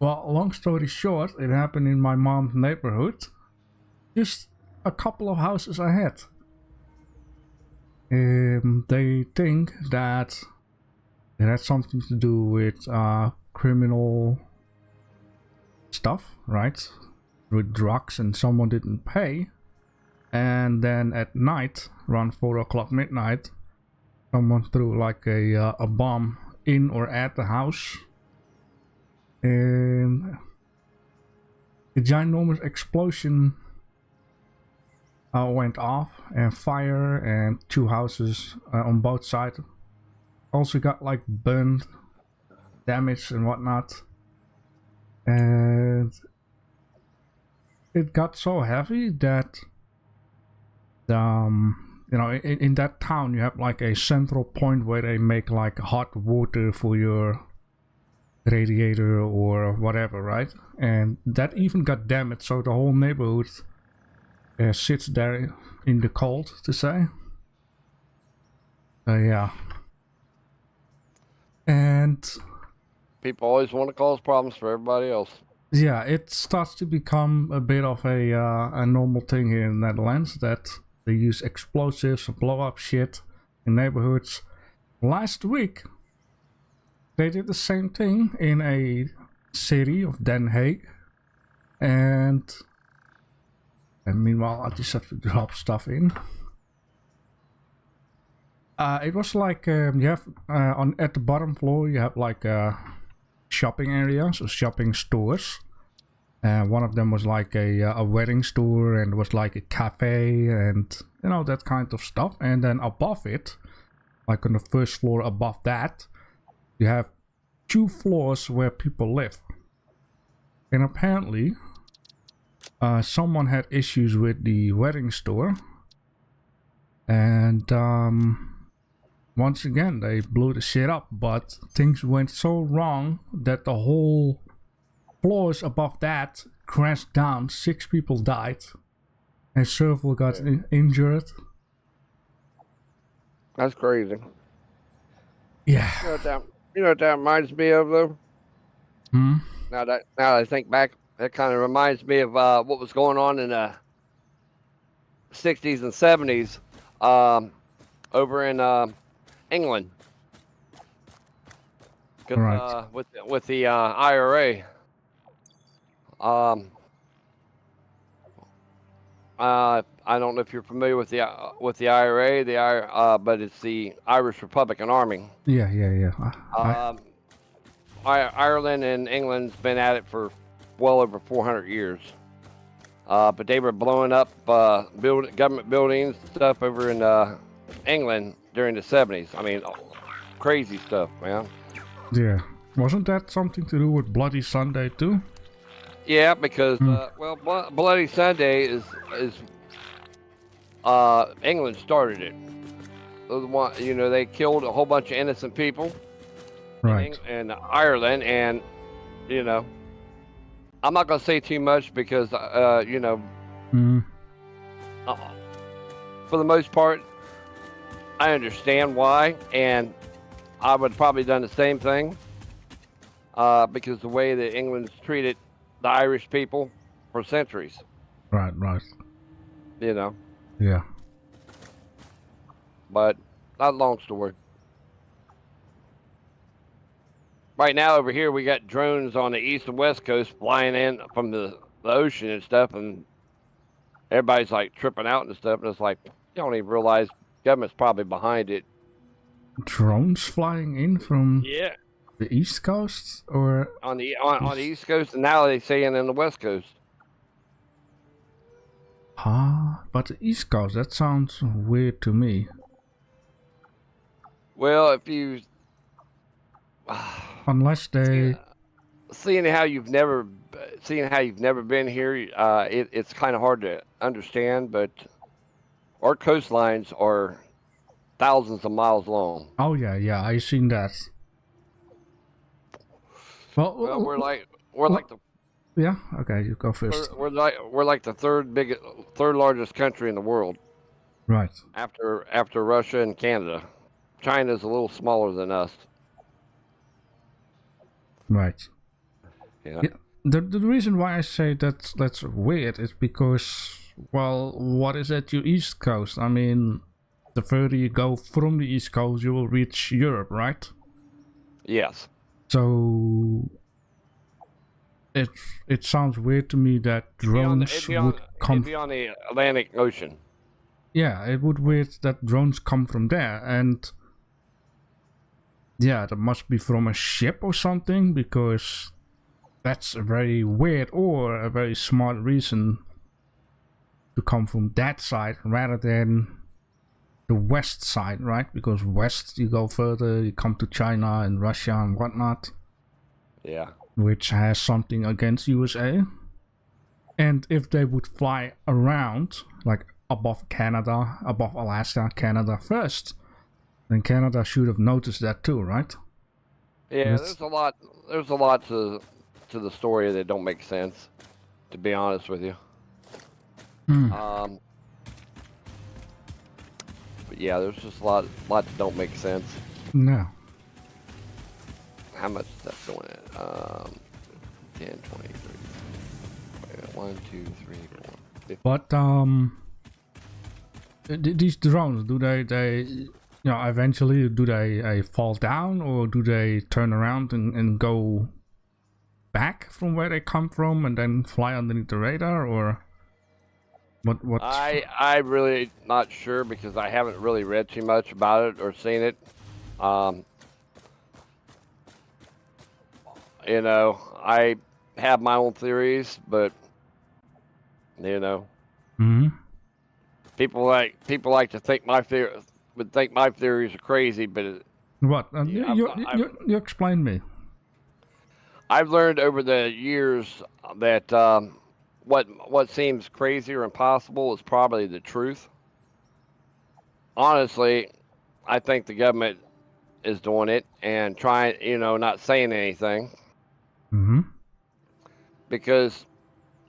Well, long story short, it happened in my mom's neighborhood, just a couple of houses ahead. They think that it had something to do with criminal stuff, right? With drugs, and someone didn't pay. And then at night, around 4 o'clock midnight, someone threw like a bomb in or at the house. And a ginormous explosion went off, and fire, and 2 houses on both sides also got like burned, damaged and whatnot. And it got so heavy that you know, in that town you have like a central point where they make like hot water for your radiator or whatever, right? And that even got damaged, so the whole neighborhood sits there in the cold, to say. Yeah. And people always want to cause problems for everybody else. Yeah, it starts to become a bit of a normal thing here in the Netherlands, that they use explosives and blow up shit in neighborhoods. Last week, they did the same thing in a city of Den Haag. And meanwhile, I just have to drop stuff in. It was like you have at the bottom floor you have like shopping areas or shopping stores. One of them was like a wedding store, and was like a cafe, and you know, that kind of stuff. And then above it, like on the first floor above that, you have 2 floors where people live. And apparently someone had issues with the wedding store, and once again they blew the shit up. But things went so wrong that the whole floors above that crashed down. 6 people died, and several got injured. That's crazy. Yeah. You know what that reminds me of, though? Now that I think back, that kind of reminds me of what was going on in the 60s and 70s over in England. Right. With the IRA. I don't know if you're familiar with the IRA, but it's the Irish Republican Army. Yeah. Ireland and England's been at it for well over 400 years. But they were blowing up government buildings and stuff over in England during the 70s. I mean, crazy stuff, man. Yeah. Wasn't that something to do with Bloody Sunday too? Yeah, because Bloody Sunday is England started it. You know, they killed a whole bunch of innocent people, right? In Ireland, and you know, I'm not gonna say too much because you know, for the most part, I understand why, and I would have probably done the same thing because the way that England's treated the Irish people for centuries. Right. You know. Yeah. But not a long story. Right now over here we got drones on the east and west coast flying in from the ocean and stuff, and everybody's like tripping out and stuff, and it's like, you don't even realize government's probably behind it. Drones flying in from the east coast, or on the east coast, and now they're saying in the west coast. But the east coast, that sounds weird to me. Well, if you unless they seeing how you've never been here, it's kind of hard to understand. But our coastlines are thousands of miles long. Oh yeah, I seen that. Well, we're like the yeah. Okay, you go first. We're like the third largest country in the world. Right. After Russia and Canada. China's a little smaller than us. Right. Yeah. Yeah. The reason why I say that's weird is because, well, what is at your east coast? I mean, the further you go from the east coast, you will reach Europe, right? Yes. So it sounds weird to me that drones would come. It'd be on the Atlantic Ocean. Yeah, it would weird that drones come from there, and yeah, that must be from a ship or something, because that's a very weird or a very smart reason to come from that side rather than the west side, right? Because west, you go further, you come to China and Russia and whatnot, Yeah. which has something against USA. And if they would fly around, like above Canada, above Alaska, Canada first, then Canada should have noticed that too, right? Yeah, That's- there's a lot to the story that don't make sense, to be honest with you. But yeah, there's just a lot that don't make sense. No. How much stuff going in? 10, 20, 30. 1, 2, 3, 4, 50. But these drones, do they eventually do they fall down, or do they turn around and go back from where they come from and then fly underneath the radar, or what? I really not sure because I haven't really read too much about it or seen it. You know, I have my own theories, but you know, people like to think my theories are crazy, but What? Yeah, You explain me. I've learned over the years that what seems crazy or impossible is probably the truth. Honestly, I think the government is doing it and trying, not saying anything because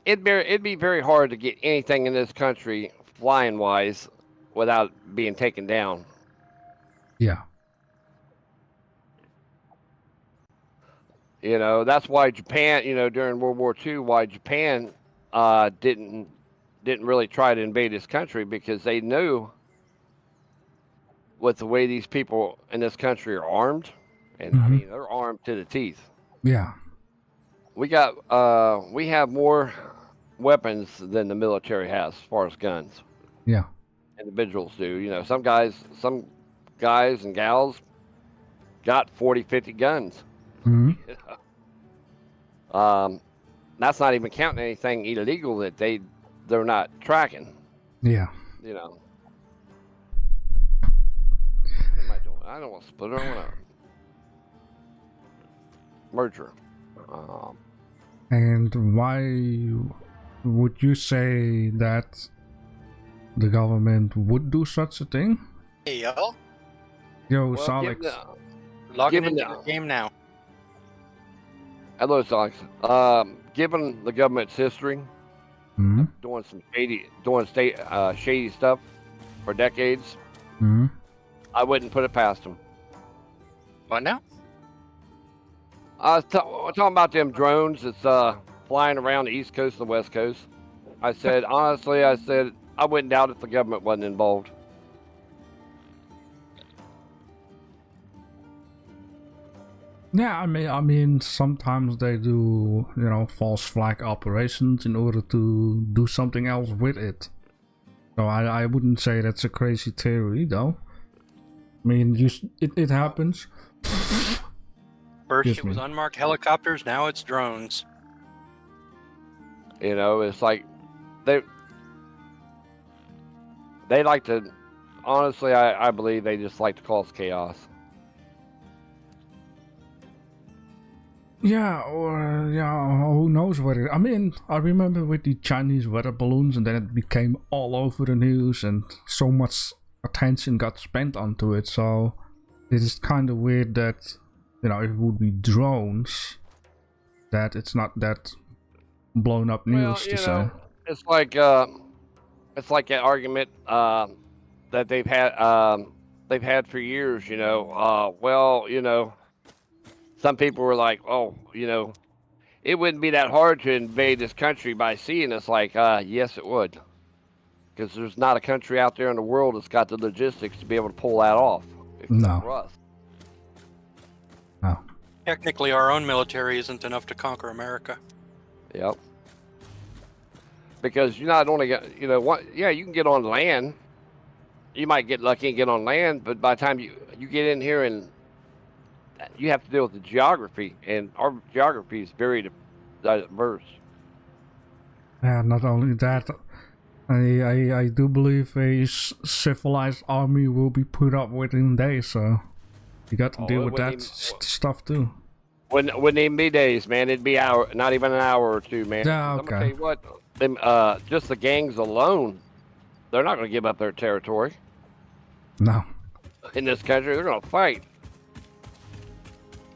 it'd be very hard to get anything in this country flying wise without being taken down. Yeah. That's why Japan, during World War II, why Japan didn't really try to invade this country, because they knew with the way these people in this country are armed, and I mean they're armed to the teeth. Yeah. We have more weapons than the military has as far as guns. Yeah. Individuals do. Some guys and gals got 40, 50 guns. That's not even counting anything illegal that they're not tracking. Yeah. What am I doing? I don't want to split it. I want to merger. And why would you say that the government would do such a thing? Hey, y'all. Yo, Salix. Logging into the game now. Hello, Salix. Given the government's history, doing some shady stuff for decades, I wouldn't put it past them. What now? I was talking about them drones that's flying around the East Coast and the West Coast. I said, honestly, I wouldn't doubt if the government wasn't involved. Yeah, I mean, sometimes they do, false flag operations in order to do something else with it. So I wouldn't say that's a crazy theory, though. I mean, it happens. First it was unmarked helicopters, now it's drones. It's like they like to. Honestly, I believe they just like to cause chaos. Yeah, or who knows what it. I mean, I remember with the Chinese weather balloons, and then it became all over the news, and so much attention got spent onto it. So it is kind of weird that if it would be drones, that it's not that blown up news to say. It's like that argument that they've had for years. Some people were like, oh, it wouldn't be that hard to invade this country by seeing us. Like, yes, it would, because there's not a country out there in the world that's got the logistics to be able to pull that off, except for us. No. Technically, our own military isn't enough to conquer America. Yep. Because you're not only got, yeah, you can get on land. You might get lucky and get on land, but by the time you get in here and you have to deal with the geography, and our geography is very diverse. Yeah, not only that, I do believe a civilized army will be put up within days, so you got to deal with that stuff too. Wouldn't even be days, man. It'd be not even an hour or two, man. Yeah, I'm gonna tell you what, just the gangs alone, they're not gonna give up their territory. No. In this country, they're gonna fight.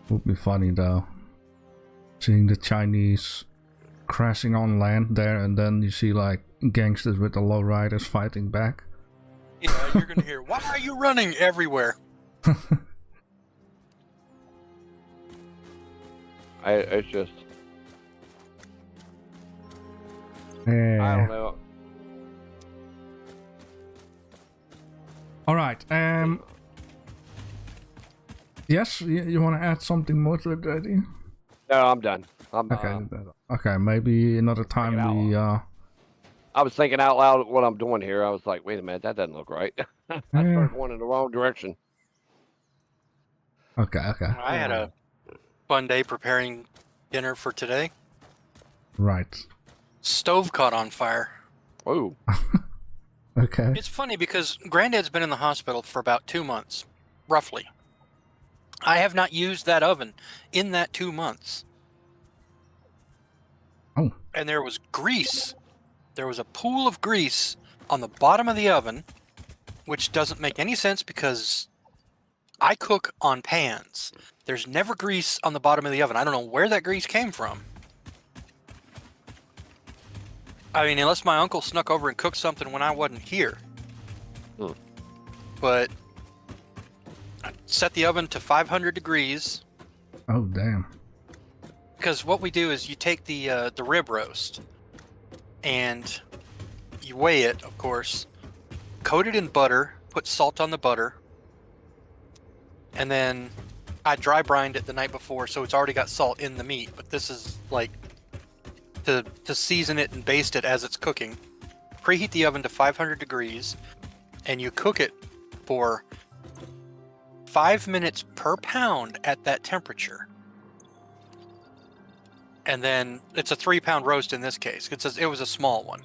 Would be funny though, seeing the Chinese crashing on land there, and then you see like gangsters with the lowriders fighting back. Yeah, you're gonna hear, "Why are you running everywhere?" It's just, I don't know. All right. Yes, you want to add something more to it, Eddie? No, I'm done. Okay. Okay, maybe another time we. I was thinking out loud what I'm doing here. I was like, wait a minute, that doesn't look right. I started going in the wrong direction. Okay. I had a fun day preparing dinner for today. Right. Stove caught on fire. Whoa. Okay. It's funny because Granddad's been in the hospital for about 2 months, roughly. I have not used that oven in that 2 months. Oh. And there was grease. There was a pool of grease on the bottom of the oven, which doesn't make any sense because I cook on pans. There's never grease on the bottom of the oven. I don't know where that grease came from. I mean, unless my uncle snuck over and cooked something when I wasn't here. But I set the oven to 500 degrees. Oh, damn. Because what we do is you take the rib roast and you weigh it, of course, coat it in butter, put salt on the butter, and then I dry brined it the night before, so it's already got salt in the meat. But this is like to season it and baste it as it's cooking. Preheat the oven to 500 degrees, and you cook it for 5 minutes per pound at that temperature. And then it's a 3-pound roast in this case. It was a small one.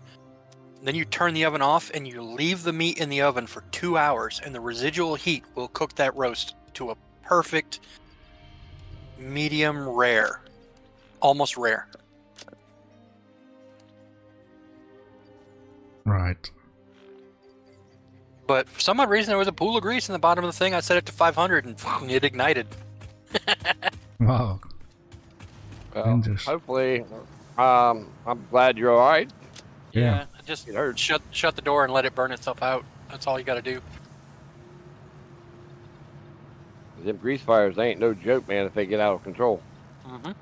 Then you turn the oven off and you leave the meat in the oven for 2 hours, and the residual heat will cook that roast to a perfect medium rare, almost rare. Right. But for some odd reason, there was a pool of grease in the bottom of the thing. I set it to 500 and it ignited. Wow. Well, hopefully, I'm glad you're all right. Yeah. Just shut the door and let it burn itself out. That's all you got to do. Them grease fires, they ain't no joke, man, if they get out of control. Mm-hmm.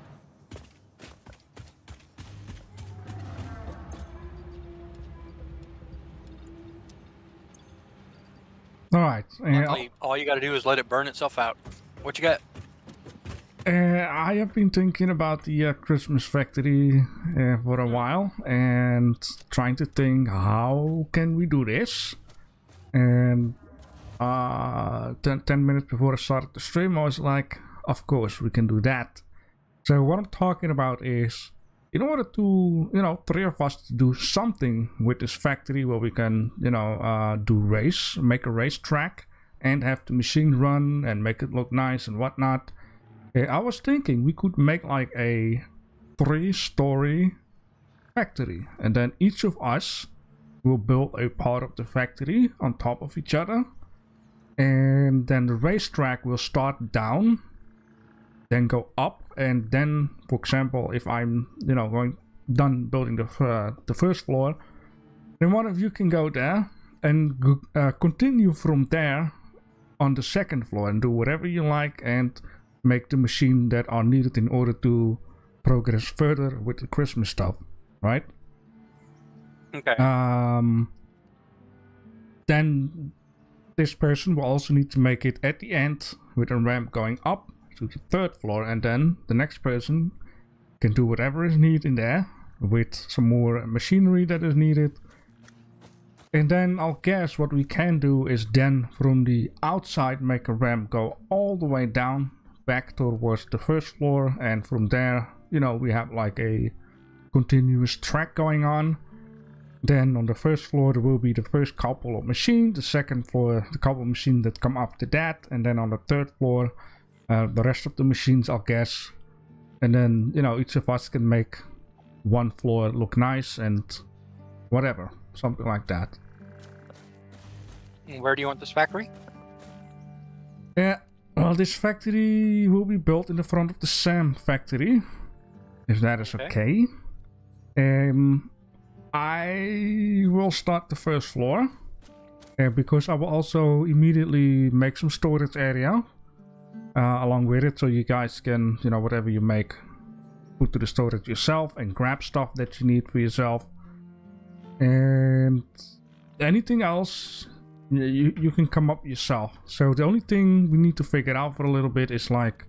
All right. All you got to do is let it burn itself out. What you got? I have been thinking about the Christmas factory for a while and trying to think how can we do this. And 10 minutes before I started the stream, I was like, of course we can do that. So what I'm talking about is, in order to, 3 of us to do something with this factory where we can, make a race track and have the machine run and make it look nice and whatnot. I was thinking we could make like a 3-story factory, and then each of us will build a part of the factory on top of each other, and then the racetrack will start down, then go up, and then, for example, if I'm done building the first floor, then one of you can go there and continue from there on the second floor and do whatever you like and make the machine that are needed in order to progress further with the Christmas stuff, right? Okay. Then this person will also need to make it at the end with a ramp going up to the 3rd floor, and then the next person can do whatever is needed in there with some more machinery that is needed. And then I'll guess what we can do is then from the outside make a ramp go all the way down back towards the 1st floor, and from there, you know, we have like a continuous track going on. Then on the 1st floor there will be the first couple of machines, the 2nd floor the couple of machines that come after that, and then on the 3rd floor the rest of the machines, I'll guess. And then, you know, each of us can make one floor look nice and whatever, something like that. Where do you want this factory? Yeah, well, this factory will be built in the front of the Sam factory, if that is okay. I will start the 1st floor because I will also immediately make some storage area along with it, so you guys can, you know, whatever you make, put to the storage yourself and grab stuff that you need for yourself. And anything else you can come up yourself. So the only thing we need to figure out for a little bit is like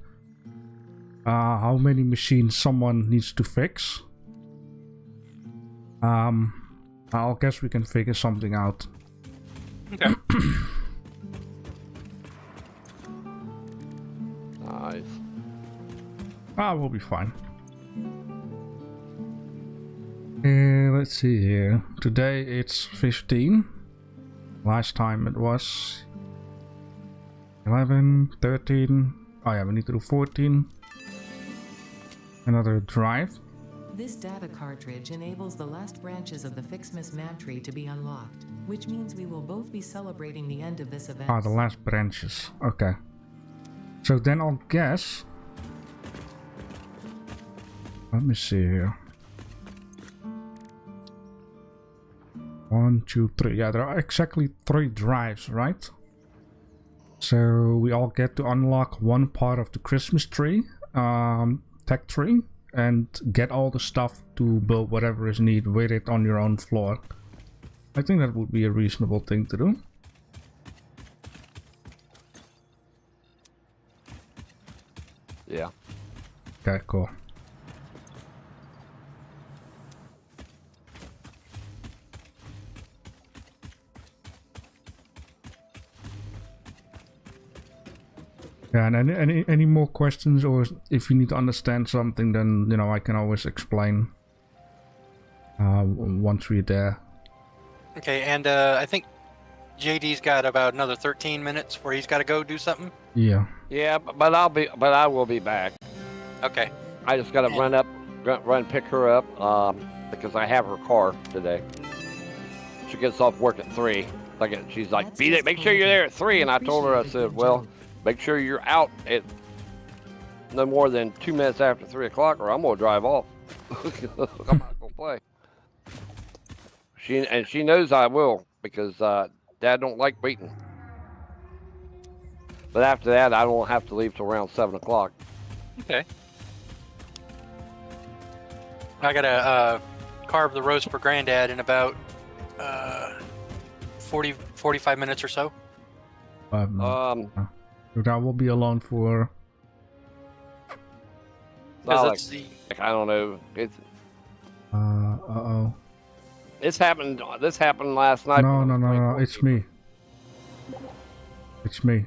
how many machines someone needs to fix. I'll guess we can figure something out. Okay. Nice. We'll be fine. Let's see here. Today it's 15. Last time it was 11, 13. Oh yeah, we need to do 14. Another drive. This data cartridge enables the last branches of the Fixmas map tree to be unlocked, which means we will both be celebrating the end of this event. The last branches. Okay. So then I'll guess... Let me see here. 1, 2, 3. Yeah, there are exactly 3 drives, right? So we all get to unlock one part of the Christmas tree, tech tree, and get all the stuff to build whatever is needed with it on your own floor. I think that would be a reasonable thing to do. Yeah. Okay, cool. Yeah, and any more questions, or if you need to understand something, then, you know, I can always explain once we're there. Okay, and I think JD's got about another 13 minutes where he's got to go do something. Yeah. Yeah, but I will be back. Okay. I just gotta run pick her up because I have her car today. She gets off work at 3. She's like, make sure you're there at 3, and I told her, I said, well, make sure you're out at no more than 2 minutes after 3 o'clock, or I'm gonna drive off. I'm not gonna play. She knows I will, because Dad don't like waiting. But after that, I don't have to leave till around 7 o'clock. Okay. I gotta carve the roast for Granddad in about 45 minutes or so. I will be alone for... Like, I don't know. It's uh-oh. This happened last night. No, it's me. It's me.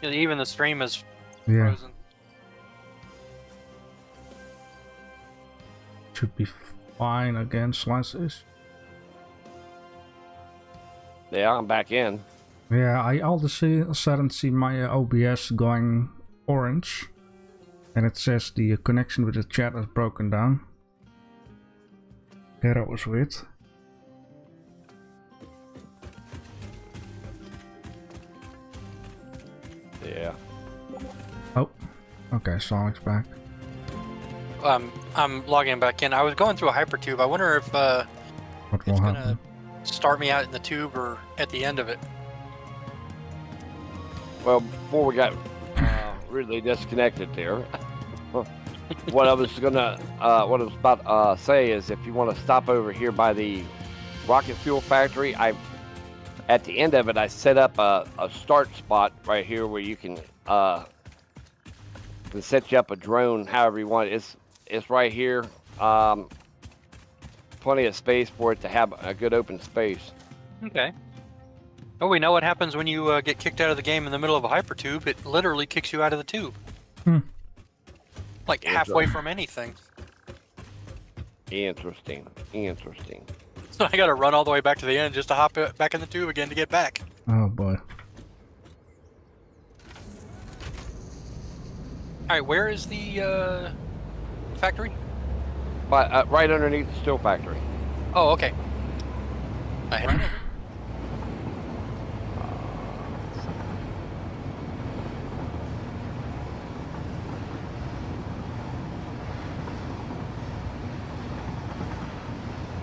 Even the stream is Yeah. frozen. Should be fine again, slices. Yeah, I'm back in. Yeah, I all of a sudden see my OBS going orange. And it says the connection with the chat is broken down. Yeah, that was weird. Yeah. Oh, okay, Salix back. I'm logging back in. I was going through a hypertube. I wonder if What will it's happen? gonna start me out in the tube or at the end of it. Well, before we got really disconnected there. what I was about to say is, if you want to stop over here by the rocket fuel factory, at the end of it, I set up a start spot right here where you can set you up a drone however you want. It's right here. Plenty of space for it to have a good open space. Okay. Oh, we know what happens when you get kicked out of the game in the middle of a hypertube. It literally kicks you out of the tube. Like halfway from anything. Interesting. So I gotta run all the way back to the end just to hop back in the tube again to get back. Oh boy. Alright, where is the factory? But right underneath the steel factory. Oh, okay. I have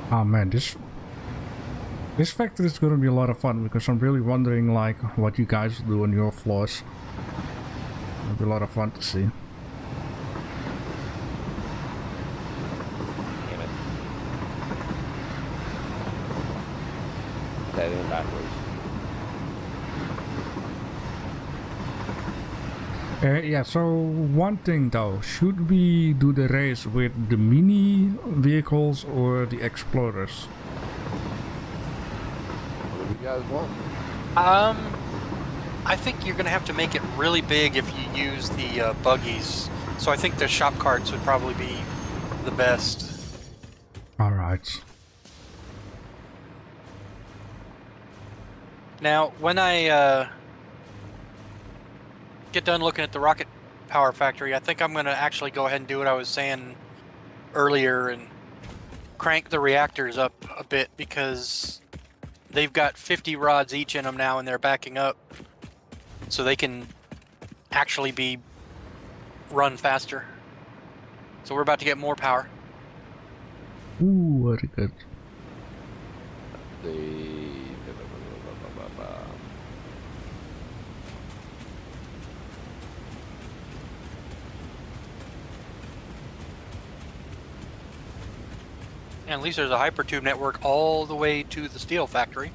Oh man, this factory is gonna be a lot of fun because I'm really wondering like what you guys do on your floors. It'll be a lot of fun to see. Damn it. That in backwards. Yeah, so one thing though, should we do the race with the mini vehicles or the explorers? What do you guys want? I think you're gonna have to make it really big if you use the buggies. So I think the shop carts would probably be the best. Alright. Now, when I get done looking at the rocket power factory, I think I'm going to actually go ahead and do what I was saying earlier and crank the reactors up a bit, because they've got 50 rods each in them now and they're backing up, so they can actually be run faster. So we're about to get more power. Ooh, very good. And at least there's a hypertube network all the way to the steel factory.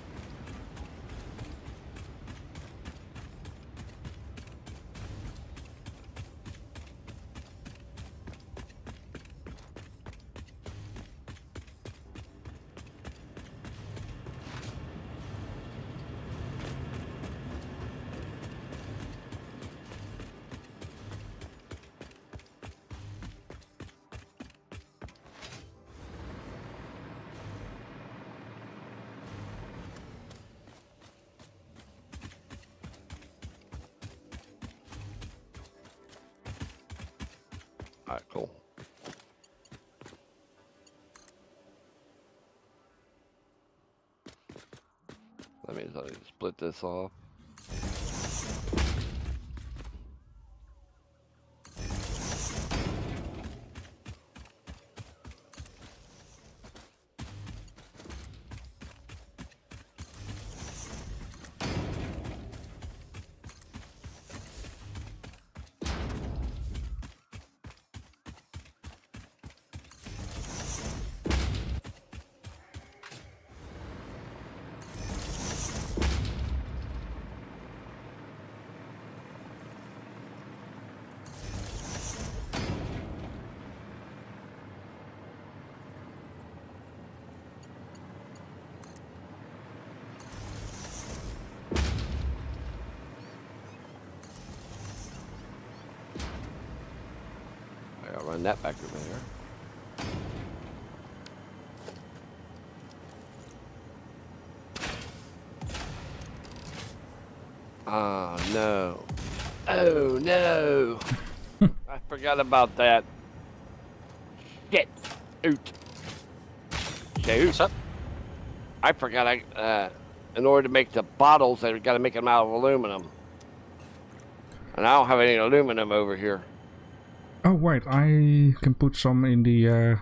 Alright, cool. That means I need to split this off. I'll run that back over there. Oh no. Oh no. I forgot about that. Shit. Oot. Shoot. What's up? I forgot in order to make the bottles, I gotta make them out of aluminum. And I don't have any aluminum over here. Oh wait, I can put some in the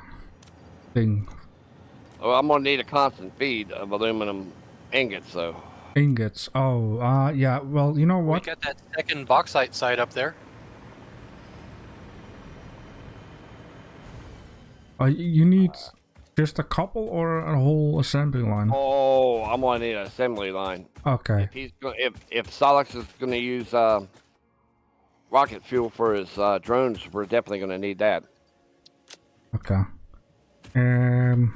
thing. Well, I'm gonna need a constant feed of aluminum ingots, though. Ingots. Oh, yeah. Well, you know We what? got that second bauxite site up there. You need just a couple or a whole assembly line? Oh, I'm gonna need an assembly line. Okay. If Salix is gonna use rocket fuel for his drones, we're definitely gonna need that. Okay. Well,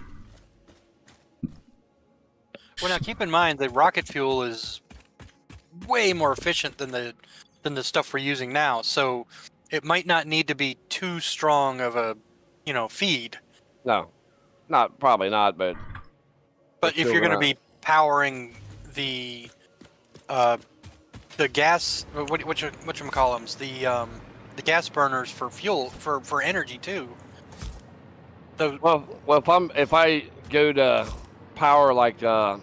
now keep in mind that rocket fuel is way more efficient than the stuff we're using now. So it might not need to be too strong of a, feed. No, probably not, but But if you're going to be powering the gas, whatchamacallums, the gas burners for fuel for energy too. Well, if I go to power like the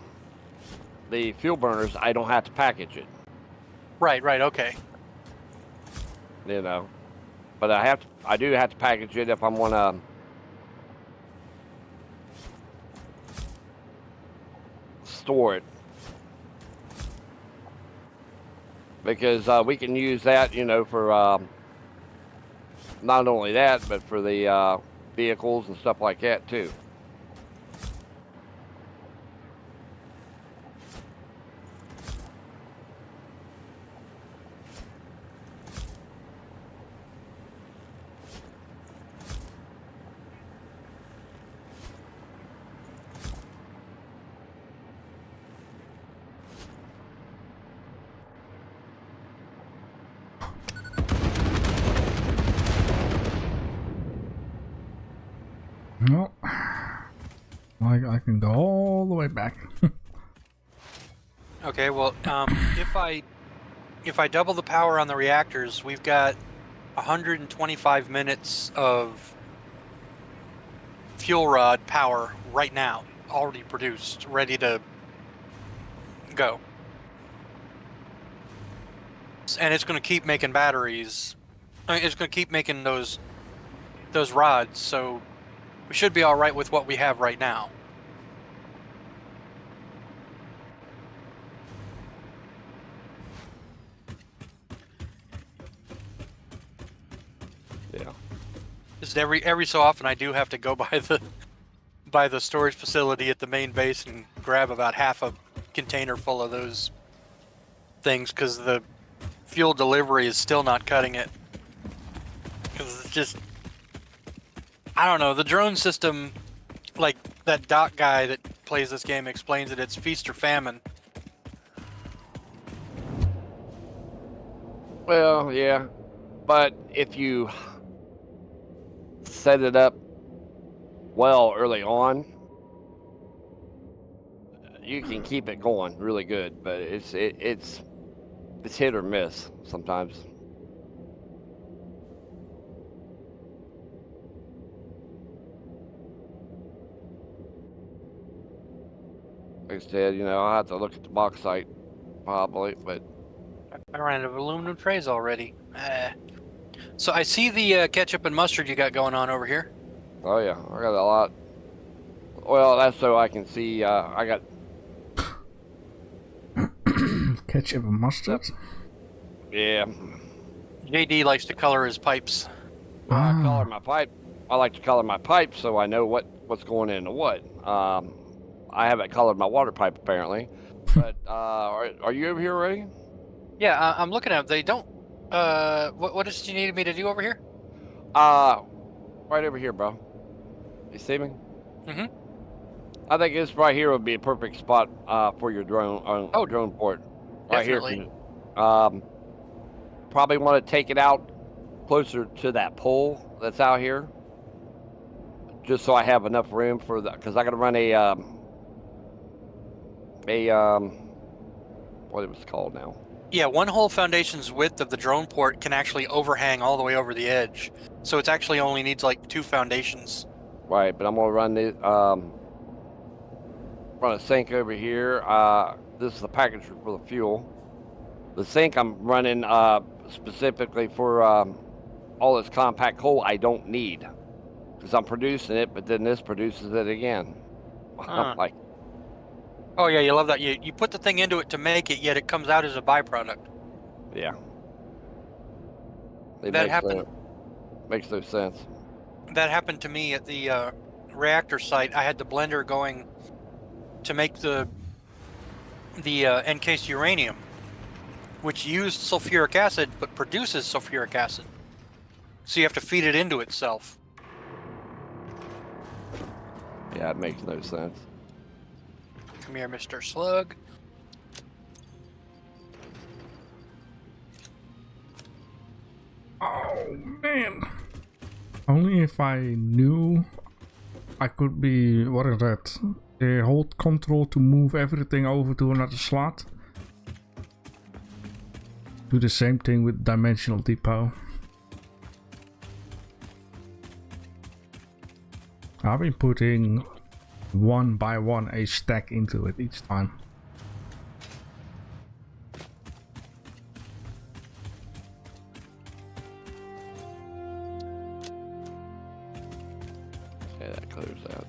fuel burners, I don't have to package it. Right. Okay. But I do have to package it if I'm gonna store it, because we can use that, for not only that, but for the vehicles and stuff like that too. No. I can go all the way back. Okay. Well, if I double the power on the reactors, we've got 125 minutes of fuel rod power right now, already produced, ready to go. And it's going to keep making batteries. It's going to keep making those rods, so we should be all right with what we have right now. Yeah. Just every so often, I do have to go by the storage facility at the main base and grab about half a container full of those things, because the fuel delivery is still not cutting it. Because it's just, I don't know, the drone system, like that Doc guy that plays this game explains it, it's feast or famine. Well, yeah, but if you set it up well early on, you can keep it going really good. But it's hit or miss sometimes. Like I said, I'll have to look at the box site probably, but I ran out of aluminum trays already. So I see the ketchup and mustard you got going on over here. oh yeah, I got a lot. Well, that's so I can see. I got Ketchup and mustard? yeah. JD likes to color his pipes. Well, I color my pipe. I like to color my pipe so I know what's going into what. I haven't colored my water pipe apparently, but are you over here already? Yeah, I'm looking at them. They don't. What is it you needed me to do over here? Right over here, bro. You see me? Mm-hmm. I think this right here would be a perfect spot for your drone. Drone port. Right Definitely. Here. Probably want to take it out closer to that pole that's out here, just so I have enough room for the. Because I got to run a what it was called now. Yeah, one whole foundation's width of the drone port can actually overhang all the way over the edge. So it actually only needs like 2 foundations. Right, but I'm gonna run the run a sink over here. This is the package for the fuel. The sink I'm running specifically for all this compact coal I don't need, because I'm producing it, but then this produces it again. I'm like, oh yeah, you love that. You put the thing into it to make it, yet it comes out as a byproduct. yeah. That happened. Makes no sense. That happened to me at the reactor site. I had the blender going to make the encased uranium, which used sulfuric acid but produces sulfuric acid. So you have to feed it into itself. Yeah, it makes no sense. Come here, Mr. Slug. Oh man! Only if I knew I could be, what is that? Hold control to move everything over to another slot. Do the same thing with dimensional depot. I've been putting one by one a stack into it each time. Okay, that clears out.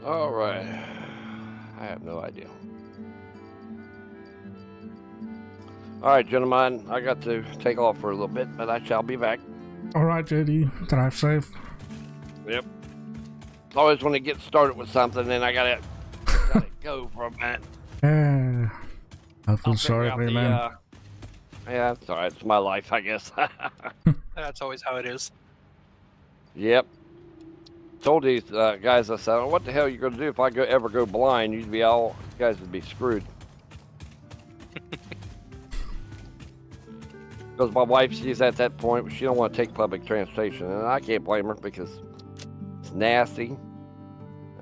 All right. I have no idea. All right, gentlemen, I got to take off for a little bit, but I shall be back. Alright, JD, drive safe. Yep. Always want to get started with something, then I gotta go for a minute. I feel sorry for you, man. Yeah, it's alright. It's my life, I guess. That's always how it is. Yep. Told these guys, I said, what the hell are you going to do if I ever go blind? You guys would be screwed. Because my wife, she's at that point where she don't want to take public transportation, and I can't blame her because it's nasty,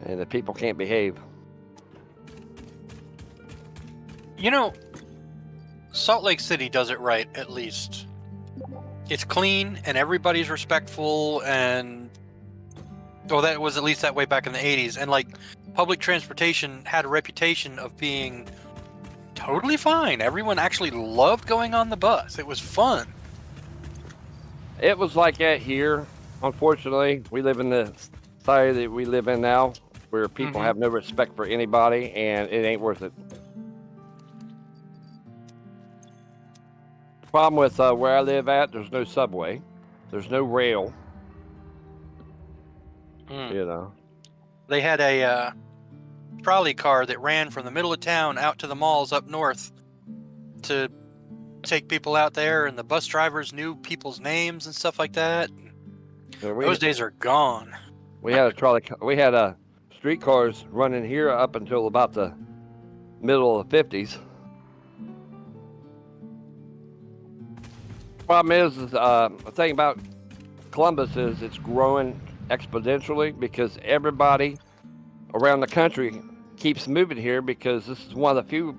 and the people can't behave. You know, Salt Lake City does it right, at least. It's clean, and everybody's respectful, and... well, that was at least that way back in the 80s. And, like, public transportation had a reputation of being totally fine. Everyone actually loved going on the bus. It was fun. It was like that here. Unfortunately, we live in the society that we live in now, where people have no respect for anybody, and it ain't worth it. The problem with where I live at, there's no subway. There's no rail. You know. They had a trolley car that ran from the middle of town out to the malls up north to take people out there, and the bus drivers knew people's names and stuff like that. Those days are gone. We had a trolley. We had streetcars running here up until about the middle of the 50s. Problem is the thing about Columbus is it's growing exponentially because everybody around the country keeps moving here because this is one of the few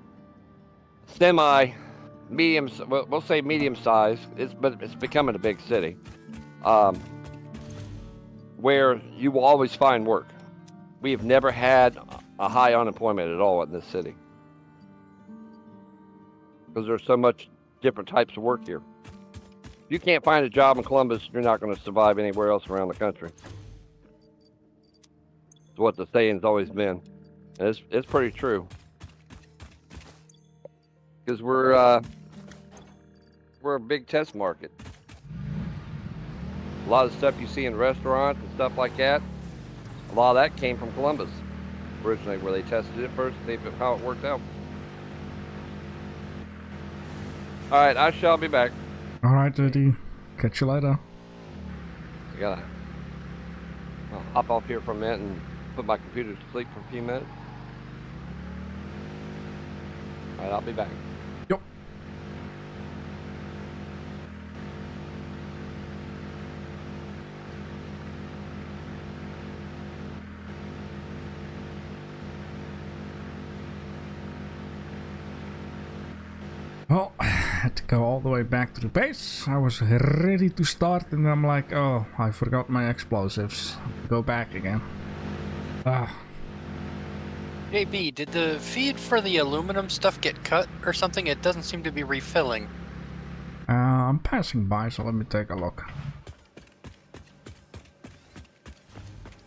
medium, well, we'll say medium size, but it's becoming a big city, where you will always find work. We have never had a high unemployment at all in this city because there's so much different types of work here. If you can't find a job in Columbus, you're not going to survive anywhere else around the country. It's what the saying's always been. And it's pretty true. Because we're a big test market. A lot of stuff you see in restaurants and stuff like that, a lot of that came from Columbus originally, where they tested it first, see how it worked out. All right, I shall be back. All right, Eddie. Catch you later. I'll hop off here for a minute and put my computer to sleep for a few minutes. All right, I'll be back. Yep. Well, I had to go all the way back to the base. I was ready to start and I'm like, oh, I forgot my explosives. Go back again. JB, did the feed for the aluminum stuff get cut or something? It doesn't seem to be refilling. I'm passing by, so let me take a look.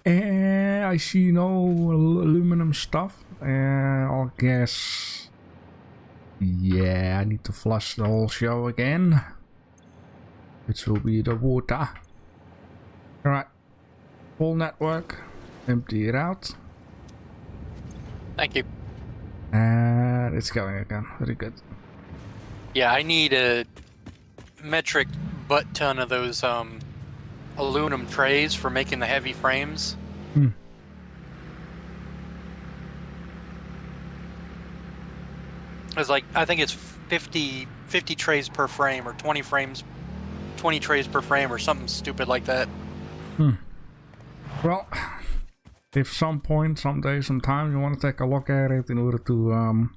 I see no aluminum stuff. I'll guess... Yeah, I need to flush the whole show again. Which will be the water. Alright. Full network. Empty it out. Thank you. And it's going again. Very good. Yeah, I need a metric butt ton of those aluminum trays for making the heavy frames. It's like, I think it's 50 trays per frame, or 20 trays per frame, or something stupid like that. Well, if some point, someday, sometime you want to take a look at it in order to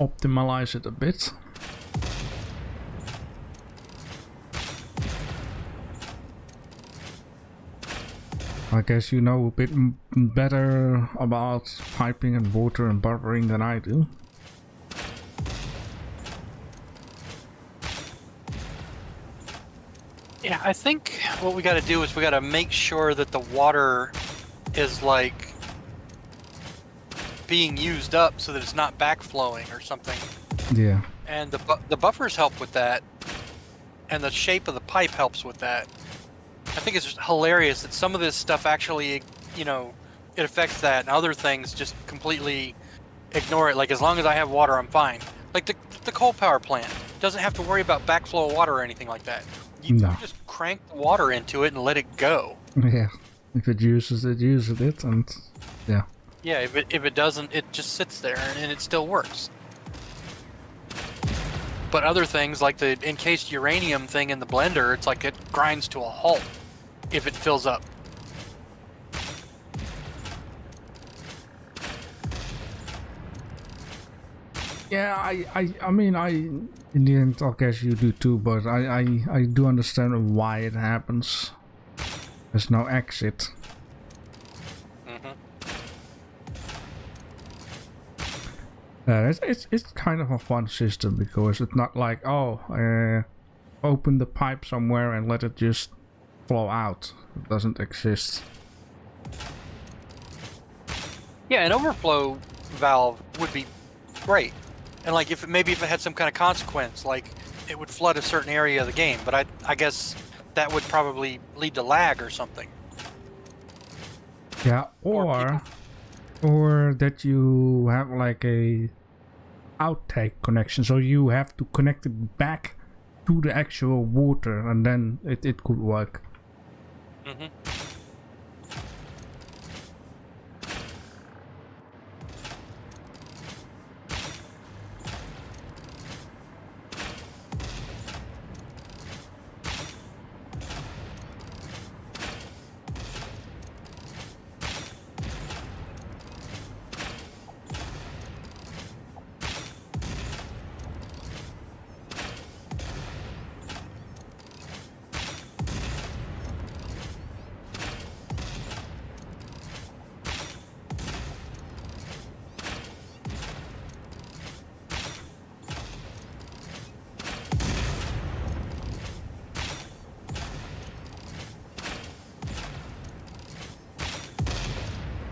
optimize it a bit. I guess you know a bit better about piping and water and buffering than I do. Yeah, I think what we got to do is we got to make sure that the water is like being used up so that it's not backflowing or something. Yeah. And the buffers help with that, and the shape of the pipe helps with that. I think it's just hilarious that some of this stuff actually, you know, it affects that, and other things just completely ignore it. Like, as long as I have water, I'm fine. Like the coal power plant doesn't have to worry about backflow of water or anything like that. You just crank the water into it and let it go. Yeah, if it uses it, uses it, and yeah. Yeah, if it doesn't, it just sits there and it still works. But other things, like the encased uranium thing in the blender, it's like it grinds to a halt if it fills up. Yeah, I mean, in the end, I guess you do too, but I do understand why it happens. There's no exit. It's kind of a fun system because it's not like, oh, open the pipe somewhere and let it just flow out. It doesn't exist. Yeah, an overflow valve would be great. And like maybe if it had some kind of consequence, like it would flood a certain area of the game, but I guess that would probably lead to lag or something. Yeah, or that you have like a outtake connection, so you have to connect it back to the actual water, and then it could work.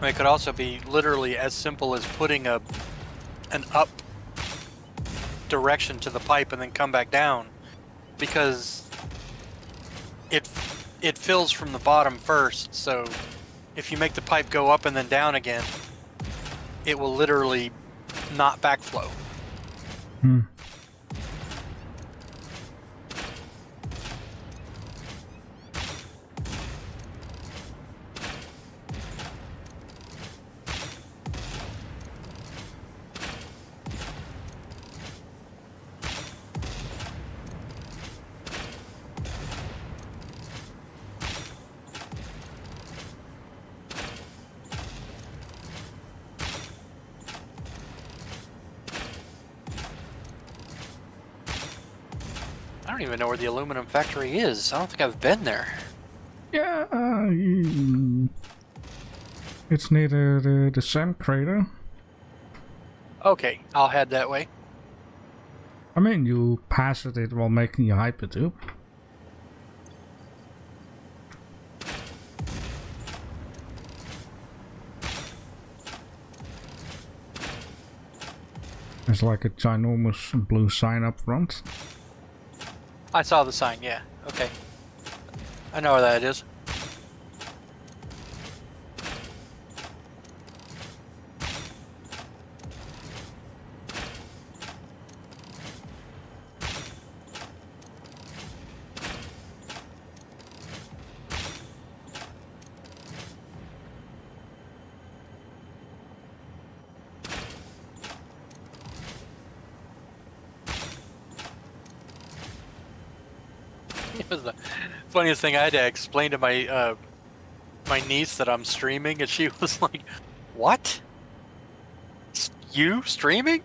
It could also be literally as simple as putting an up direction to the pipe and then come back down, because it fills from the bottom first. So if you make the pipe go up and then down again, it will literally not backflow. Hmm. I don't even know where the aluminum factory is. I don't think I've been there. Yeah, it's near the sand crater. Okay, I'll head that way. I mean, you passed it while making your hypertube. There's like a ginormous blue sign up front. I saw the sign, yeah. Okay. I know where that is. It was the funniest thing. I had to explain to my my niece that I'm streaming, and she was like, "What? You streaming?"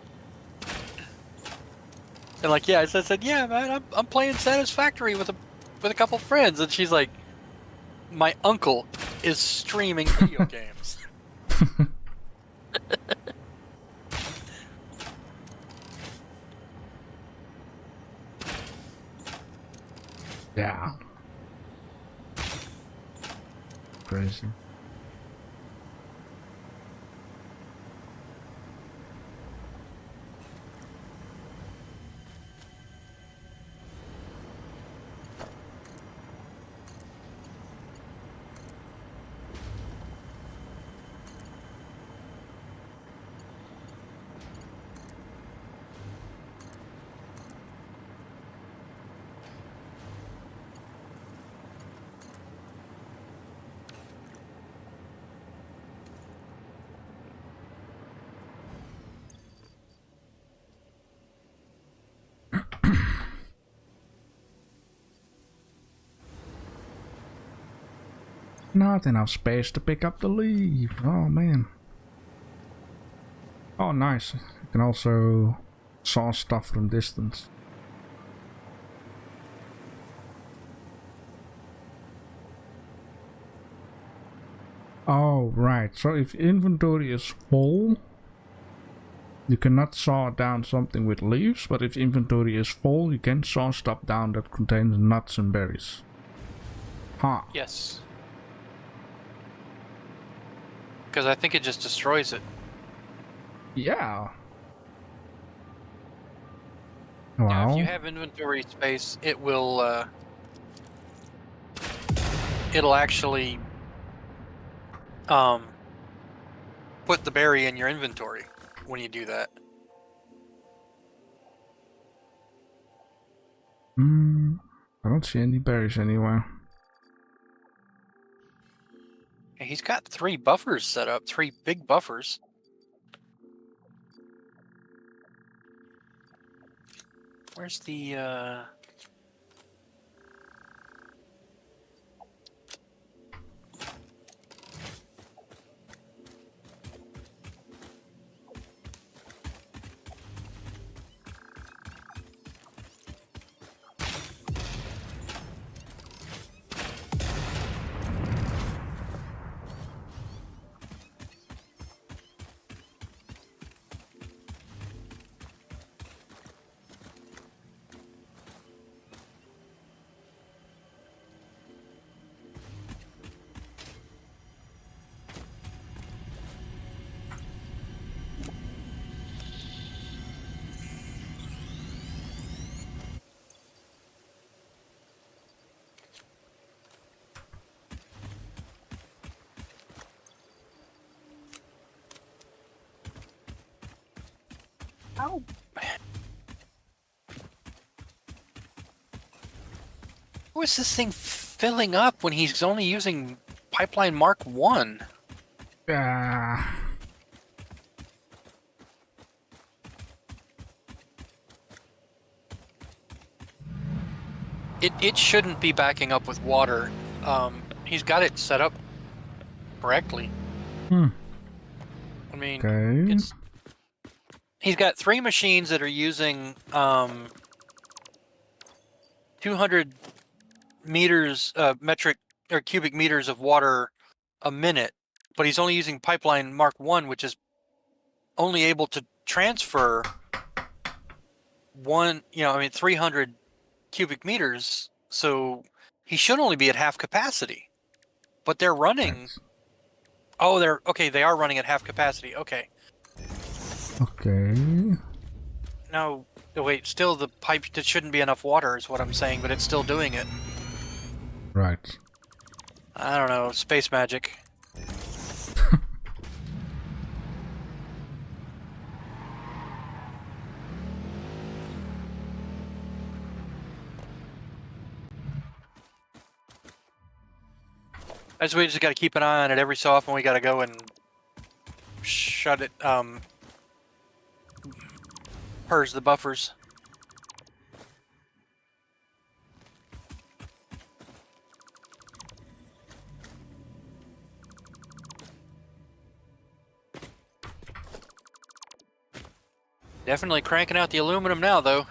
And like, yeah, I said, "Yeah, man, I'm playing Satisfactory with a couple friends," and she's like, "My uncle is streaming video games." Yeah. Crazy. Not enough space to pick up the leaf. Oh man. Oh nice. You can also saw stuff from distance. Oh right. So if inventory is full, you cannot saw down something with leaves, but if inventory is full, you can saw stuff down that contains nuts and berries. Huh. Yes. Because I think it just destroys it. Yeah. Yeah, if Well, you have inventory space, it will, it'll actually, put the berry in your inventory when you do that. I don't see any berries anywhere. And he's got 3 buffers set up, 3 big buffers. Where's the, How? How is this thing filling up when he's only using pipeline Mark 1? It shouldn't be backing up with water. He's got it set up correctly. I mean, Okay. he's got 3 machines that are using 200 meters metric or cubic meters of water a minute, but he's only using pipeline Mark 1, which is only able to transfer 300 cubic meters, so he should only be at half capacity. But they're running. Right. Oh, they are running at half capacity. Okay. Okay. No, wait, still the pipe, that shouldn't be enough water is what I'm saying, but it's still doing it. Right. I don't know, space magic. We just got to keep an eye on it every so often. We got to go and shut it, purge the buffers. Definitely cranking out the aluminum now, though.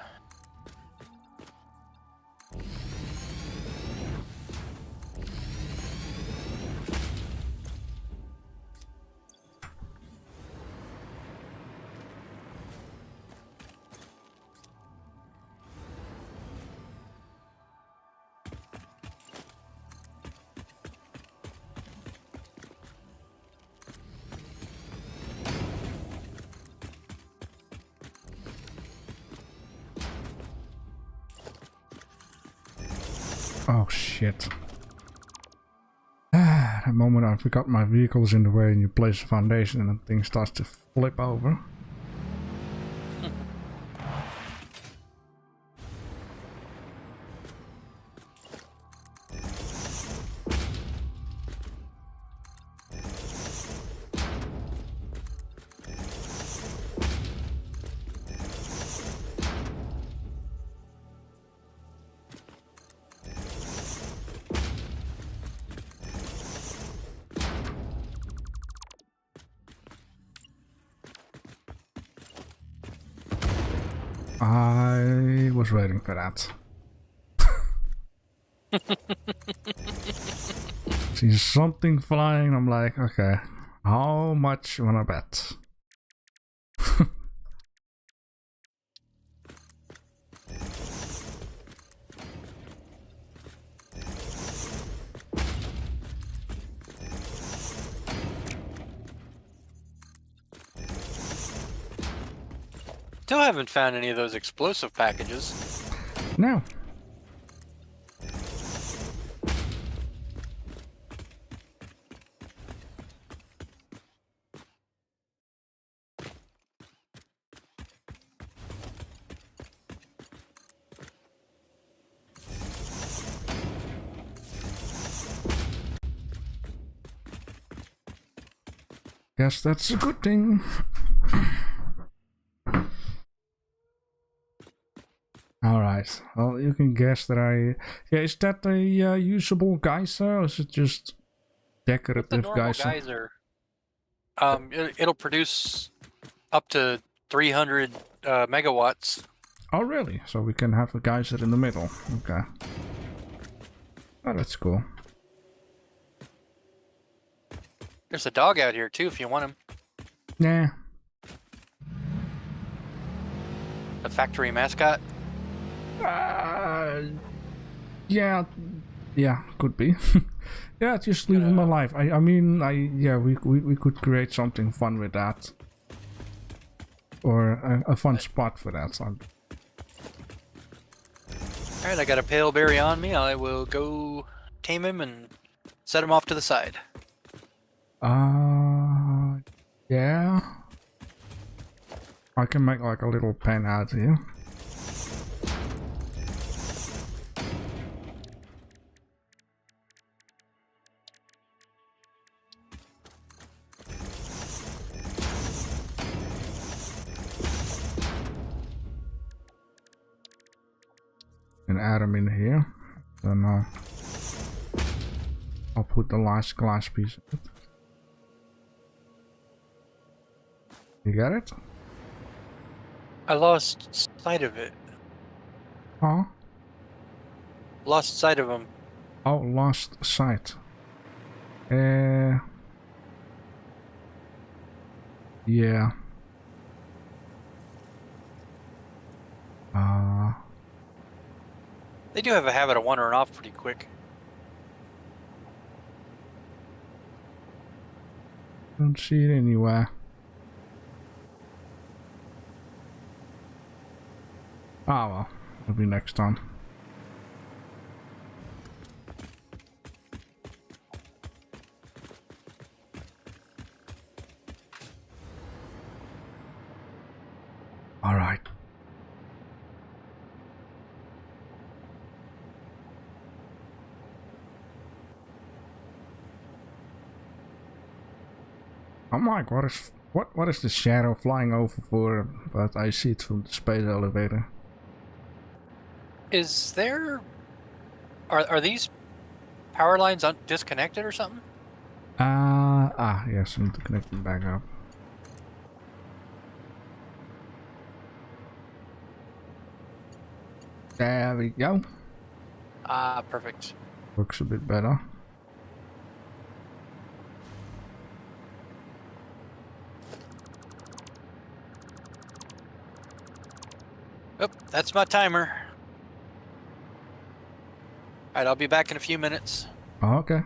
Oh shit. The moment I forgot my vehicle's in the way and you place a foundation and the thing starts to flip over. I was waiting for that. See something flying, I'm like, okay, how much wanna bet? Still haven't found any of those explosive packages. No. Guess that's a good thing. Alright, well, you can guess that Yeah, is that a usable geyser, or is it just decorative The normal geyser? It'll produce up to 300 megawatts. Oh, really? So we can have a geyser in the middle. Okay. Oh, that's cool. There's a dog out here, too, if you want him. Nah. A factory mascot. Yeah, could be. Yeah, just leave him alive. I mean, we could create something fun with that, or a fun spot for that. So. All right, I got a pale berry on me. I will go tame him and set him off to the side. Yeah. I can make like a little pen out here. And add them in here. Then I'll put the last glass piece in it. You got it? I lost sight of it. Huh? Lost sight of him. Oh, lost sight. Yeah. They do have a habit of wandering off pretty quick. Don't see it anywhere. Ah well, it'll be next time. All right. I'm like, what is the shadow flying over for? But I see it from the space elevator. Is there... Are these power lines disconnected or something? Yes, I need to connect them back up. There we go. Ah, perfect. Looks a bit better. Oh, that's my timer. Alright, I'll be back in a few minutes. Oh, okay.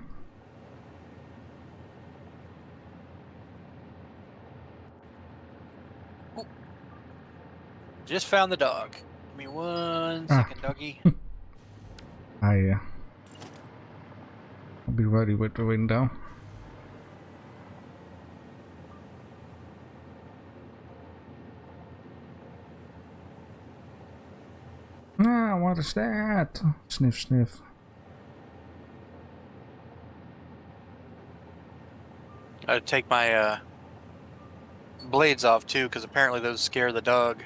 Ooh. Just found the dog. Give me 1 second, doggy. I'll be ready with the window. Ah, what is that? Sniff, sniff. Gotta take my blades off too, because apparently those scare the dog.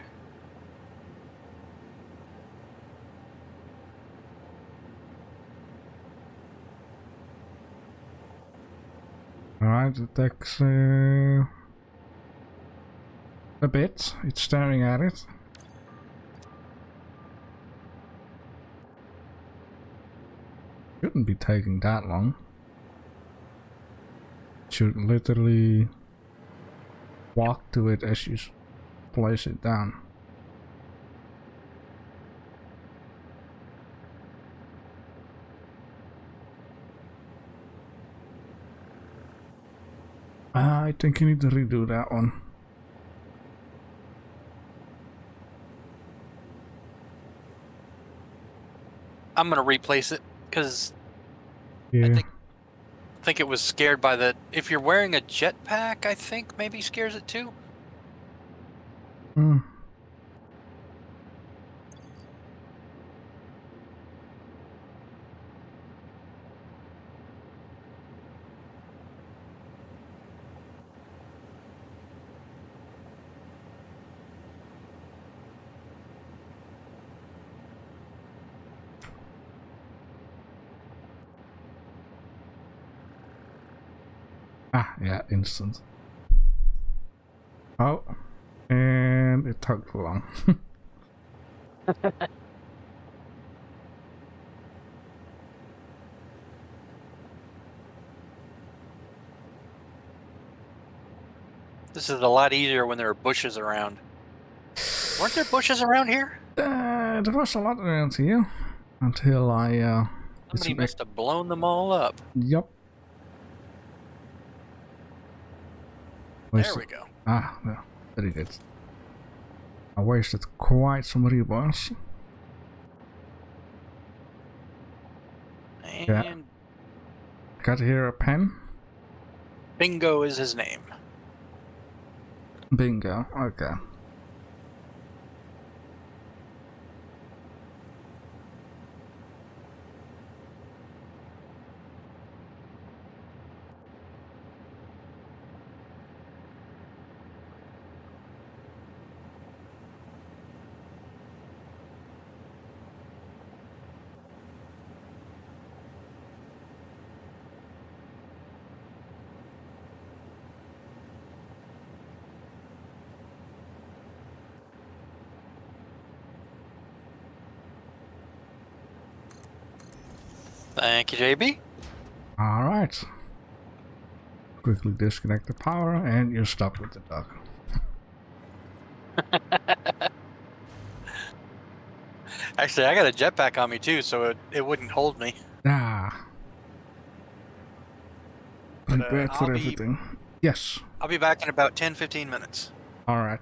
Alright, it takes a bit. It's staring at it. Shouldn't be taking that long. Should literally walk to it as you place it down. I think you need to redo that one. I'm gonna replace it because Yeah. I think it was scared by the. If you're wearing a jetpack, I think maybe scares it too. Hmm. Ah, yeah, instant. Oh, and it took too long. This is a lot easier when there are bushes around. Weren't there bushes around here? There was a lot around here until I Somebody must have blown them all up. Yup. There we go. Ah, no, very good. I wasted quite some rebars. And Yeah. Got here a pen. Bingo is his name. Bingo. Okay. Thank you, JB. All right. Quickly disconnect the power, and you're stuck with the dog. Actually, I got a jetpack on me too, so it wouldn't hold me. Ah. But, Prepared for I'll be- everything. Yes. I'll be back in about 10-15 minutes. All right.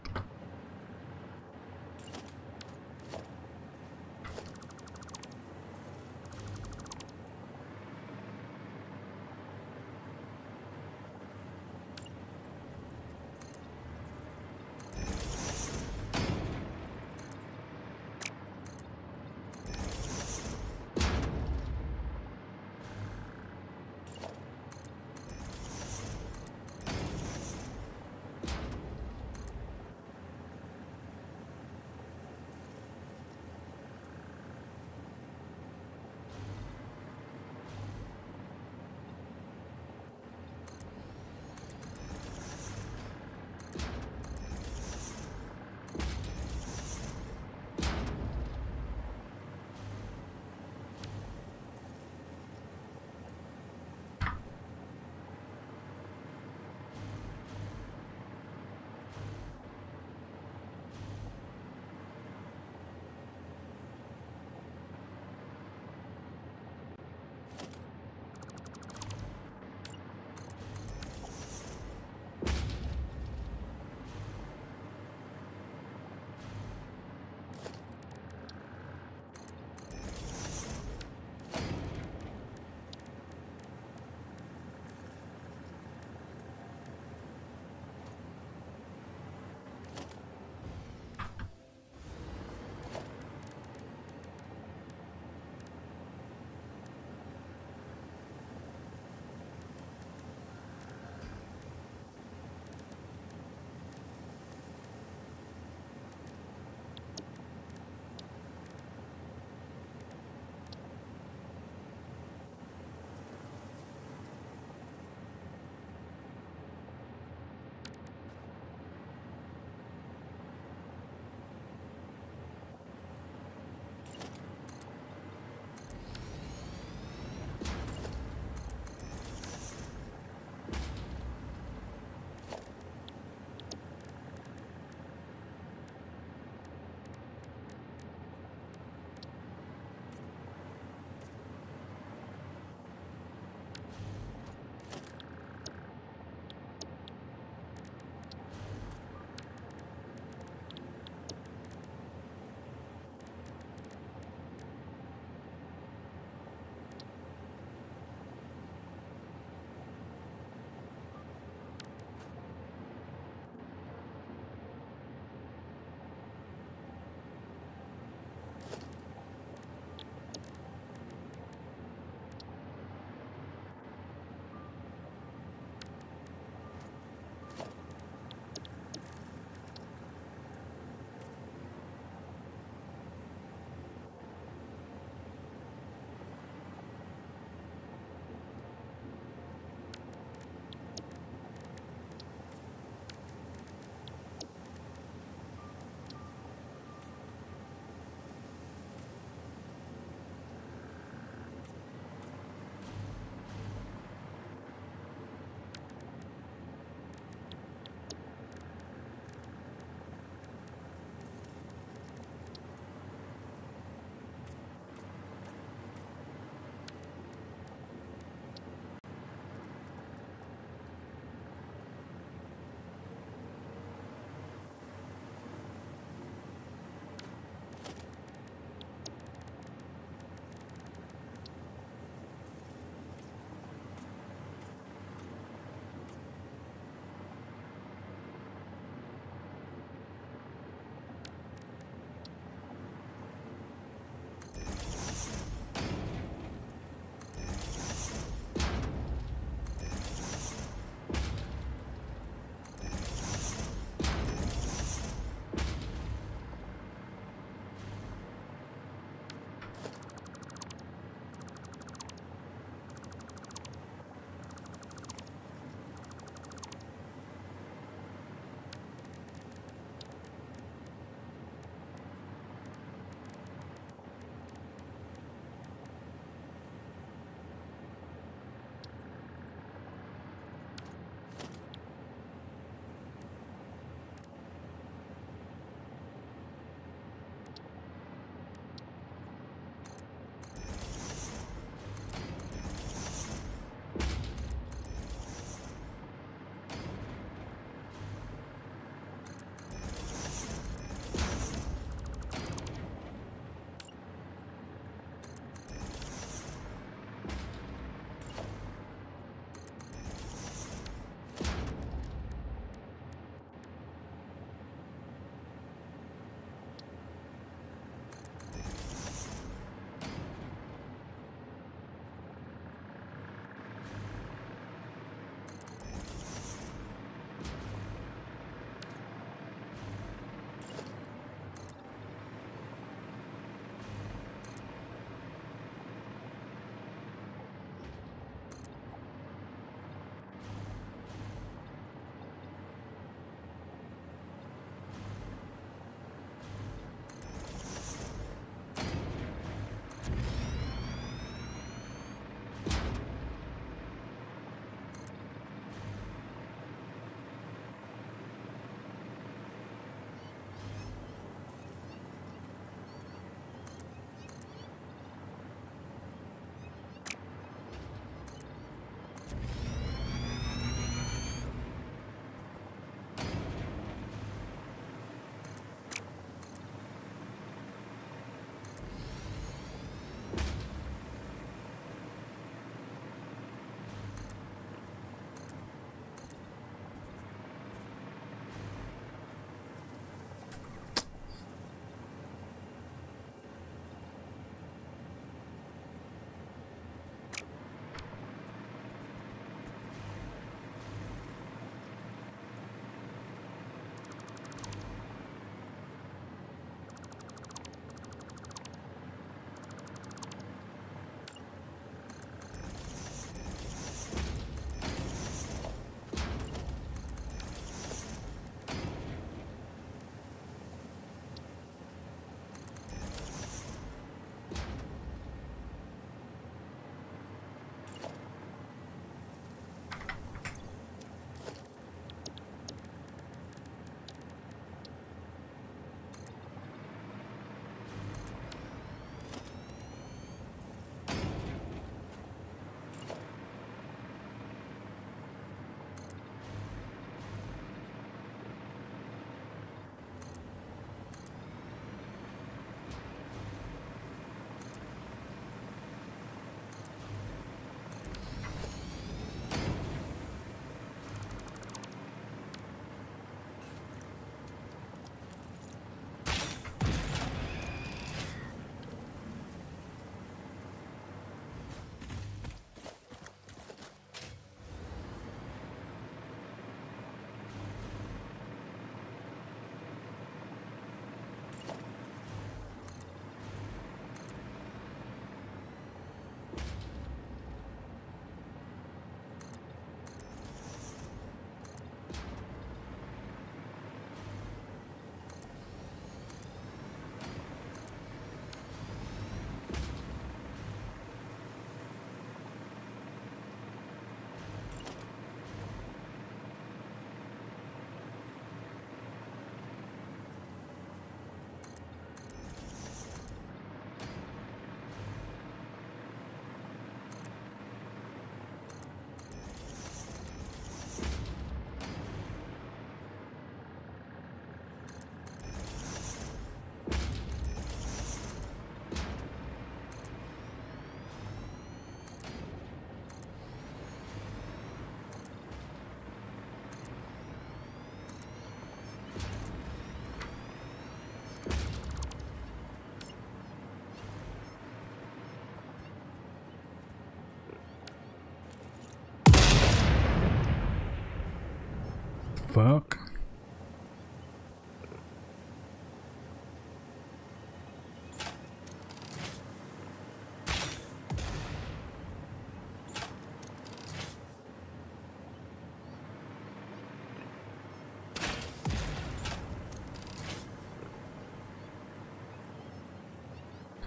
fuck?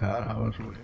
God, that was weird.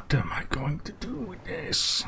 What am I going to do with this?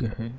Okay.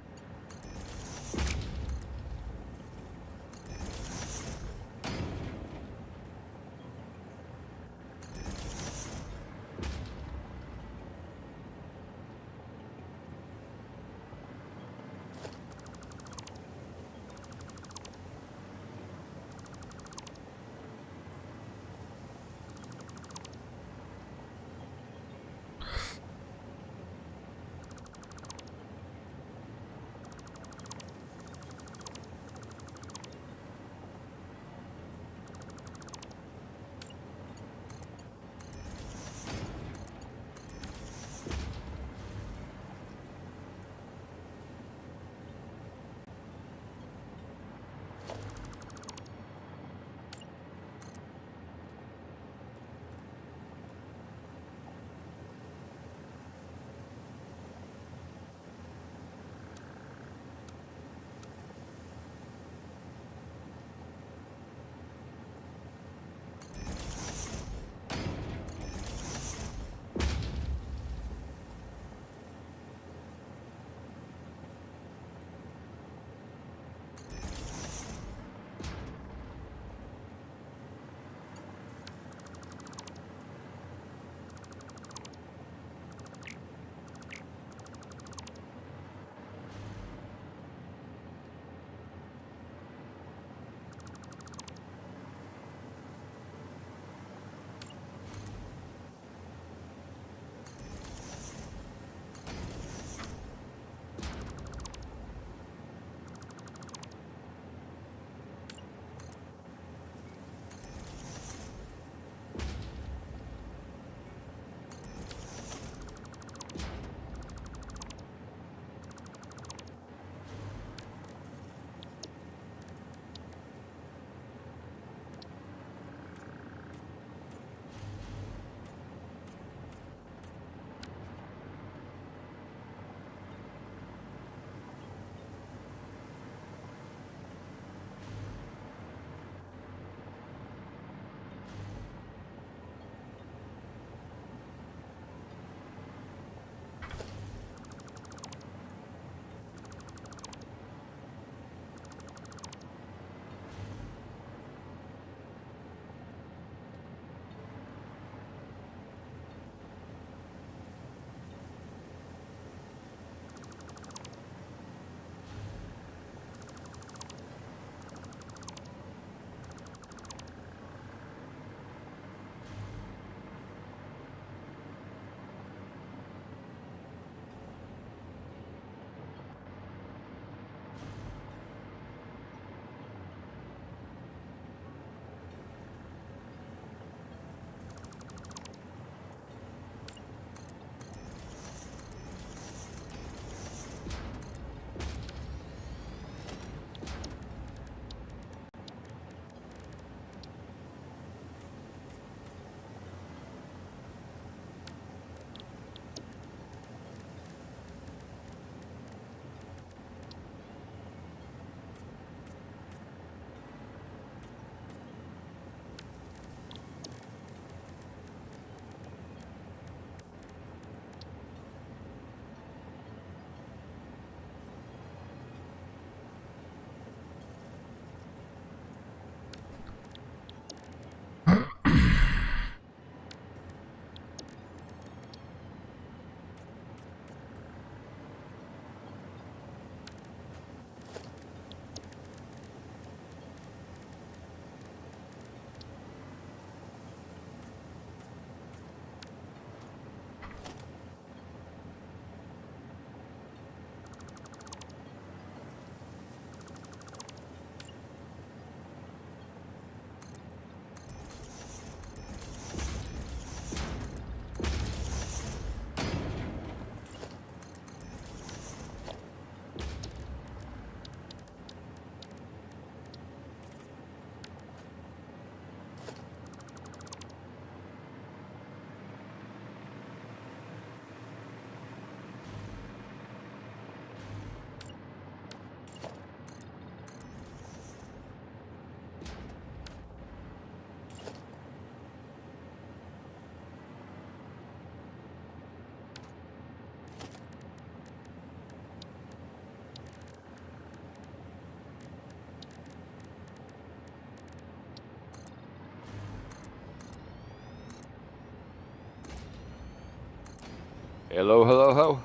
Hello, hello, ho.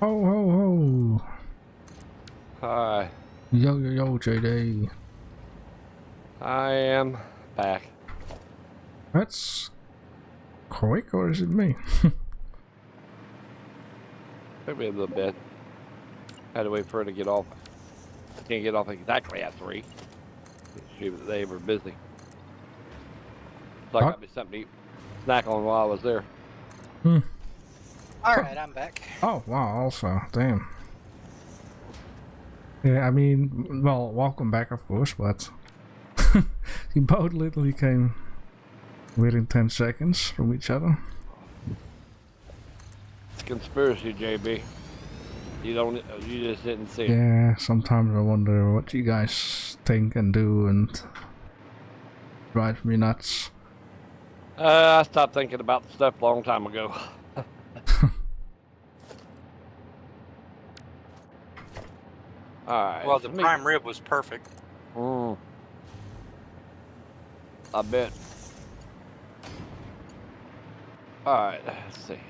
Ho, ho, ho. Hi. Yo, yo, yo, JD. I am back. That's quick, or is it me? Maybe a little bit. Had to wait for her to get off. Can't get off exactly at 3. They were busy. So I got me something to eat, snack on while I was there. Alright, I'm back. Oh, wow, also, damn. Yeah, I mean, well, welcome back, of course, but you both literally came within 10 seconds from each other. It's a conspiracy, JB. You just didn't see it. Yeah, sometimes I wonder what you guys think and do, and drives me nuts. I stopped thinking about the stuff a long time ago. Alright. Well, the prime rib was perfect. I bet. Alright, let's see.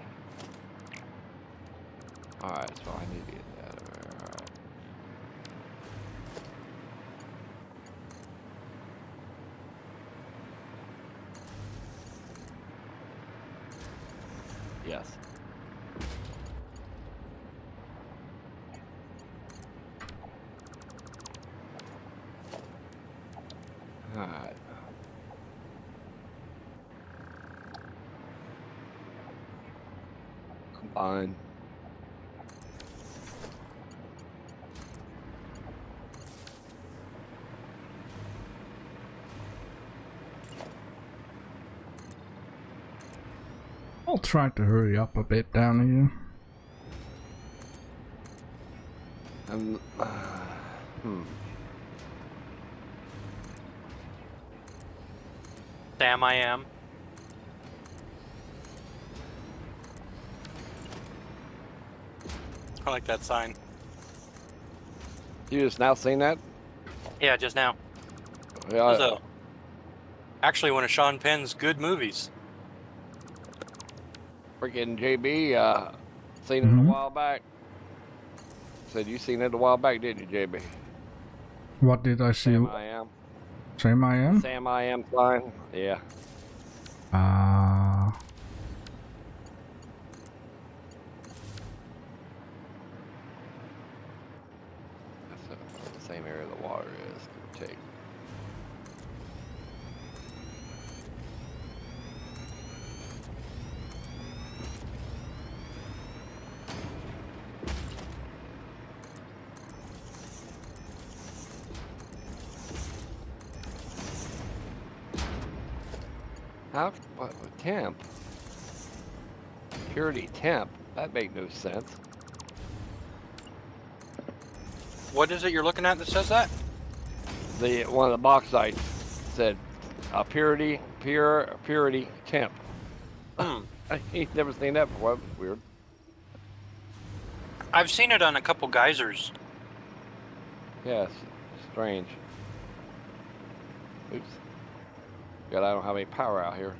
Alright, so I need to get that over there. Alright. Yes. Alright. Combine. I'll try to hurry up a bit down here. Damn, I am. I like that sign. You just now seen that? Yeah, just now. Yeah. So, actually, one of Sean Penn's good movies. Freaking JB, seen it a while back. Said you seen it a while back, didn't you, JB? What did I see? Sam I am. Sam I am? Sam I am sign. Yeah. That's the same area the water is. Give or take. What temp? Purity temp? That make no sense. What is it you're looking at that says that? One of the box sites said purity temp. I ain't never seen that before. That was weird. I've seen it on a couple geysers. Yes, strange. Oops. God, I don't have any power out here.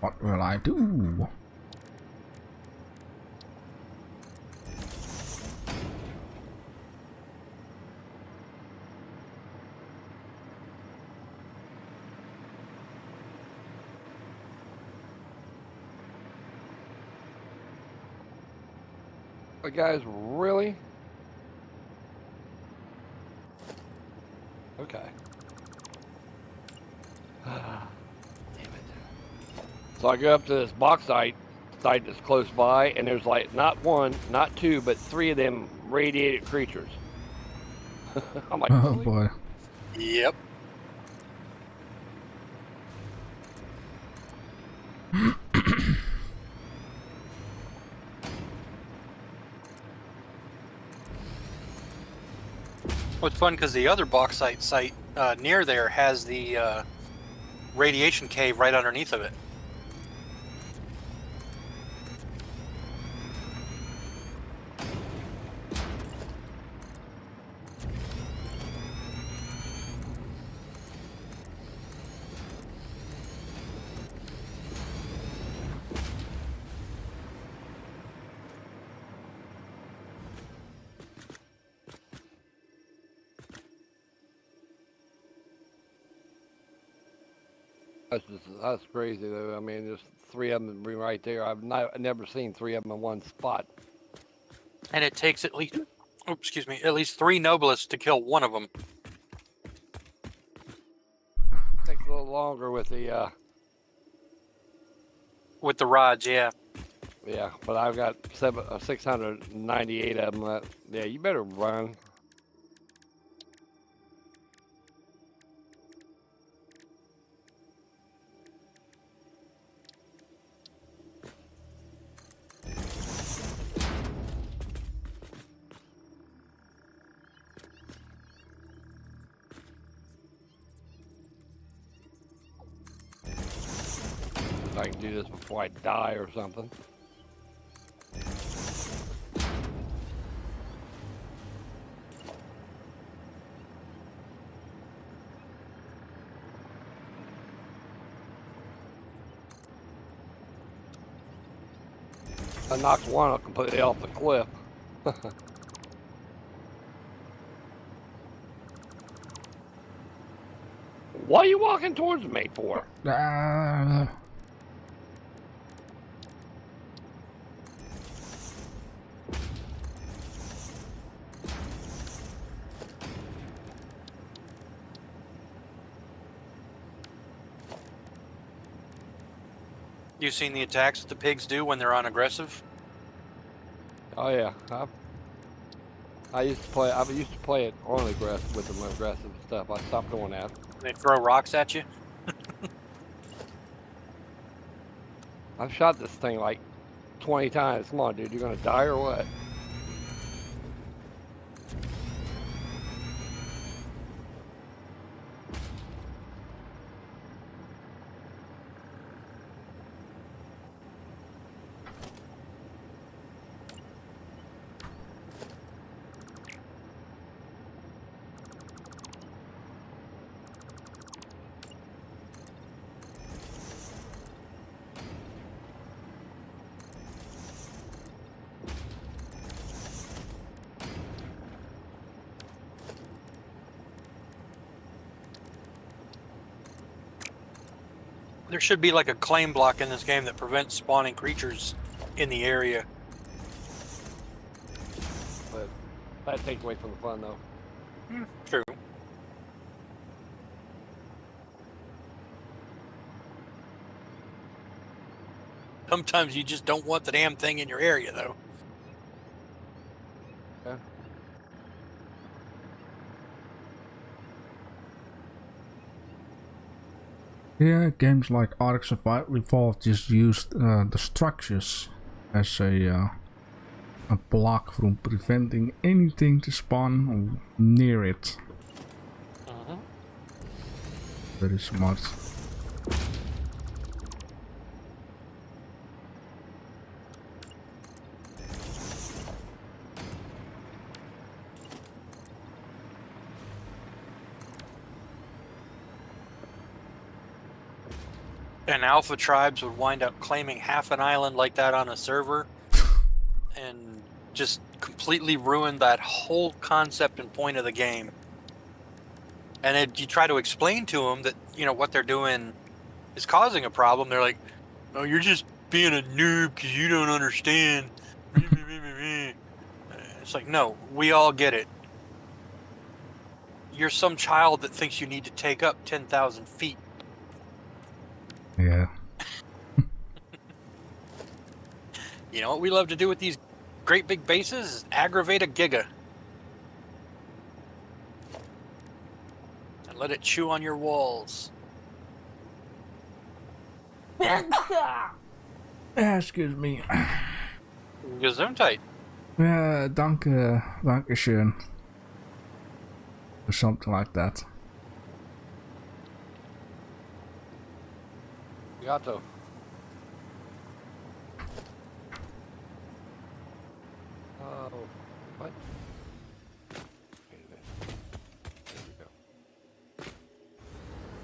What will I do? Guys, really? Okay. Damn it. So I go up to this bauxite site that's close by, and there's like not one, not two, but 3 of them radiated creatures. I'm like, Oh really? boy. Yep. Well, it's fun because the other bauxite site near there has the radiation cave right underneath of it. That's crazy though. I mean, there's 3 of them right there. I've never seen 3 of them in one spot. And it takes at least, oh, excuse me, at least 3 noblists to kill one of them. Takes a little longer with the With the rods, yeah. yeah, but I've got 698 of them. Yeah, you better run. I can do this before I die or something. I knocked one completely off the cliff. What are you walking towards me for? You seen the attacks that the pigs do when they're on aggressive? Oh yeah, I used to play. I used to play it on aggressive with the aggressive stuff. I stopped doing that. They throw rocks at you? I've shot this thing like 20 times. Come on, dude, you're gonna die or what? There should be like a claim block in this game that prevents spawning creatures in the area. But that takes away from the fun, though. True. Sometimes you just don't want the damn thing in your area, though. Yeah. Yeah, games like Ark Survival Evolved just used the structures as a block from preventing anything to spawn near it. Very smart. And alpha tribes would wind up claiming half an island like that on a server and just completely ruin that whole concept and point of the game. And you try to explain to them that, you know, what they're doing is causing a problem. They're like, oh, you're just being a noob because you don't understand. It's like, no, we all get it. You're some child that thinks you need to take up 10,000 feet. Yeah. You know what we love to do with these great big bases is aggravate a giga. And let it chew on your walls. Excuse me. Gesundheit. Danke schön. Or something like that. Gato. Oh, what? Wait a minute. There we go.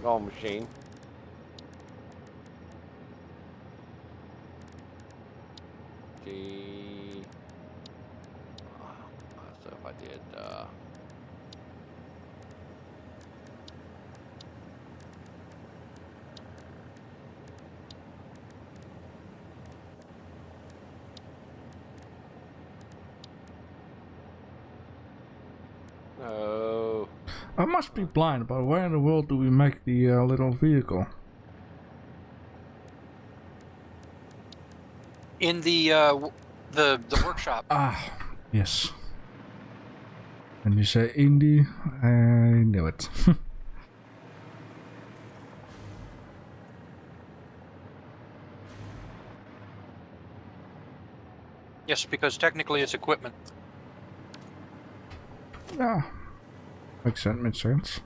Golf machine. So if I did, no. I must be blind, but where in the world do we make the little vehicle? In the workshop. Ah, yes. And you say indie, I knew it. Yes, because technically it's equipment. Yeah, makes sense.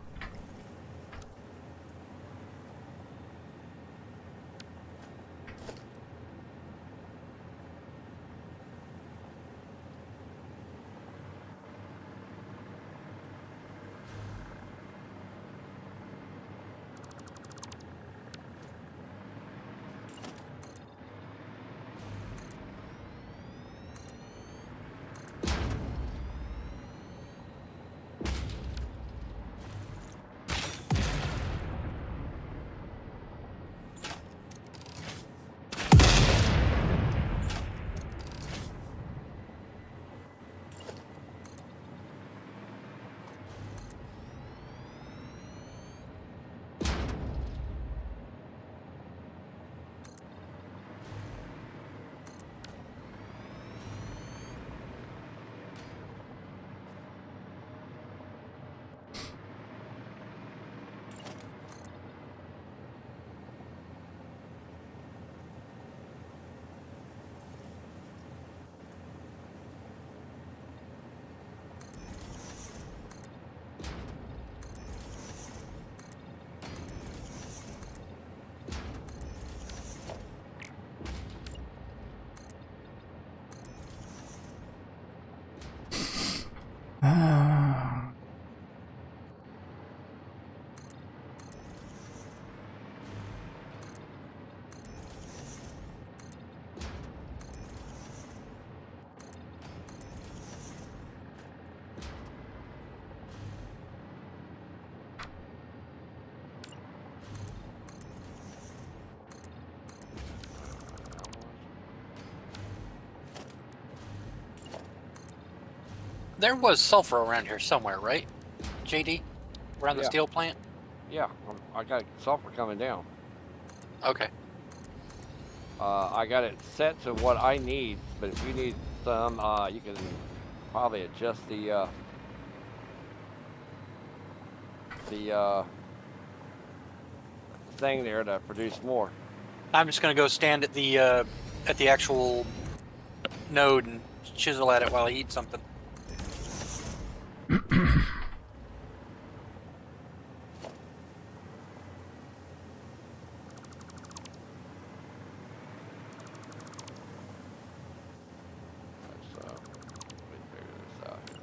There was sulfur around here somewhere, right? JD? Around the Yeah. steel plant? Yeah, I got sulfur coming down. Okay. I got it set to what I need, but if you need some, you can probably adjust the thing there to produce more. I'm just gonna go stand at the actual node and chisel at it while I eat something. So, let me figure this out here.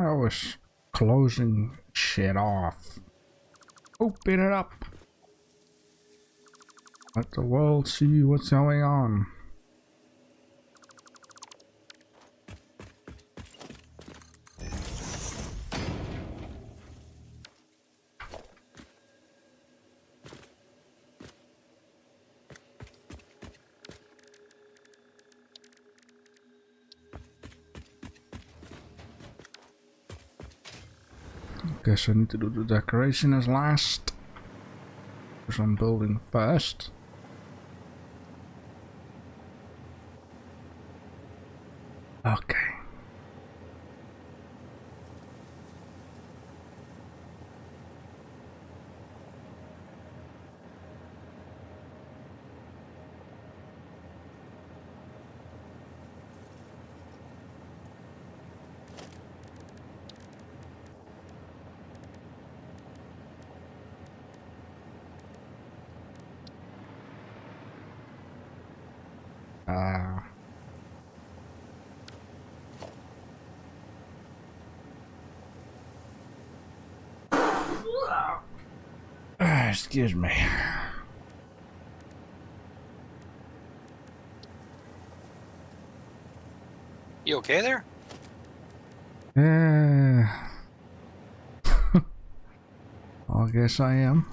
I was closing shit off. Open it up. Let the world see what's going on. Guess I need to do the decoration as last. Because I'm building first. Okay. Excuse me. You okay there? I guess I am.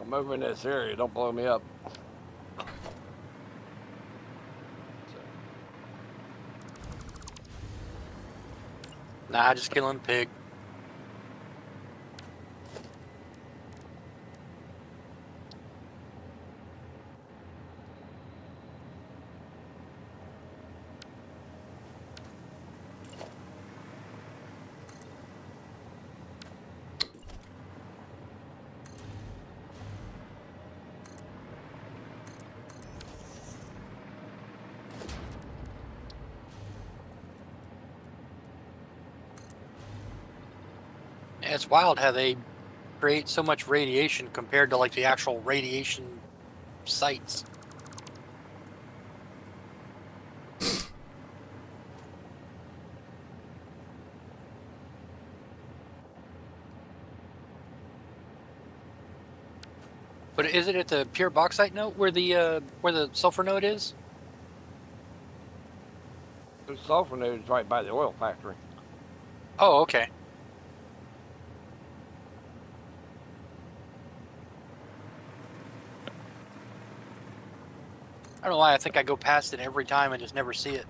I'm over in this area. Don't blow me up. Nah, just killing a pig. Yeah, it's wild how they create so much radiation compared to like the actual radiation sites. But is it at the pure bauxite node where the sulfur node is? The sulfur node is right by the oil factory. Oh, okay. I don't know why I think I go past it every time and just never see it.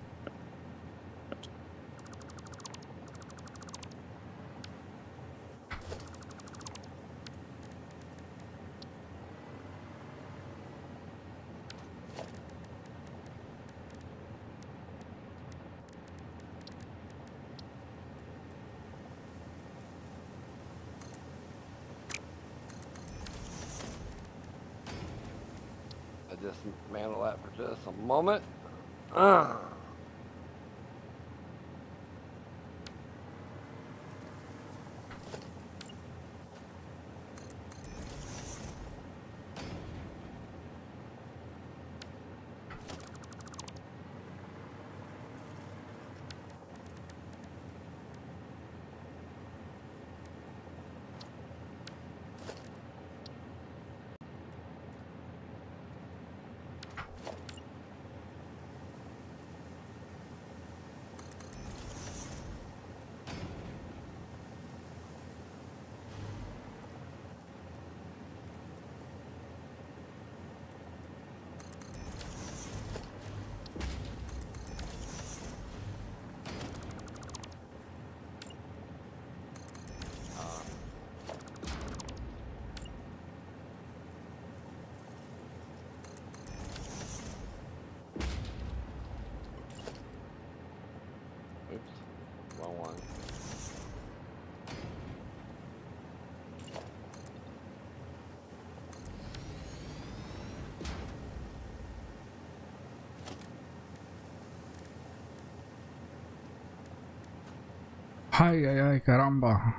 I just mantle that for just a moment. Hi, caramba.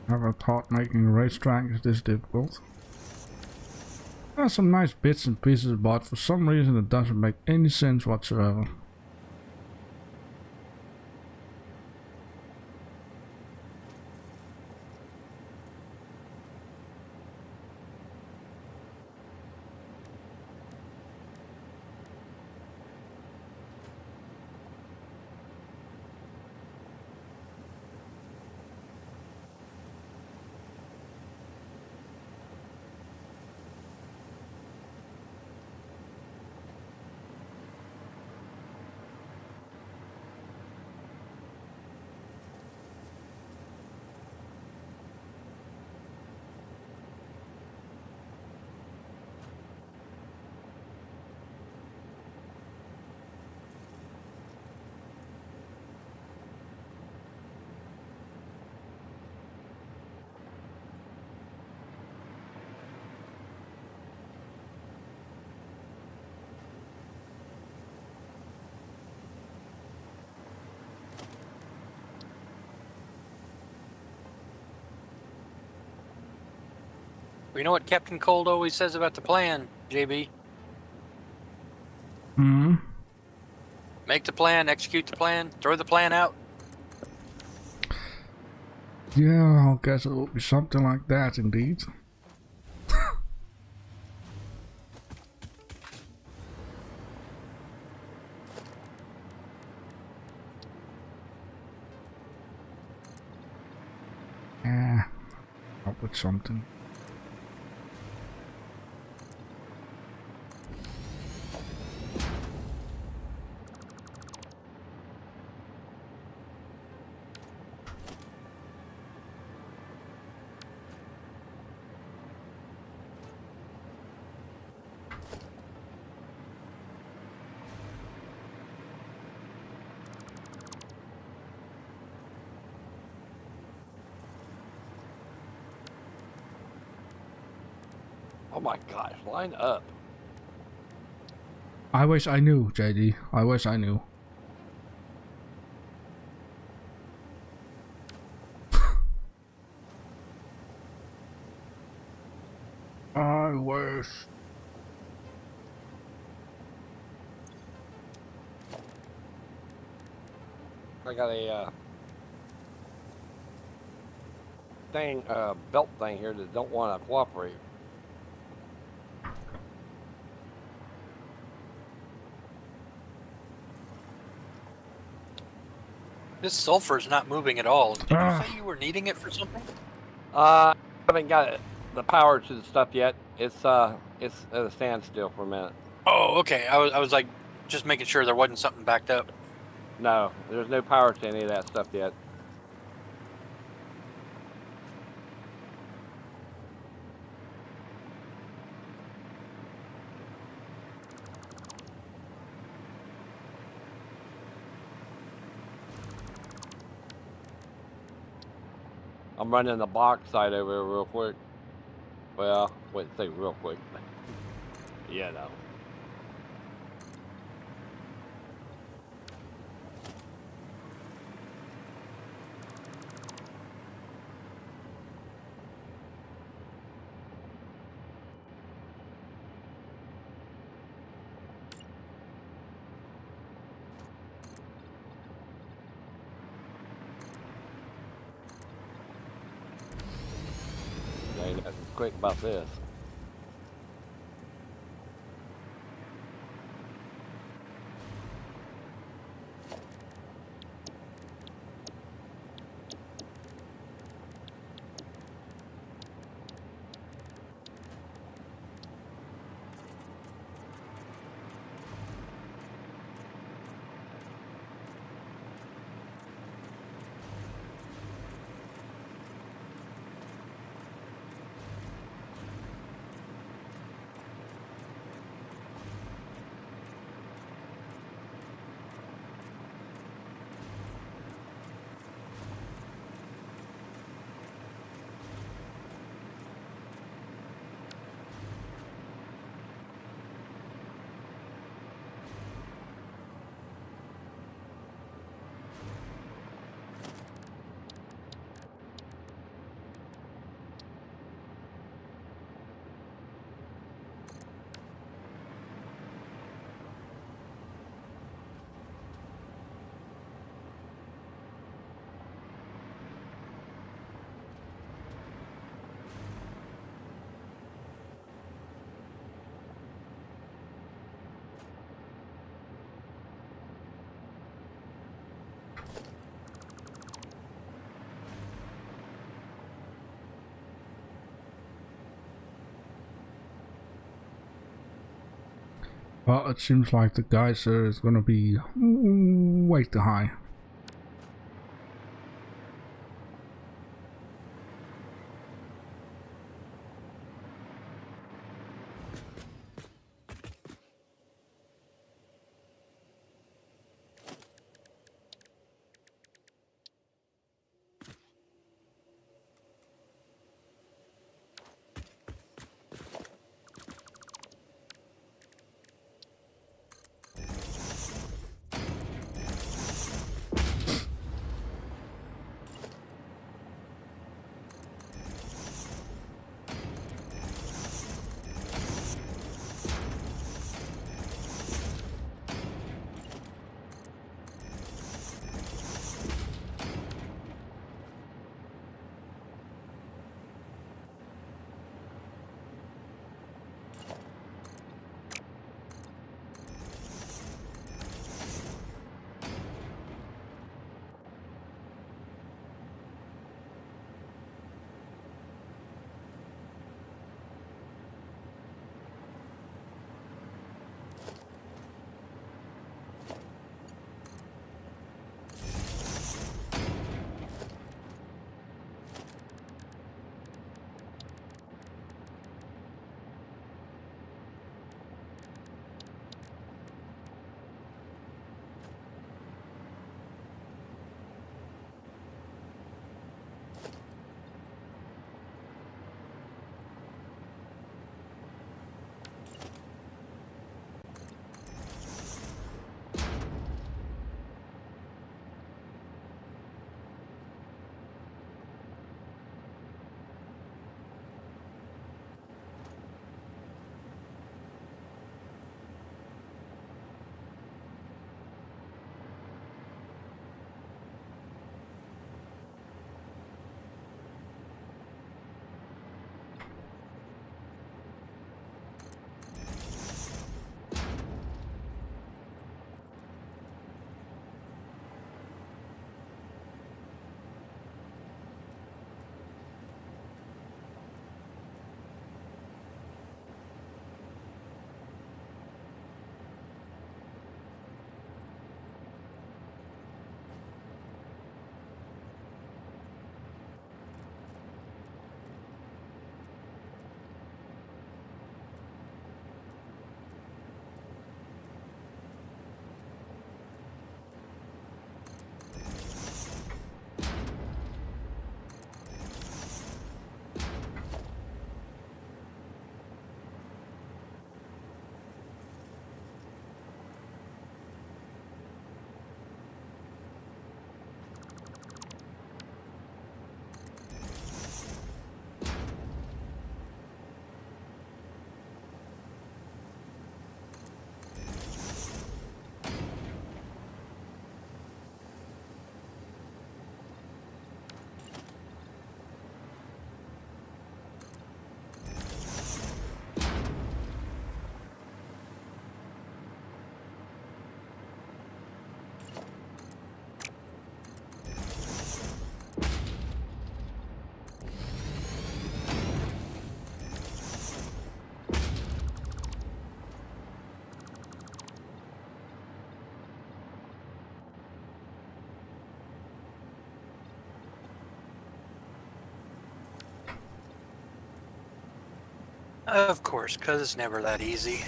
Never thought making a racetrack is this difficult. There's some nice bits and pieces, but for some reason it doesn't make any sense whatsoever. You know what Captain Cold always says about the plan, JB? Hmm. Make the plan, execute the plan, throw the plan out. Yeah, I guess it will be something like that indeed. Yeah, up with something. Oh my gosh, line up. I wish I knew, JD. I wish I knew. I wish. I got a belt thing here that don't want to cooperate. This sulfur's not moving at all. Did you Ah. say you were needing it for something? I haven't got the power to the stuff yet. It's at a standstill for a minute. Oh, okay. I was like just making sure there wasn't something backed up. No, there's no power to any of that stuff yet. I'm running the box side over here real quick. Well, wait, say real quick. Yeah, no. Ain't nothing quick about this. Well, it seems like the geyser is gonna be way too high. Of course, because it's never that easy.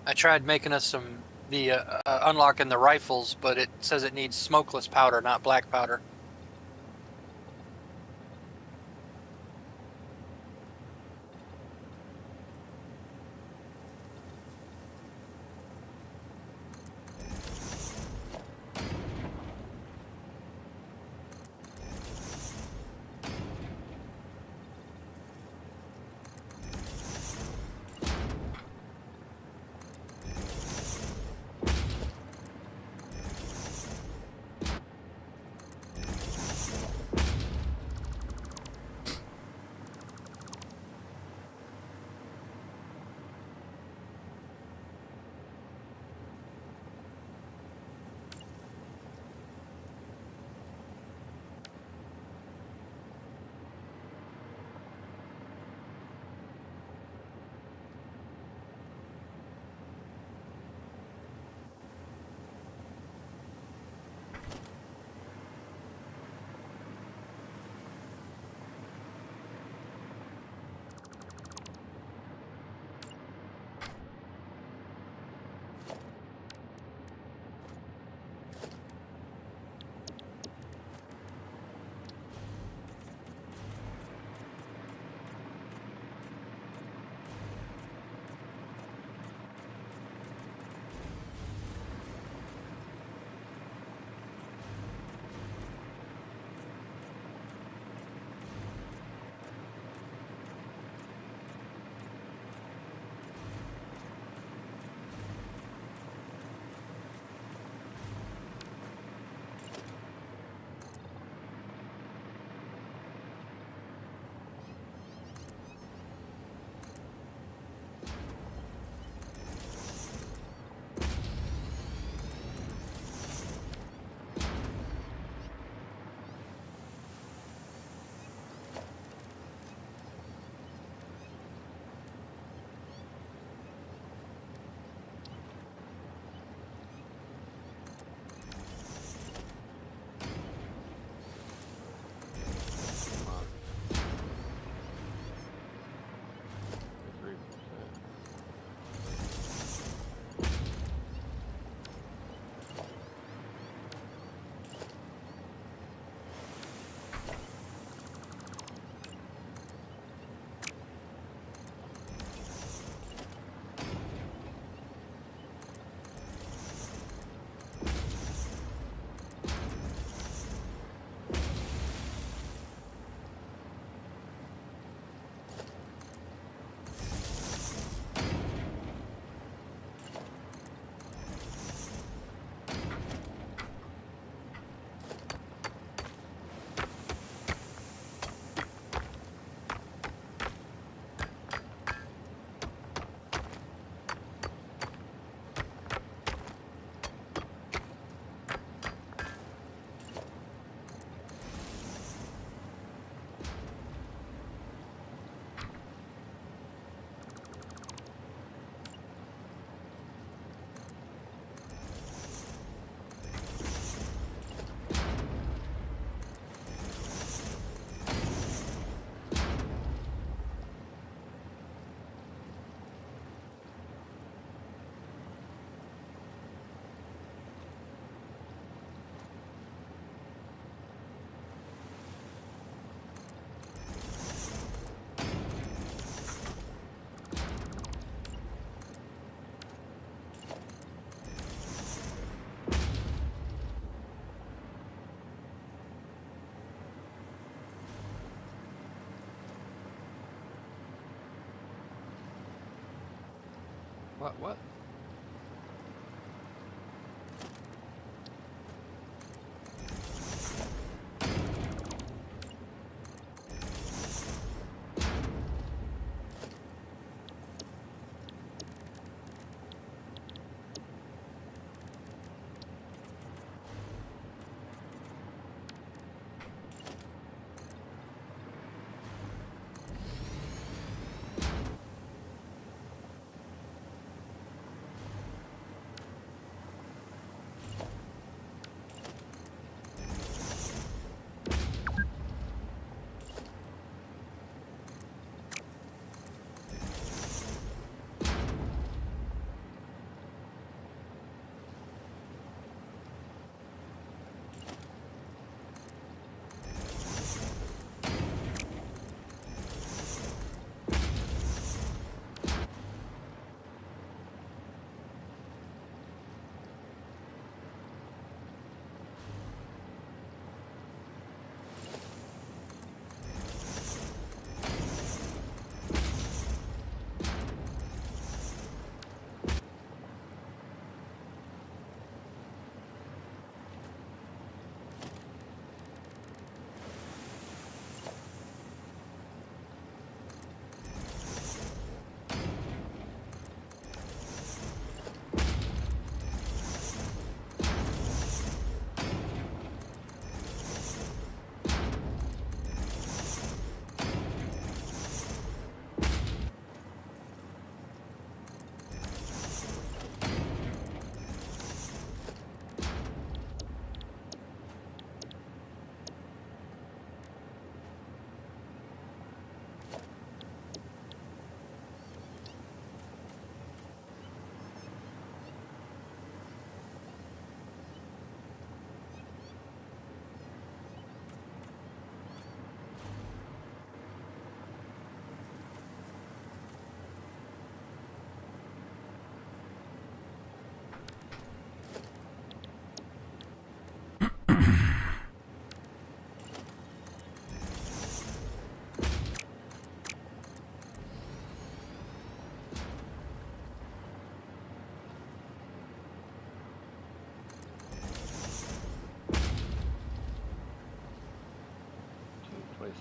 I tried making us unlocking the rifles, but it says it needs smokeless powder, not black powder. What?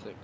Six.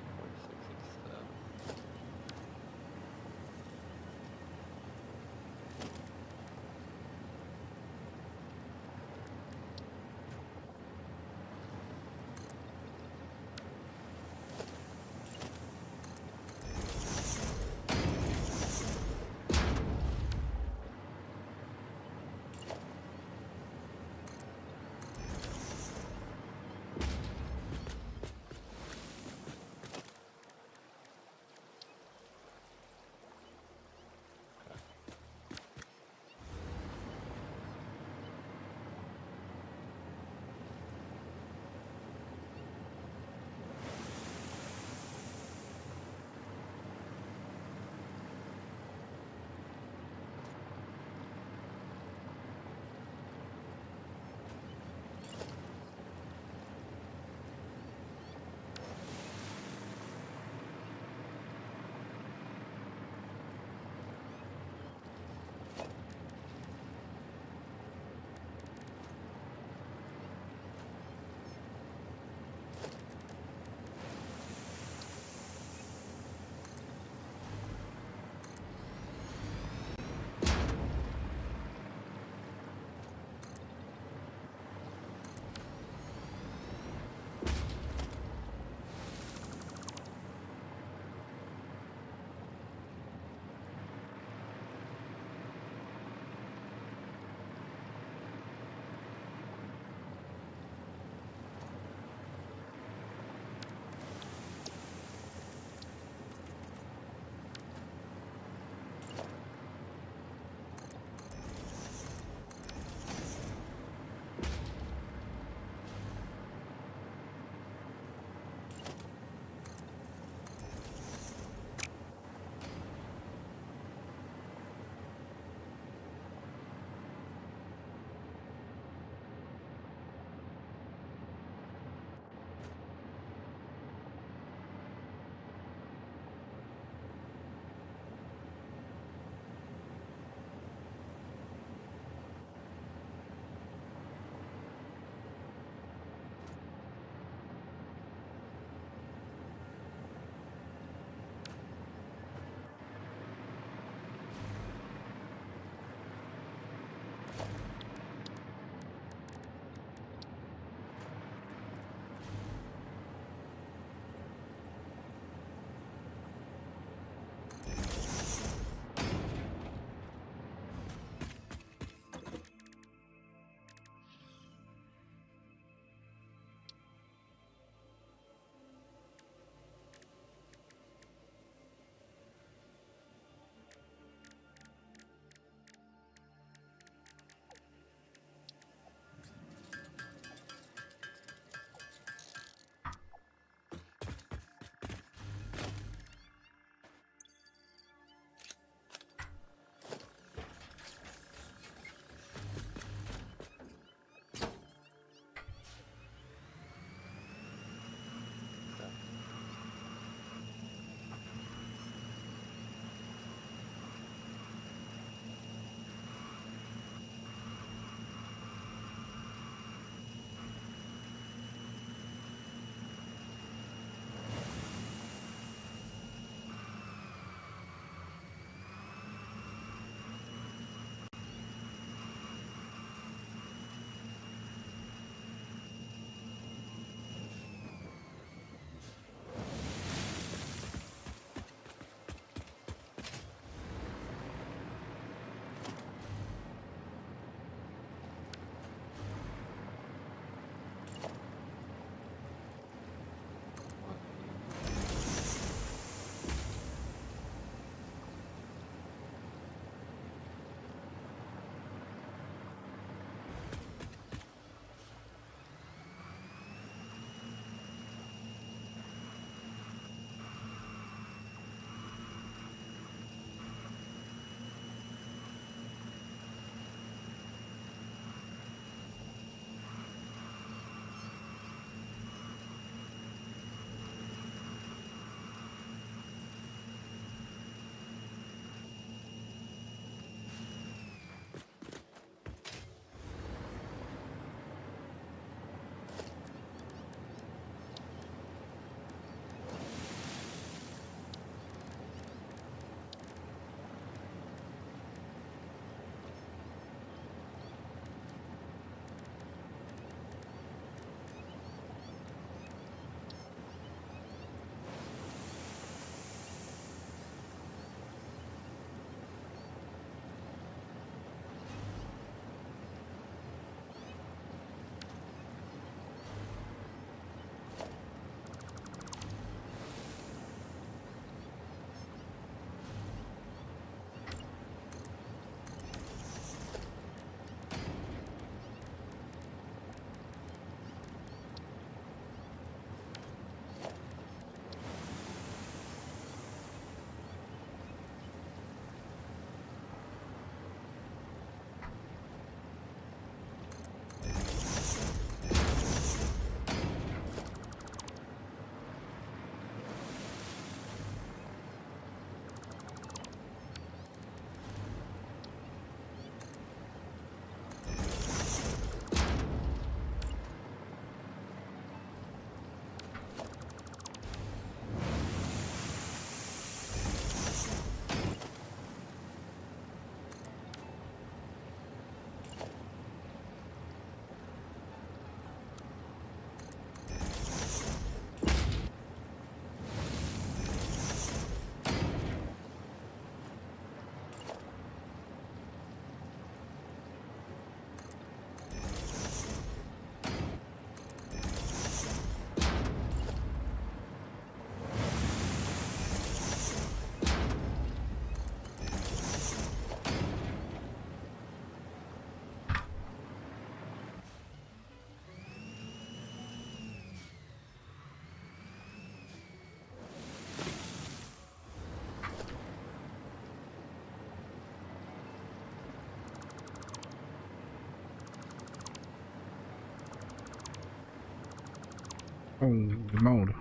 Holy moly.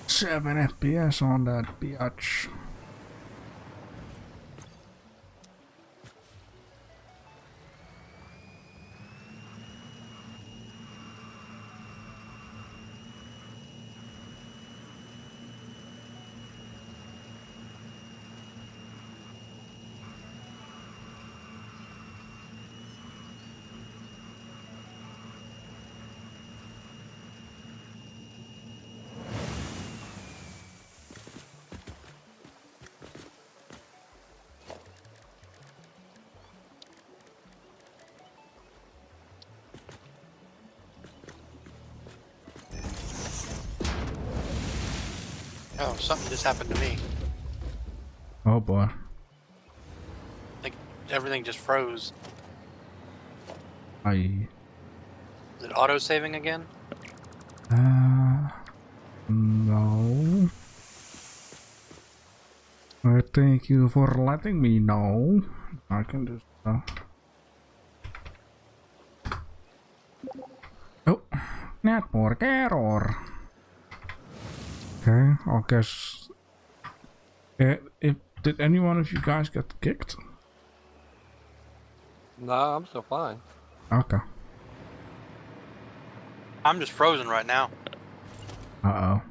7 FPS on that bitch. Oh, something just happened to me. Oh boy. Like everything just froze. I. Is it auto saving again? No. Thank you for letting me know. I can just. Oh, network error. Okay, I guess. Did any one of you guys get kicked? No, I'm still fine. Okay. I'm just frozen right now. Uh oh.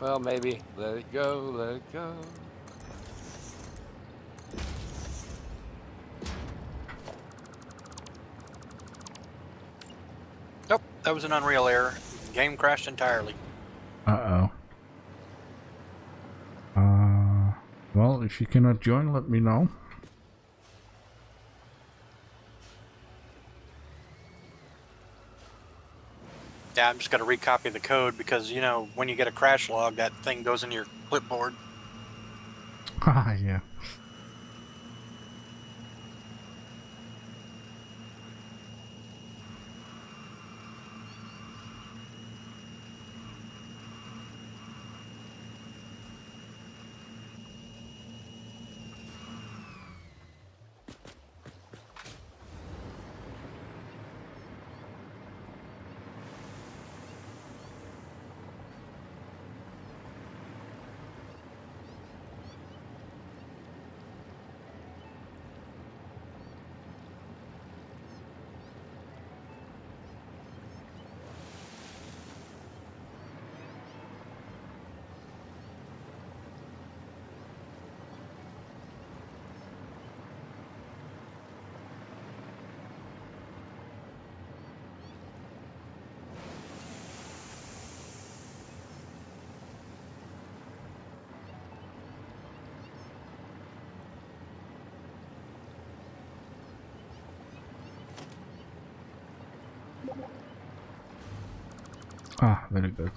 Well, maybe. Let it go, let it go. Nope, that was an Unreal error. Game crashed entirely. Uh oh. Well, if you cannot join, let me know. Yeah, I'm just gonna recopy the code because, you know, when you get a crash log, that thing goes in your clipboard. Haha, yeah. Ah, very good.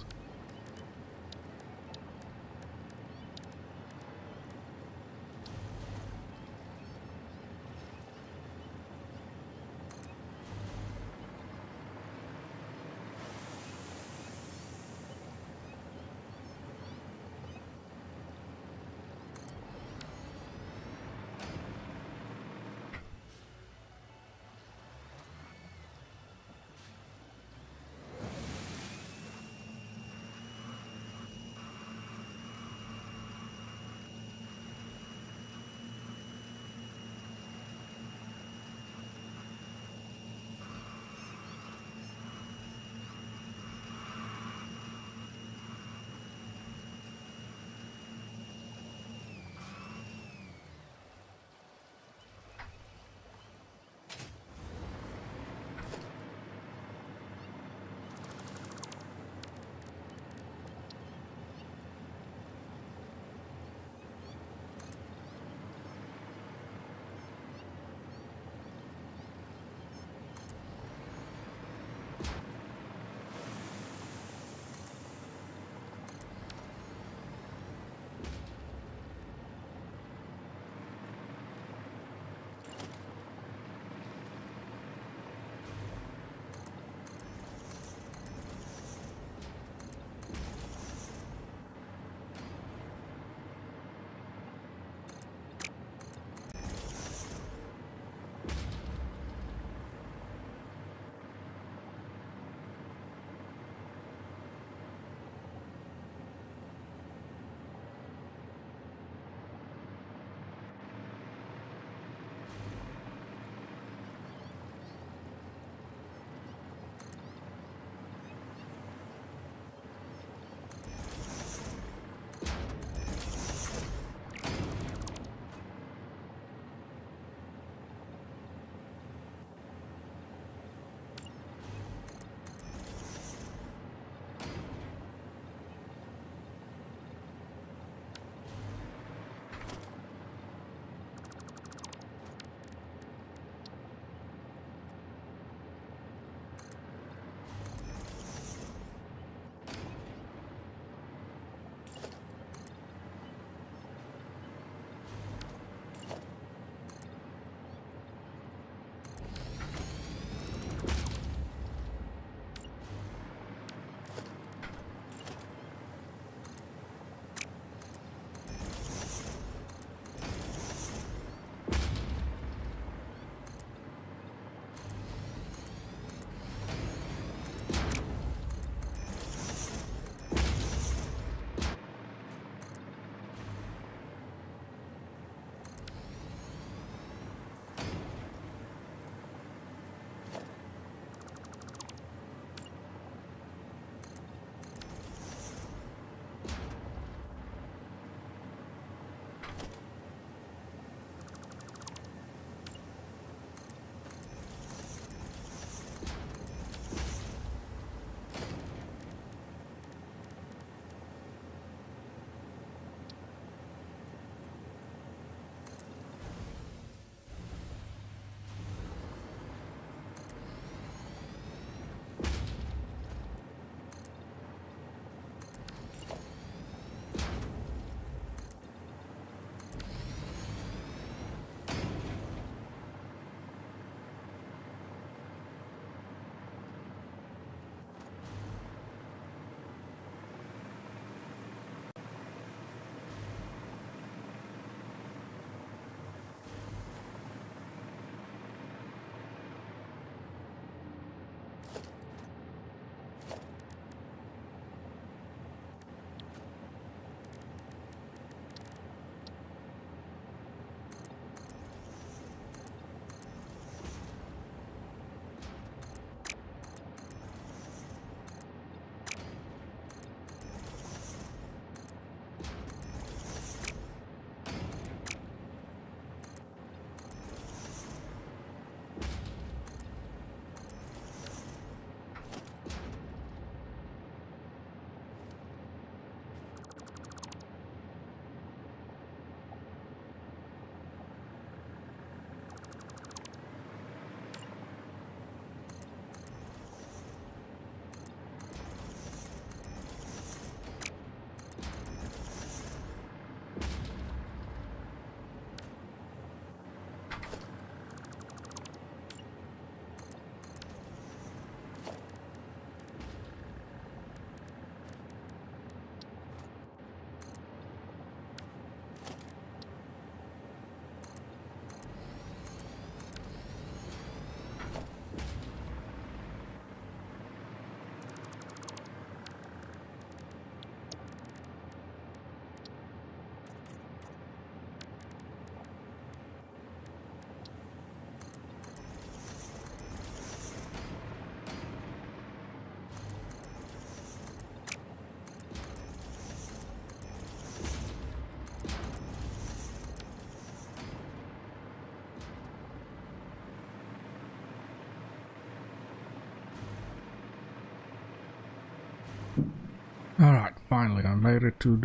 Alright, finally I made it to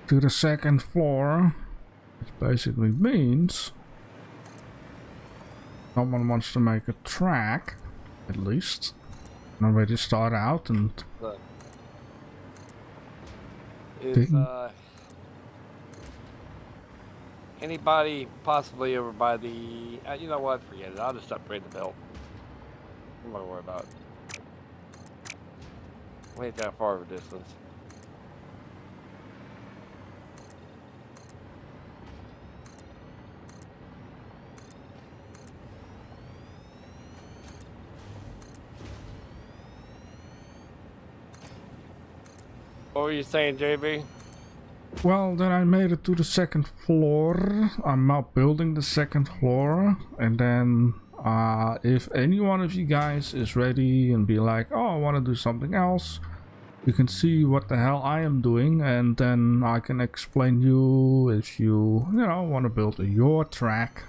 the second floor, which basically means someone wants to make a track, at least. I'm ready to start out and Look. Is anybody possibly over by the? You know what? Forget it. I'll just upgrade the belt. I'm not gonna worry about it. We ain't that far of a distance. What were you saying, JB? well, then I made it to the second floor. I'm now building the second floor, and then if any one of you guys is ready and be like, oh, I want to do something else, you can see what the hell I am doing, and then I can explain you if you want to build your track,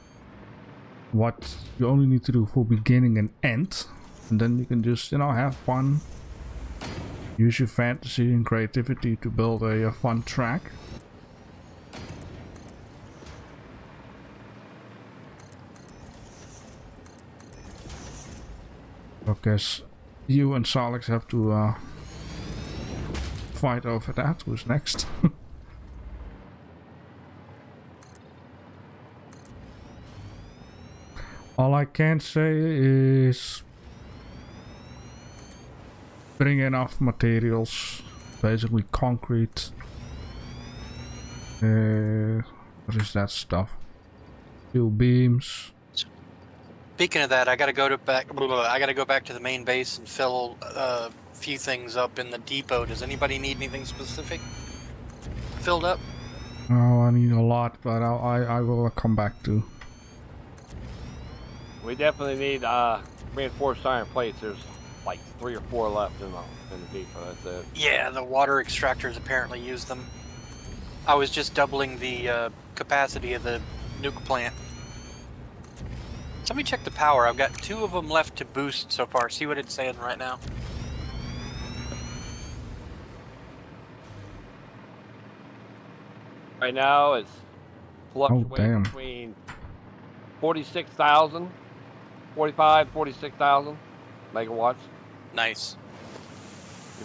what you only need to do for beginning and end, and then you can just have fun. Use your fantasy and creativity to build a fun track. I guess you and Salix have to fight over that. Who's next? All I can say is bring enough materials, basically concrete. What is that stuff? Steel beams. Speaking of that, I gotta go back to the main base and fill a few things up in the depot. Does anybody need anything specific filled up? Oh, I need a lot, but I will come back to. We definitely need reinforced iron plates. There's like 3 or 4 left in the depot. That's it. Yeah, the water extractors apparently use them. I was just doubling the capacity of the nuke plant. So let me check the power. I've got 2 of them left to boost so far. See what it's saying right now. Right now, it's fluctuating between 46,000, 46,000 megawatts. Nice.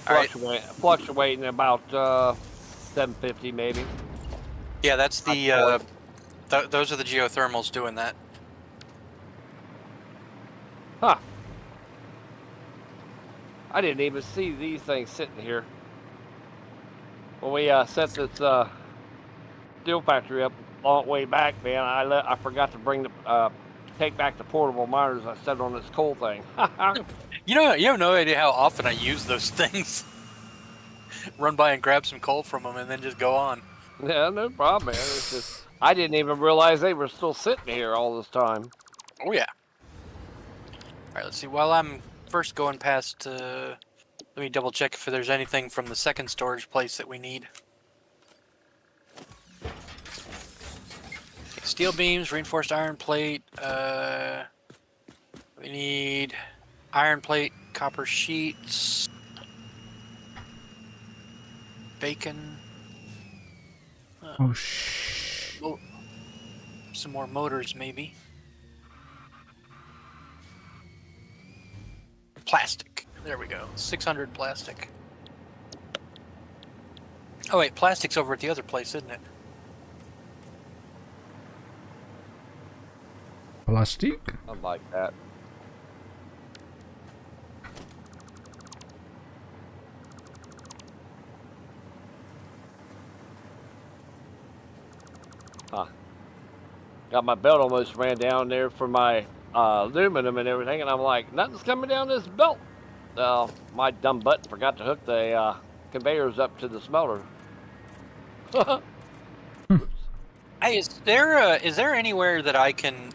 Fluctuating about 750 maybe. Yeah, that's the those are the geothermals doing that. Huh. I didn't even see these things sitting here. When we set this steel factory up a long way back, man, I forgot to bring the take back the portable miners I set on this coal thing. You have no idea how often I use those things. Run by and grab some coal from them and then just go on. Yeah, no problem, man. It's just I didn't even realize they were still sitting here all this time. Oh yeah. All right, let's see. While I'm first going past, let me double check if there's anything from the second storage place that we need. Steel beams, reinforced iron plate. We need iron plate, copper sheets, bacon. Some more motors, maybe. Plastic. There we go. 600 plastic. Oh wait, plastic's over at the other place, isn't it? Plastic? I like that. Huh. Got my belt almost ran down there for my aluminum and everything, and I'm like, nothing's coming down this belt. My dumb butt forgot to hook the conveyors up to the smelter. Hey, is there anywhere that I can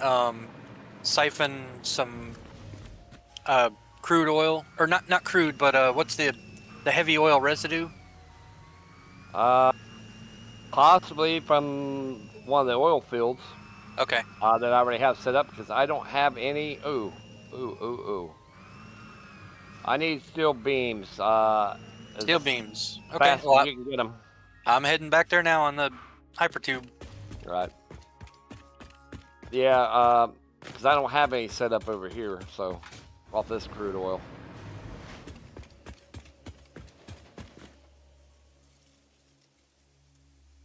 siphon some crude oil, or not crude, but what's the heavy oil residue? Possibly from one of the oil fields. Okay. That I already have set up because I don't have any. I need steel beams. Steel beams. Okay, Fast well, as you can get them. I'm heading back there now on the hypertube. Right. Yeah, because I don't have any set up over here, so off this crude oil.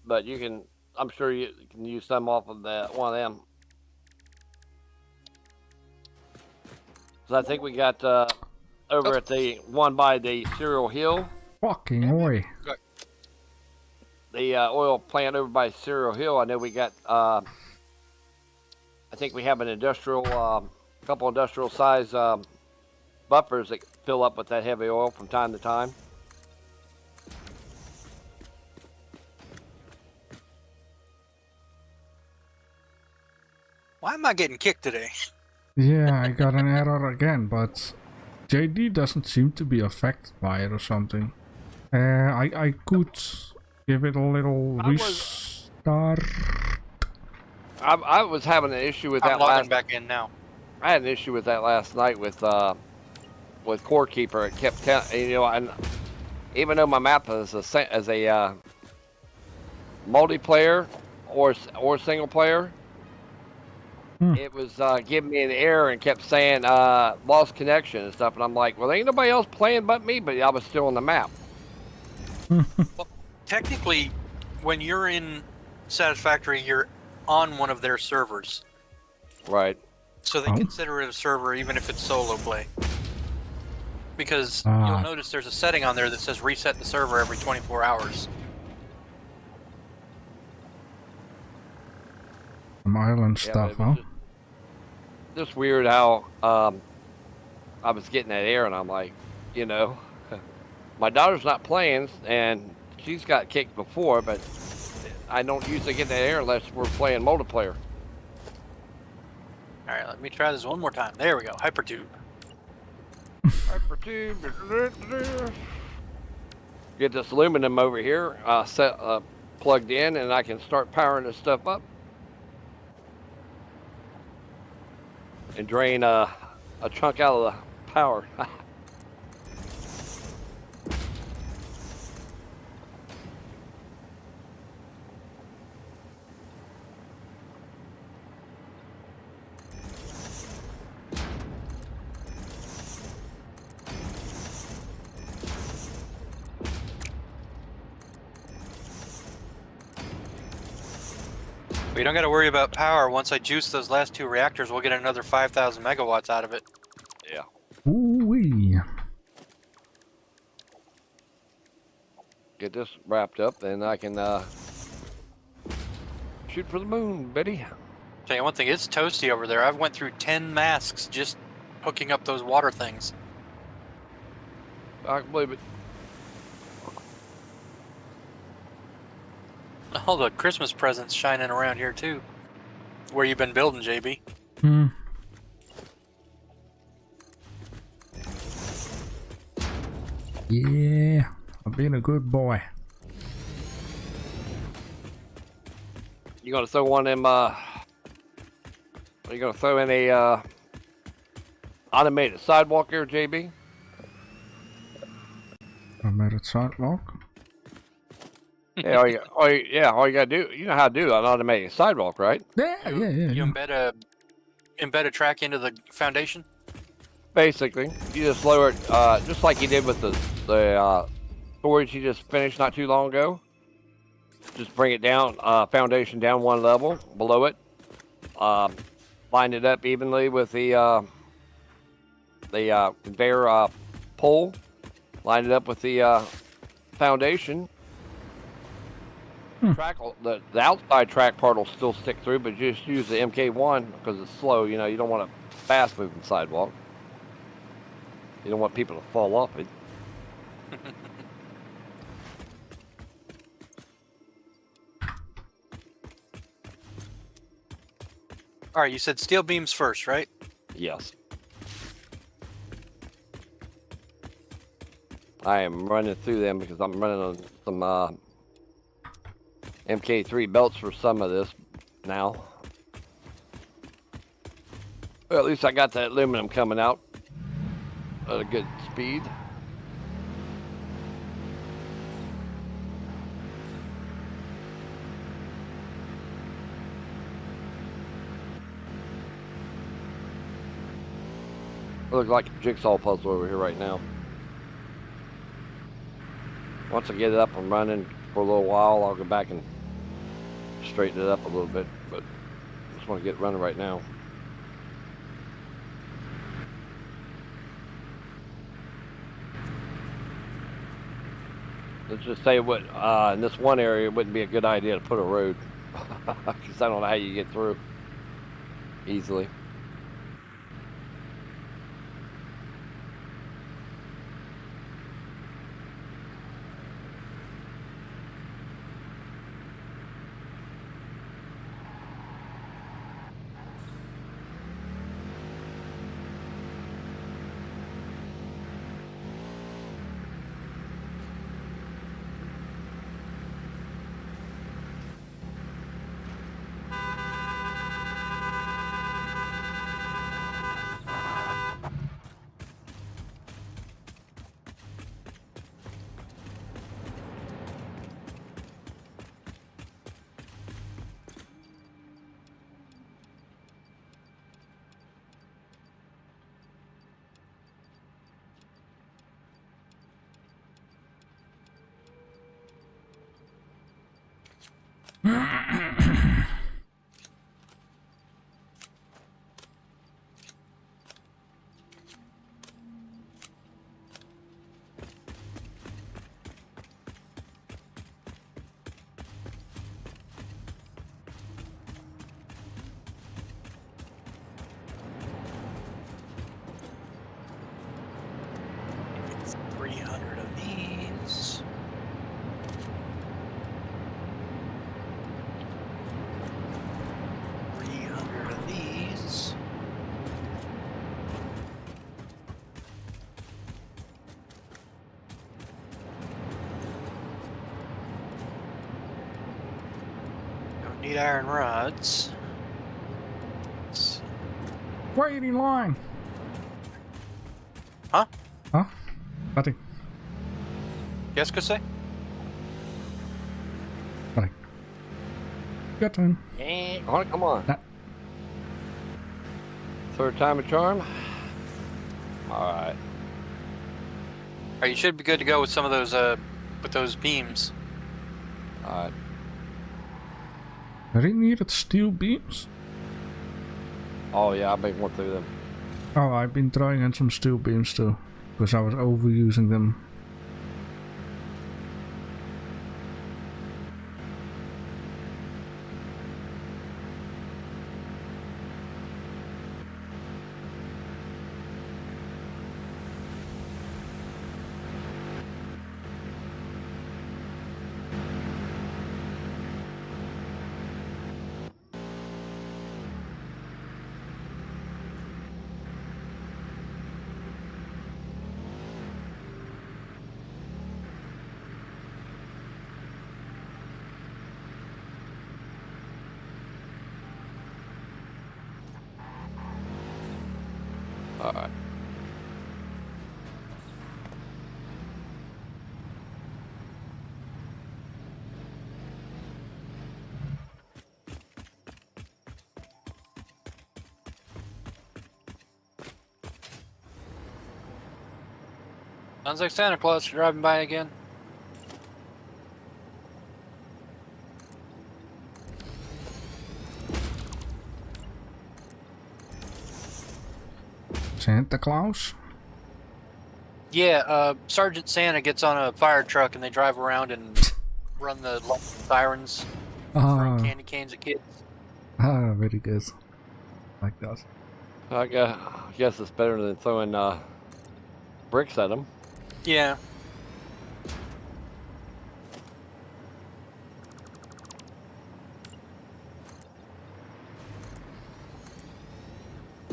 But you can, I'm sure you can use some off of that one of them. So I think we got over at the one by the Cereal Hill. Fucking oi. The oil plant over by Cereal Hill. I know we got. I think we have an industrial, couple industrial size buffers that fill up with that heavy oil from time to time. Why am I getting kicked today? Yeah, I got an error again, but JD doesn't seem to be affected by it or something. I could give it a little restart. I was having an issue with that I'm logging back in now. I had an issue with that last night with Core Keeper. It kept and even though my map is as a multiplayer or single player, it was giving me an error and kept saying lost connection and stuff. And I'm like, well, ain't nobody else playing but me, but I was still on the map. Well, technically, when you're in Satisfactory, you're on one of their servers. Right. So they consider it a server even if it's solo play. Because you'll notice there's a setting on there that says reset the server every 24 hours. Some island stuff, huh? Just weird how I was getting that error, and I'm like, my daughter's not playing, and she's got kicked before, but I don't usually get that error unless we're playing multiplayer. All right, let me try this one more time. There we go, hypertube. Hypertube. Get this aluminum over here plugged in, and I can start powering this stuff up and drain a chunk out of the power. We don't got to worry about power. Once I juice those last two reactors, we'll get another 5,000 megawatts out of it. Yeah. Ooh-wee. Get this wrapped up, then I can shoot for the moon, Betty. Tell you one thing, it's toasty over there. I've went through 10 masks just hooking up those water things. I can believe it. All the Christmas presents shining around here too. Where you been building, JB? Yeah, I'm being a good boy. You gonna throw one of them? Are you gonna throw in a automated sidewalk here, JB? Automated sidewalk. Yeah, all you gotta do. You know how to do an automated sidewalk, right? Yeah. You embed a track into the foundation. Basically, you just lower it, just like you did with the storage you just finished not too long ago. Just bring it down, foundation down one level below it. Line it up evenly with the conveyor pole. Line it up with the foundation. Track, the outside track part will still stick through, but just use the MK1 because it's slow. You don't want a fast moving sidewalk. You don't want people to fall off it. All right, you said steel beams first, right? Yes. I am running through them because I'm running on some MK3 belts for some of this now. Well, at least I got that aluminum coming out. at a good speed. It looks like a jigsaw puzzle over here right now. Once I get it up and running for a little while, I'll go back and straighten it up a little bit, but I just want to get it running right now. Let's just say what in this one area it wouldn't be a good idea to put a road, because I don't know how you get through easily. It's 300 of these. Don't need iron rods. Let's see. Waiting in line. Huh? Huh? Nothing. Yes, could say? Nothing. Your turn. Come on. Nah. Third time a charm. All right. Or you should be good to go with some of those with those beams. All right. I really needed steel beams. Oh yeah, I've been going through them. Oh, I've been trying on some steel beams too, because I was overusing them. All right. Sounds like Santa Claus driving by again. Santa Claus? Yeah, Sergeant Santa gets on a fire truck and they drive around and run the sirens, throwing candy canes at kids. Very good. Like that. I guess it's better than throwing bricks at them. Yeah.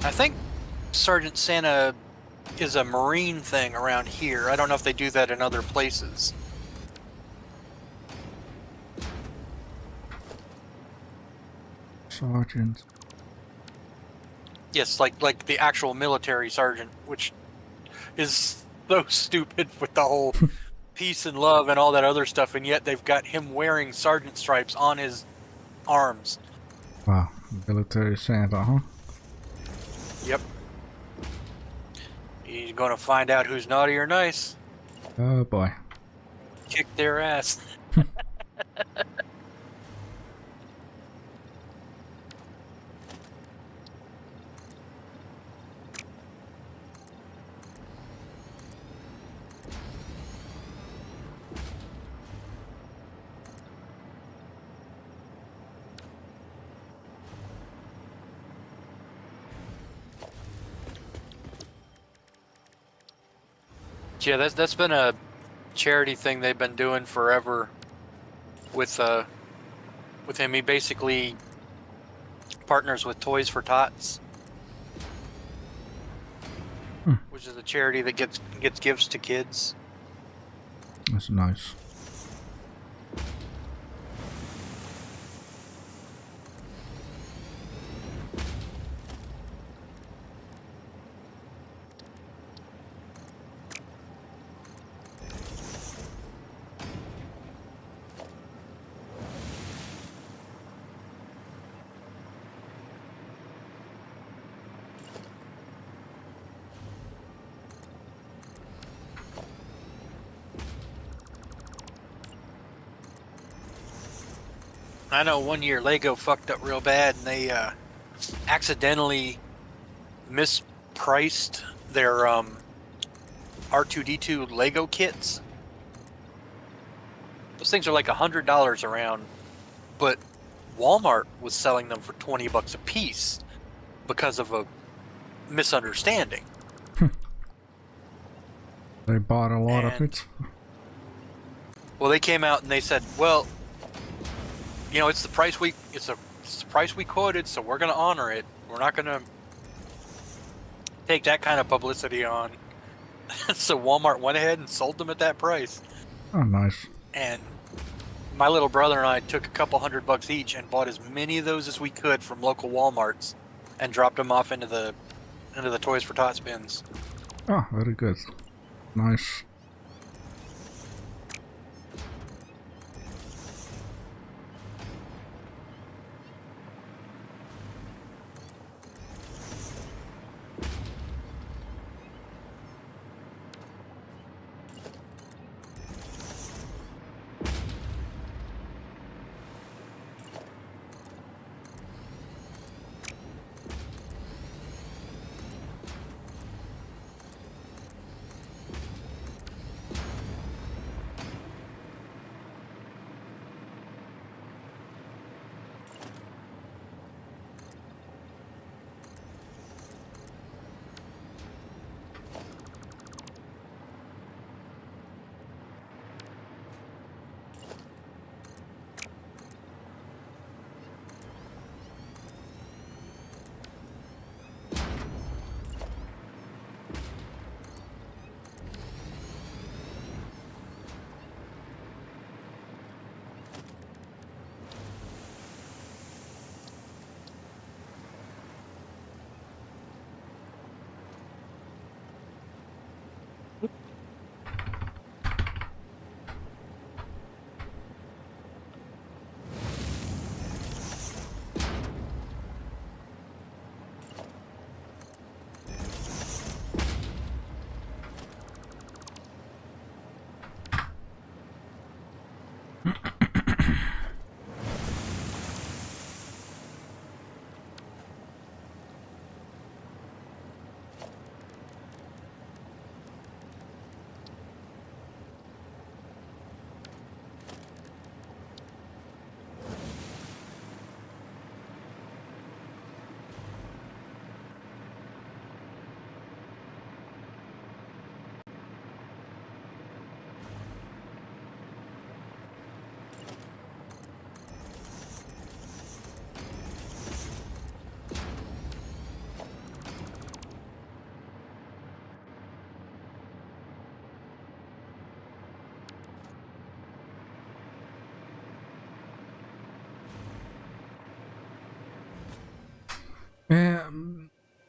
I think Sergeant Santa is a Marine thing around here. I don't know if they do that in other places. Sergeant. Yes, like the actual military sergeant, which is so stupid with the whole peace and love and all that other stuff, and yet they've got him wearing sergeant stripes on his arms. Wow, military Santa, huh? Yep. He's gonna find out who's naughty or nice. Oh boy. Kick their ass. Yeah, that's been a charity thing they've been doing forever with him. He basically partners with Toys for Tots, which is a charity that gets gifts to kids. That's nice. I know one year Lego fucked up real bad, and they accidentally mispriced their R2D2 Lego kits. Those things are like $100 around, but Walmart was selling them for $20 a piece because of a misunderstanding. They bought a lot of it. Well, they came out and they said, "Well, you know, it's the price we quoted, so we're going to honor it. We're not going to take that kind of publicity on." So Walmart went ahead and sold them at that price. Oh, nice. And my little brother and I took a couple $100 each and bought as many of those as we could from local Walmarts and dropped them off into the Toys for Tots bins. Oh, very good. Nice.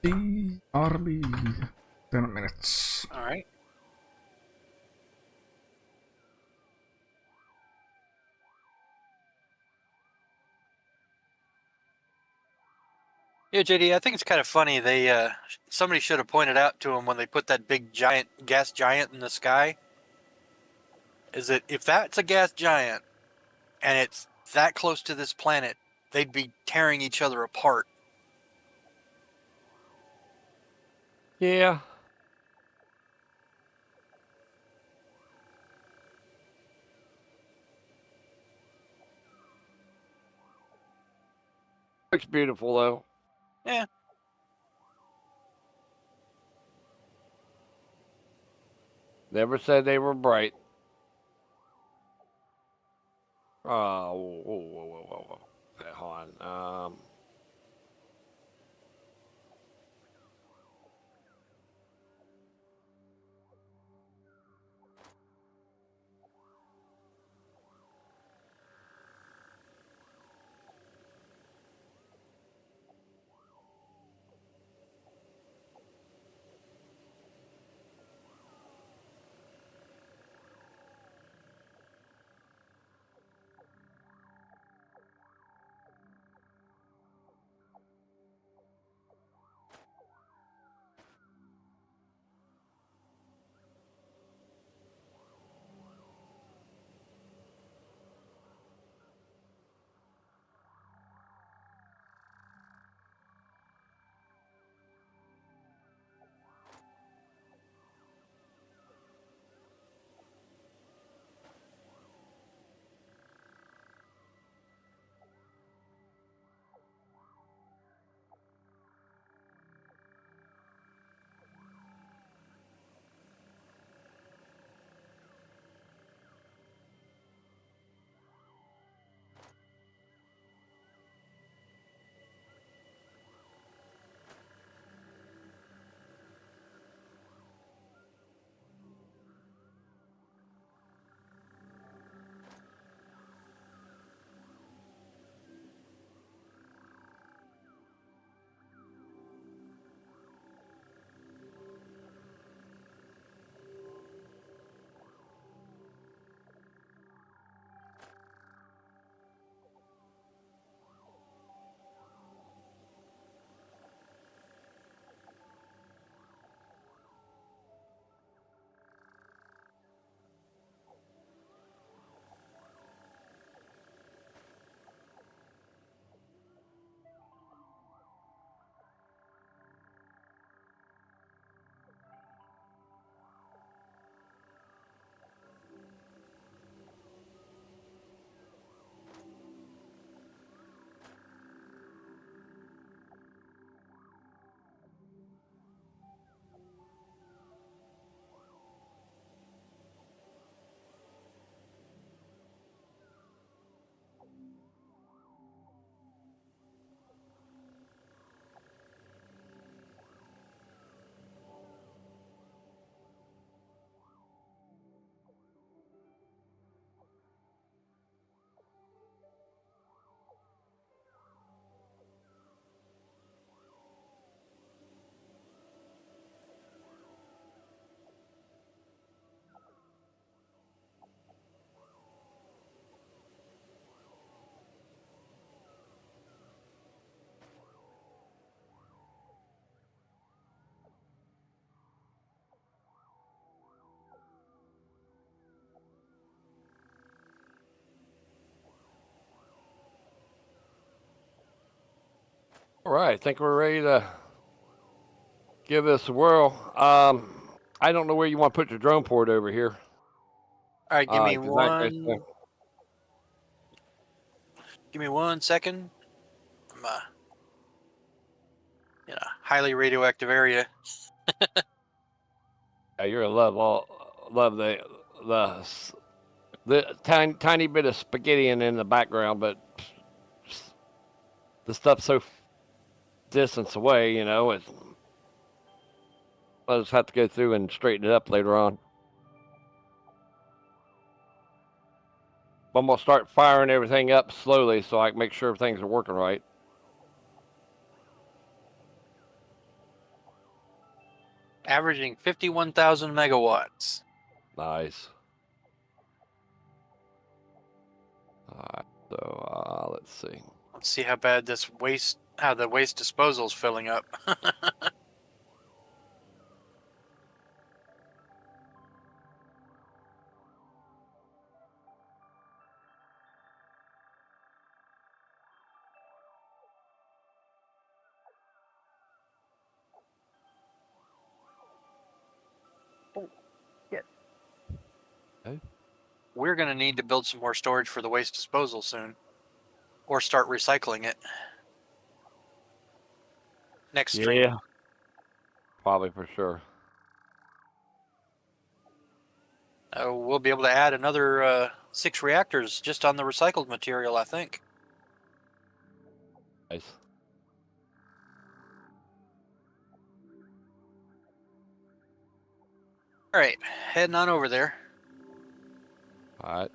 The army. 10 minutes. All right. Yeah, JD, I think it's kind of funny. They somebody should have pointed out to him when they put that big giant gas giant in the sky. Is that if that's a gas giant and it's that close to this planet, they'd be tearing each other apart. Yeah. Looks beautiful though. Yeah. Never said they were bright. Whoa. Okay, hold on. All right, I think we're ready to give this a whirl. I don't know where you want to put your drone port over here. All right, give me 'Cause one. Give me 1 second. I'm in a highly radioactive area. Yeah, you're gonna love the tiny bit of spaghetti in the background, but the stuff's so distance away, you know. I'll just have to go through and straighten it up later on. I'm gonna start firing everything up slowly so I can make sure things are working right. Averaging 51,000 megawatts. Nice. Alright, so let's see. Let's see how bad how the waste disposal is filling up. Okay. We're going to need to build some more storage for the waste disposal soon. Or start recycling it. Next stream. Yeah. Probably for sure. We'll be able to add another 6 reactors just on the recycled material, I think. Nice. All right, heading on over there. Alright.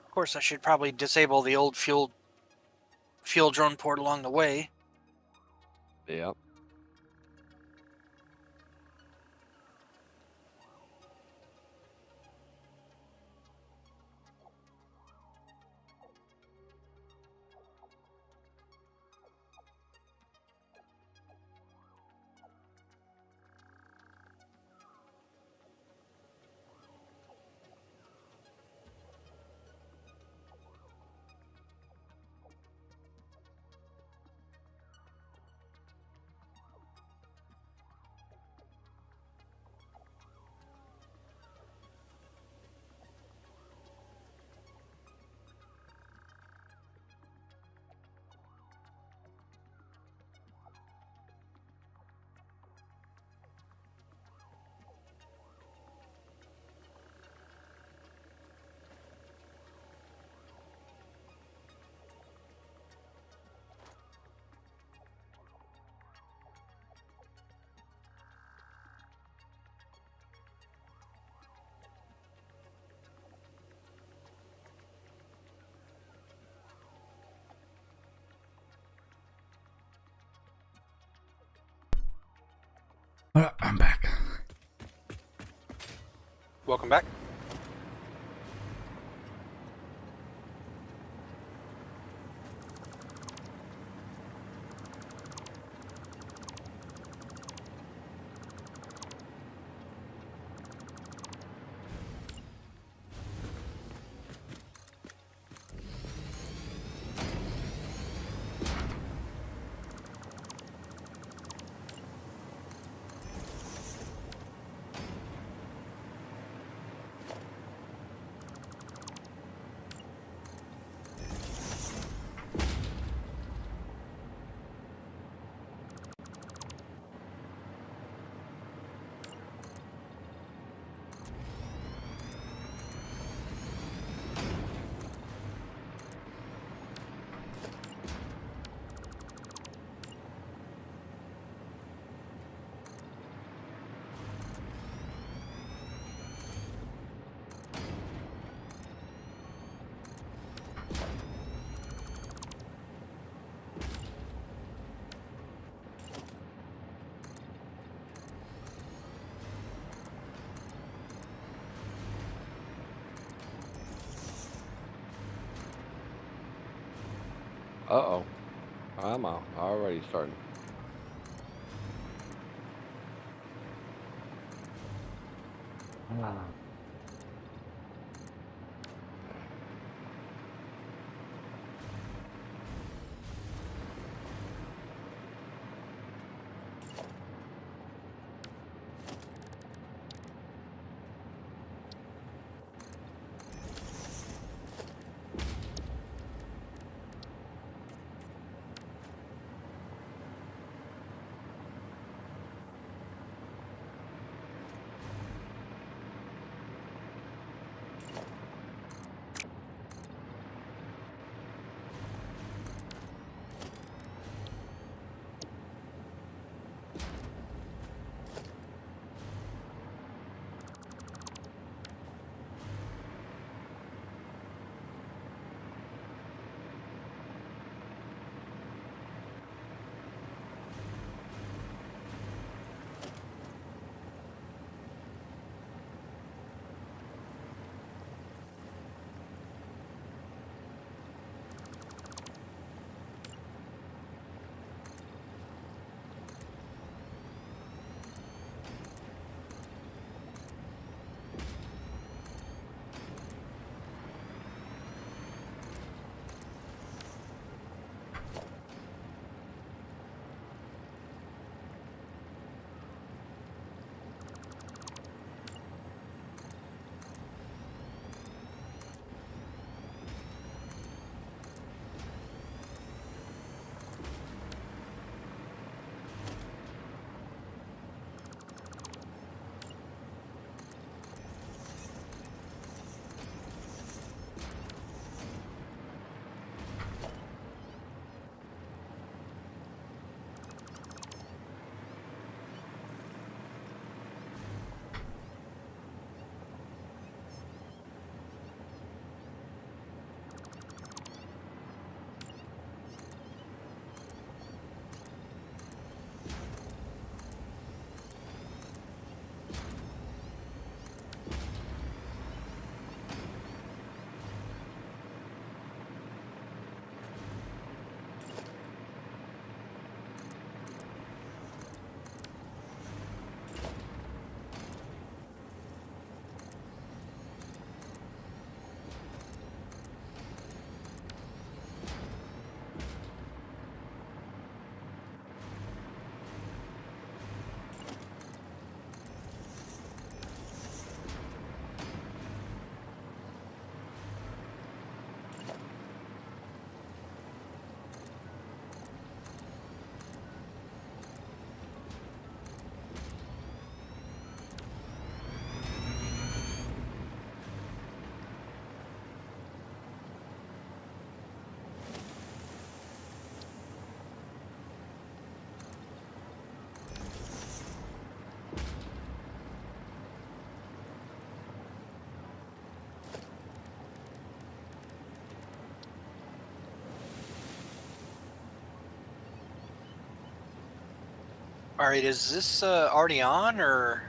Of course, I should probably disable the old fuel drone port along the way. Yep. I'm back. Welcome back. Uh-oh. I'm already starting. Ah. All right, is this already on or?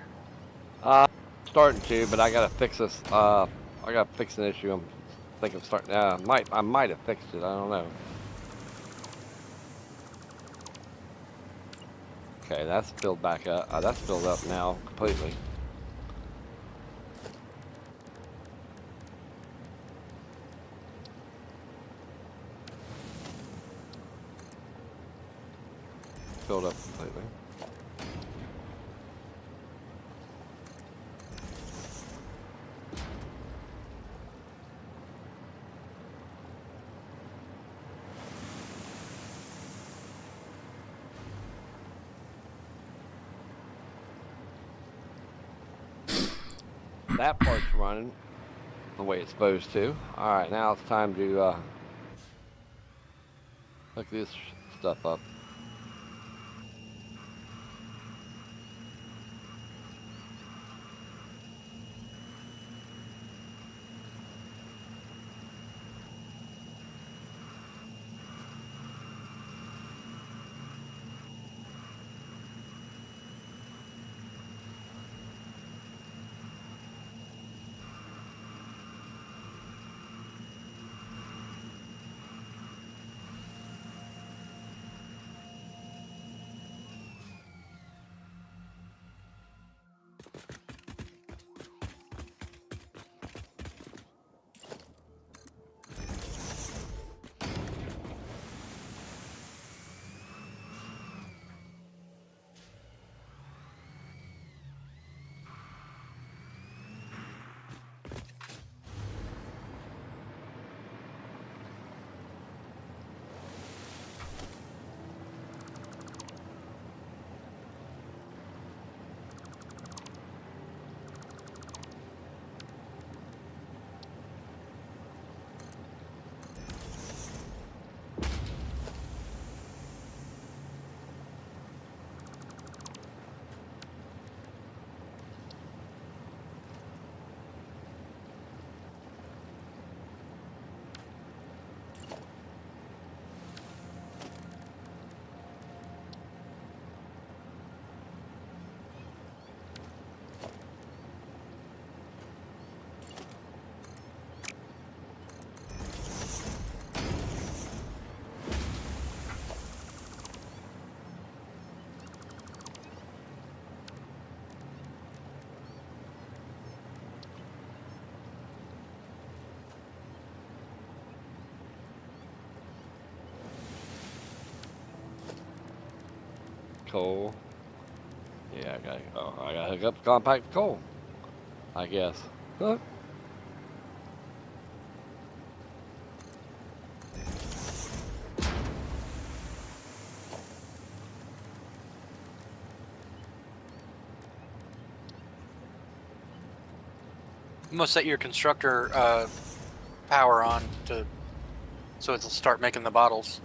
Starting to, but I gotta fix this. I gotta fix an issue. I'm thinking of starting. I might have fixed it. I don't know. Okay, that's filled back up. That's filled up now completely. Filled up completely. That part's running the way it's supposed to. All right, now it's time to hook this stuff up. coal. Yeah, I gotta hook up compact coal. I guess. Huh? You must set your constructor power on to so it'll start making the bottles.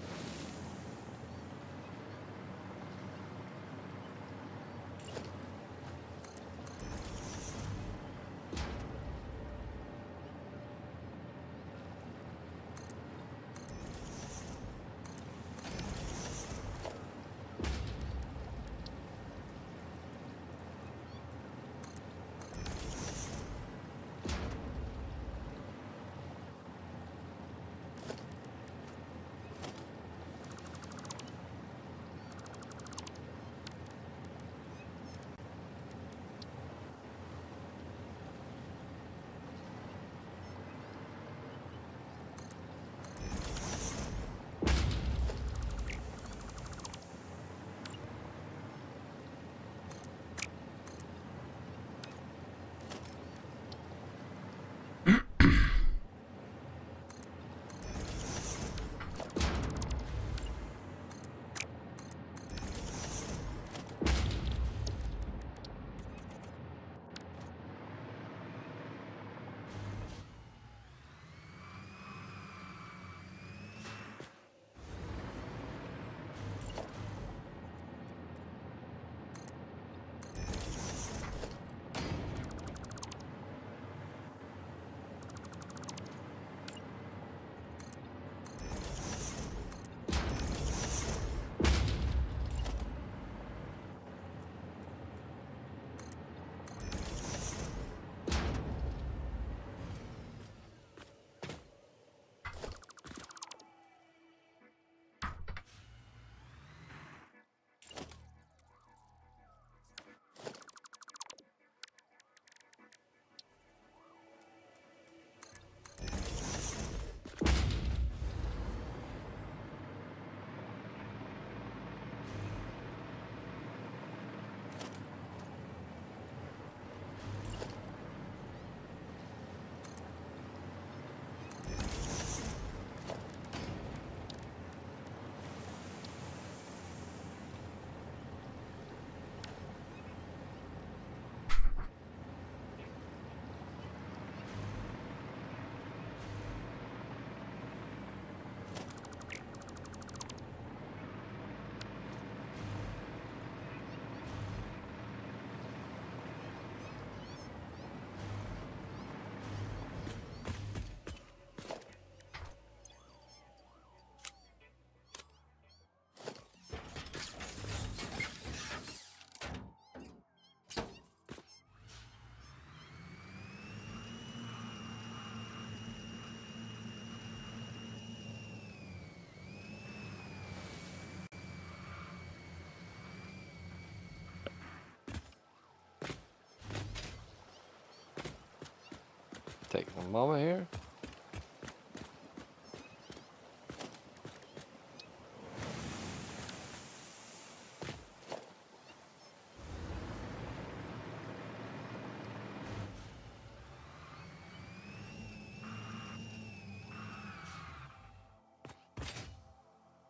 Take a moment here.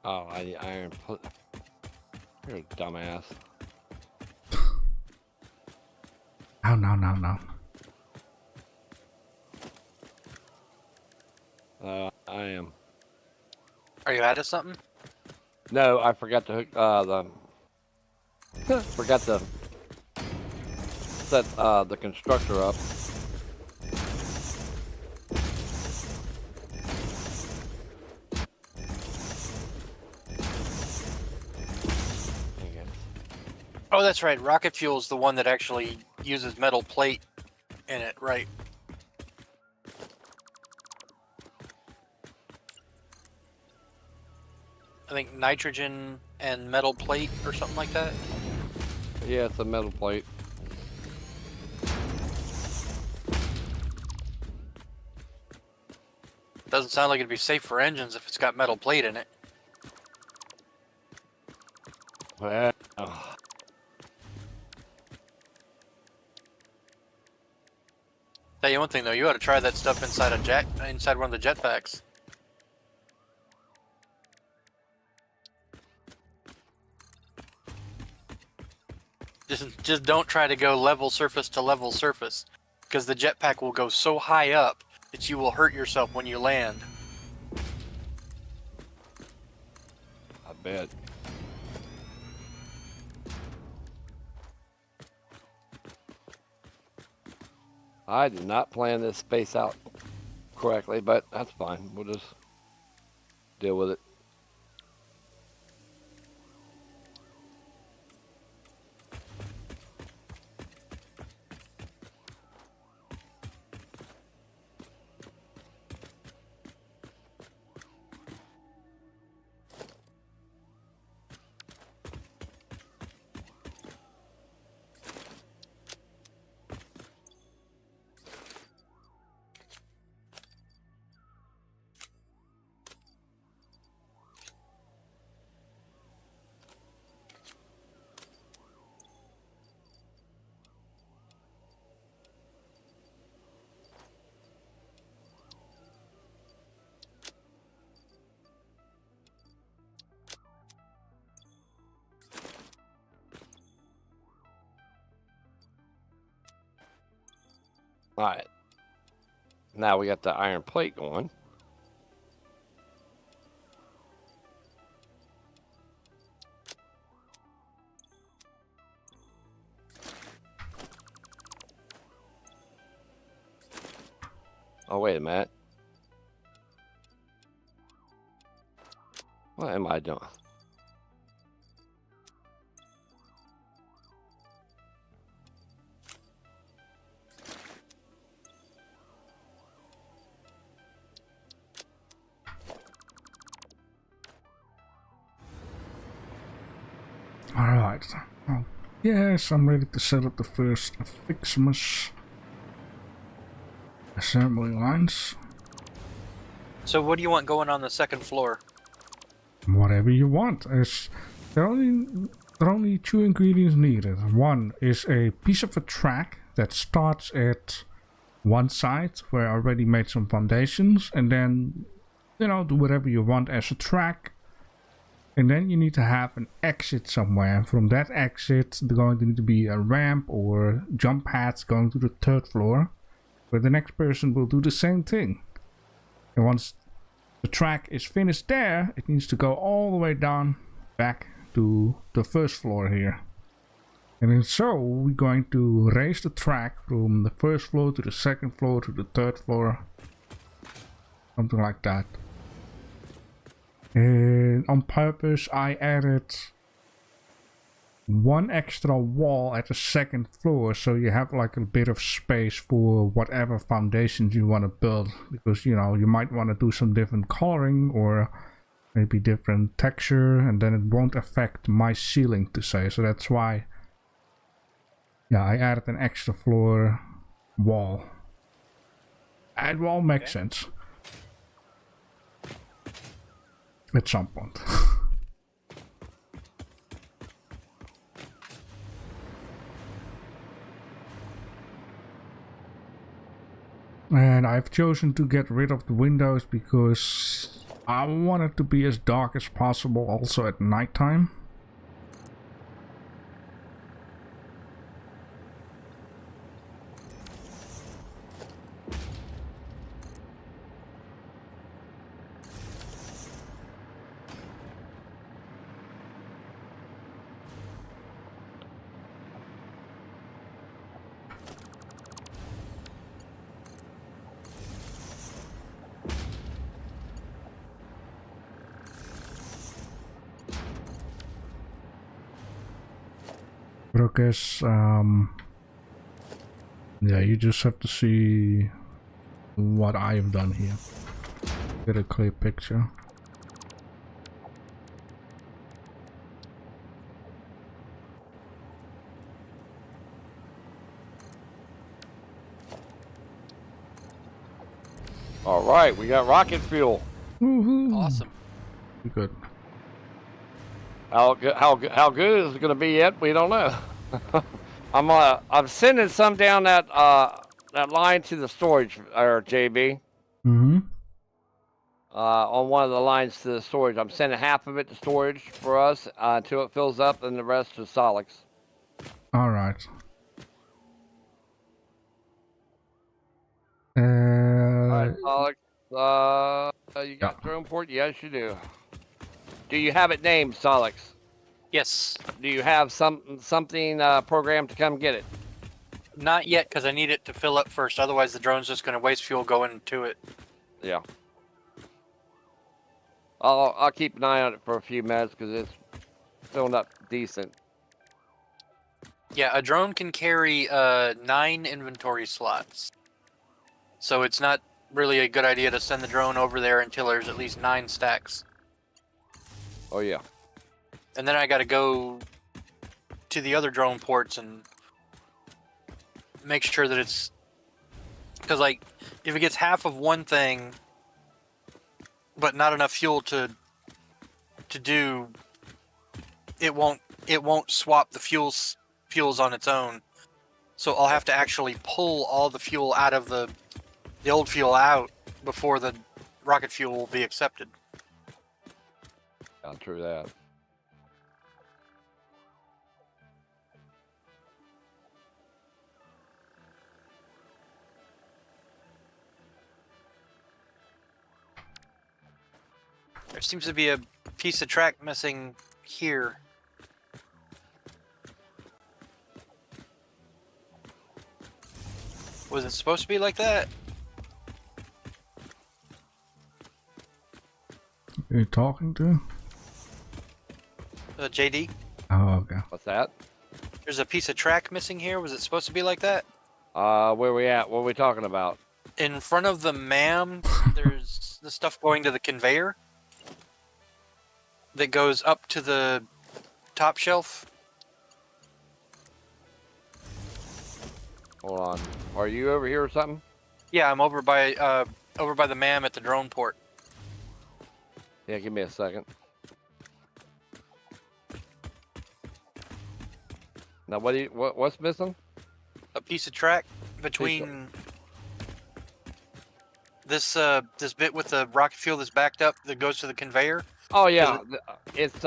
Oh, I need iron. You're a dumbass. Oh, no. I am. Are you out of something? No, I forgot to hook forgot to set the constructor up. Oh, that's right. Rocket fuel is the one that actually uses metal plate in it, right? I think nitrogen and metal plate or something like that. Yeah, it's a metal plate. Doesn't sound like it'd be safe for engines if it's got metal plate in it. Well, Tell you one thing though, you ought to try that stuff inside one of the jetpacks. Just don't try to go level surface to level surface, because the jetpack will go so high up that you will hurt yourself when you land. I bet. I did not plan this space out correctly, but that's fine. We'll just deal with it. All right. Now we got the iron plate going. Oh, wait a minute. What am I doing? Alright. Oh, yes, I'm ready to set up the first Fixmas assembly lines. So what do you want going on the second floor? Whatever you want. There are only two ingredients needed. One is a piece of a track that starts at one side where I already made some foundations, and then, you know, do whatever you want as a track. And then you need to have an exit somewhere. From that exit, there's going to need to be a ramp or jump pads going to the third floor, where the next person will do the same thing. And once the track is finished there, it needs to go all the way down back to the first floor here. And then so we're going to raise the track from the first floor to the second floor to the third floor. Something like that. And on purpose I added one extra wall at the second floor, so you have like a bit of space for whatever foundations you want to build, because you know you might want to do some different coloring or maybe different texture, and then it won't affect my ceiling to say. So that's why, yeah, I added an extra floor wall. It all makes sense at some point. And I've chosen to get rid of the windows because I want it to be as dark as possible also at nighttime. But I guess, yeah, you just have to see what I've done here. Get a clear picture. All right, we got rocket fuel. Woohoo! Awesome. Good. How good is it going to be yet? We don't know. I'm sending some down that that line to the storage, or JB. Mm-hmm. On one of the lines to the storage, I'm sending half of it to storage for us until it fills up, and the rest to Salix. All right. All right, Salix. You got Yeah. drone port? Yes, you do. Do you have it named Salix? Yes. Do you have something programmed to come get it? Not yet, because I need it to fill up first. Otherwise, the drone's just going to waste fuel going into it. Yeah. I'll keep an eye on it for a few minutes because it's filling up decent. Yeah, a drone can carry 9 inventory slots. So it's not really a good idea to send the drone over there until there's at least 9 stacks. Oh, yeah. And then I got to go to the other drone ports and make sure that it's... Because, like, if it gets half of one thing, but not enough fuel to do, it won't swap the fuels on its own. So I'll have to actually pull all the fuel out of the old fuel out before the rocket fuel will be accepted. Yeah, true that. There seems to be a piece of track missing here. Was it supposed to be like that? Who are you talking to? JD? Oh, okay. What's that? There's a piece of track missing here. Was it supposed to be like that? Where we at? What are we talking about? In front of the MAM, there's the stuff going to the conveyor that goes up to the top shelf. Hold on. Are you over here or something? Yeah, I'm over by the MAM at the drone port. Yeah, give me a second. Now, what's missing? A piece of track between this bit with the rocket fuel that's backed up that goes to the conveyor. Oh yeah, it's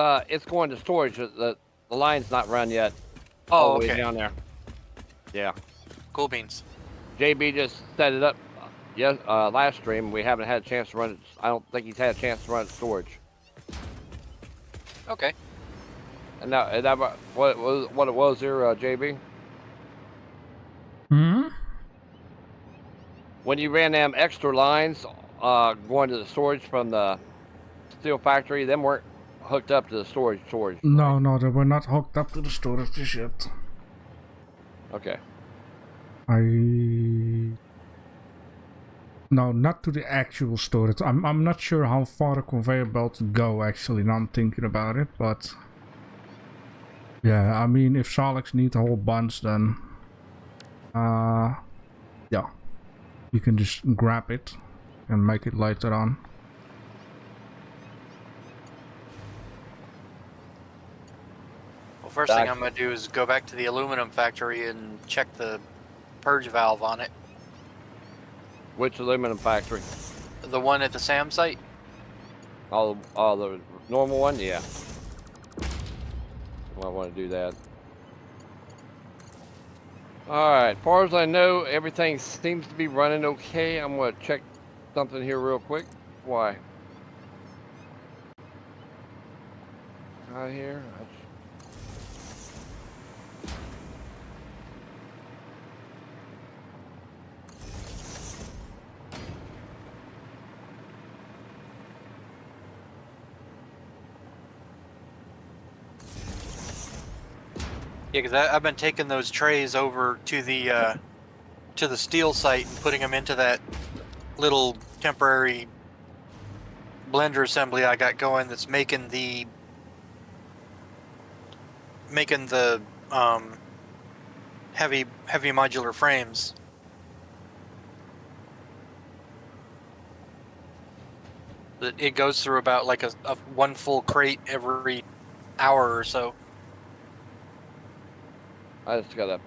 going to storage. The line's not run yet. Oh, All the way okay. down there. Yeah. Cool beans. JB just set it up. Last stream we haven't had a chance to run it. I don't think he's had a chance to run it storage. Okay. And that what it was here, JB? Hmm? When you ran them extra lines going to the storage from the steel factory, them weren't hooked up to the storage. No, no, they were not hooked up to the storage just yet. Okay. No, not to the actual storage. I'm not sure how far the conveyor belts go actually, now I'm thinking about it, but yeah, I mean if Salix need a whole bunch then yeah. You can just grab it and make it later on. Well, first thing I'm going to do is go back to the aluminum factory and check the purge valve on it. Which aluminum factory? The one at the SAM site? All the normal one? Yeah. Well, I want to do that. Alright, as far as I know, everything seems to be running okay. I'm going to check something here real quick. Why? Right here. Yeah, because I've been taking those trays over to the steel site and putting them into that little temporary blender assembly I got going that's making the heavy modular frames. It goes through about like a one full crate every hour or so. I just gotta.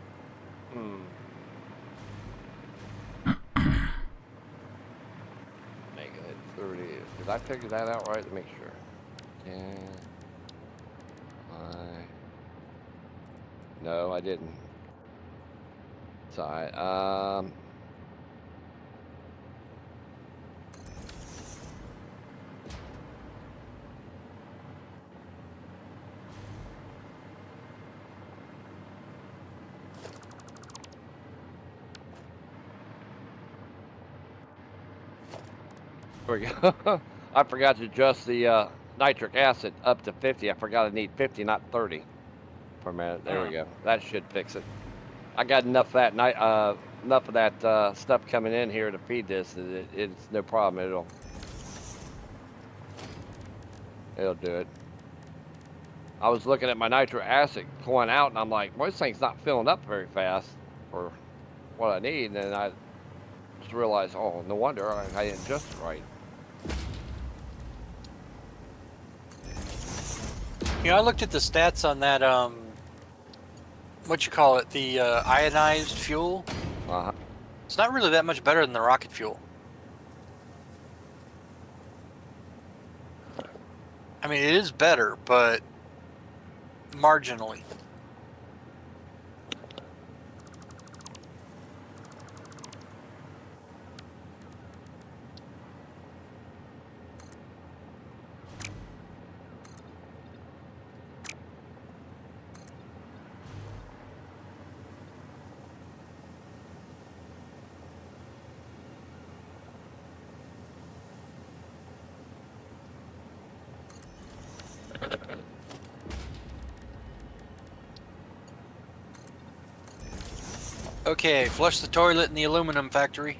Did I figure that out right to make sure? 10. No, I didn't. Sorry. There we go. I forgot to adjust the nitric acid up to 50. I forgot I need 50, not 30 for a minute. There we go. That should fix it. I got enough of that enough of that stuff coming in here to feed this. It's no problem. It'll do it. I was looking at my nitric acid going out, and I'm like, well, this thing's not filling up very fast for what I need. And then I just realized, oh, no wonder I didn't adjust it right. You know, I looked at the stats on that, what you call it, the ionized fuel. Uh-huh. It's not really that much better than the rocket fuel. I mean, it is better, but marginally. Okay, flush the toilet in the aluminum factory.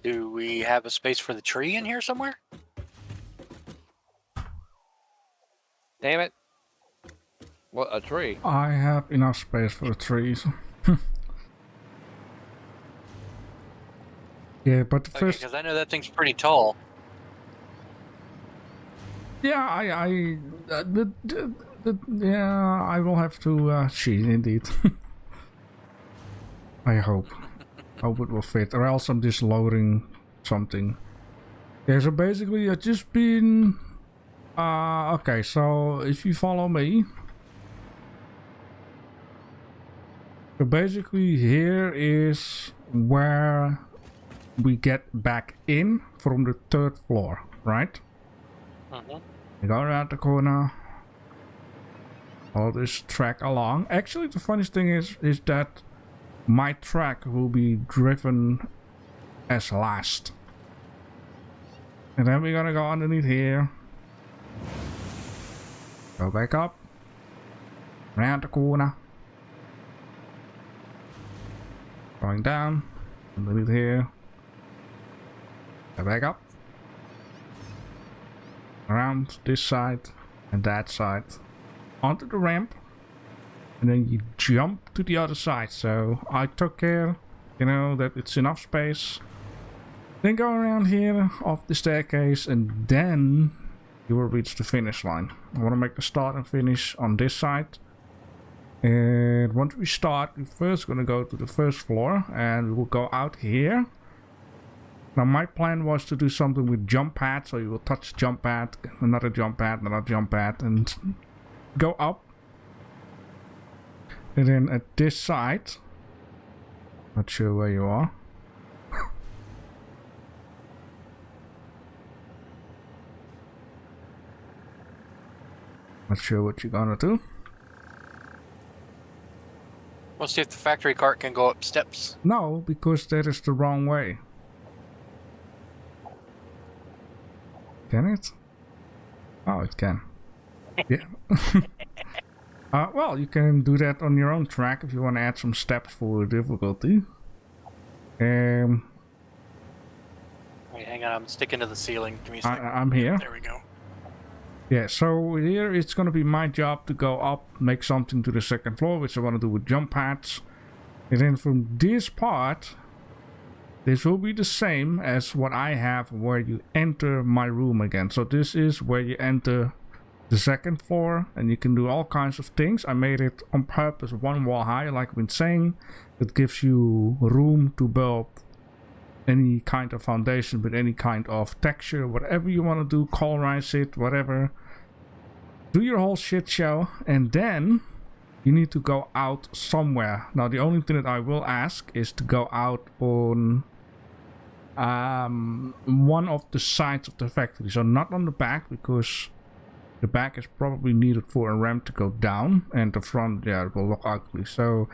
Do we have a space for the tree in here somewhere? Damn it. What, a tree? I have enough space for the trees. Yeah, but the first... Because I know that thing's pretty tall. Yeah, yeah, I will have to cheat indeed. I hope. Hope it will fit, or else I'm just loading something. Yeah, so basically I've just been... okay, so if you follow me... So basically here is where we get back in from the 3rd floor, right? You go around the corner. All this track along. Actually, the funniest thing is that my track will be driven as last. And then we're gonna go underneath here. Go back up. Round the corner. Going down. Underneath here. Go back up. Around this side and that side. Onto the ramp. And then you jump to the other side. So I took care, you know, that it's enough space. Then go around here off the staircase and then you will reach the finish line. I want to make the start and finish on this side. And once we start, we're first going to go to the 1st floor and we will go out here. Now my plan was to do something with jump pad, so you will touch jump pad, another jump pad, and go up. And then at this side, not sure where you are. Not sure what you're gonna do. We'll see if the factory cart can go up steps. No, because that is the wrong way. Can it? Oh, it can. Yeah. Well, you can do that on your own track if you want to add some steps for difficulty. Wait, hang on, I'm sticking to the ceiling. Give me a second. I'm here. There we go. Yeah, so here it's gonna be my job to go up, make something to the second floor, which I want to do with jump pads. And then from this part, this will be the same as what I have where you enter my room again. So this is where you enter the second floor, and you can do all kinds of things. I made it on purpose one wall high, like I've been saying. It gives you room to build any kind of foundation with any kind of texture, whatever you want to do, colorize it, whatever. Do your whole shit show, and then you need to go out somewhere. Now the only thing that I will ask is to go out on one of the sides of the factory, so not on the back, because the back is probably needed for a ramp to go down, and the front, yeah, it will look ugly. So,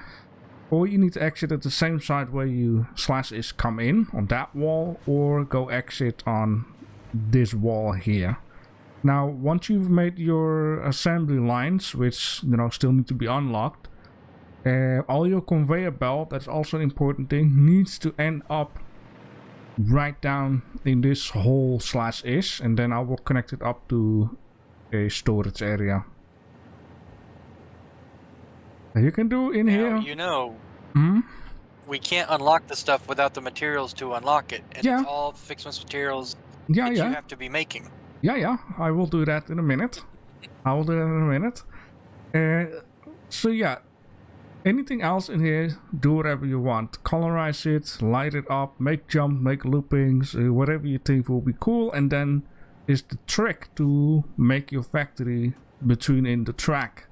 or you need to exit at the same side where you /is come in, on that wall, or go exit on this wall here. Now, once you've made your assembly lines, which, you know, still need to be unlocked, all your conveyor belt, that's also an important thing, needs to end up right down in this hole /is, and then I will connect it up to a storage area. You can do in Now, here. you know, Hmm? we can't unlock the stuff without the materials to unlock it. And Yeah. it's all Fixmas materials Yeah, that yeah. you have to be making. Yeah, I will do that in a minute. I will do that in a minute. So yeah, anything else in here, do whatever you want. Colorize it, light it up, make jump, make loopings, whatever you think will be cool. And then is the trick to make your factory between in the track.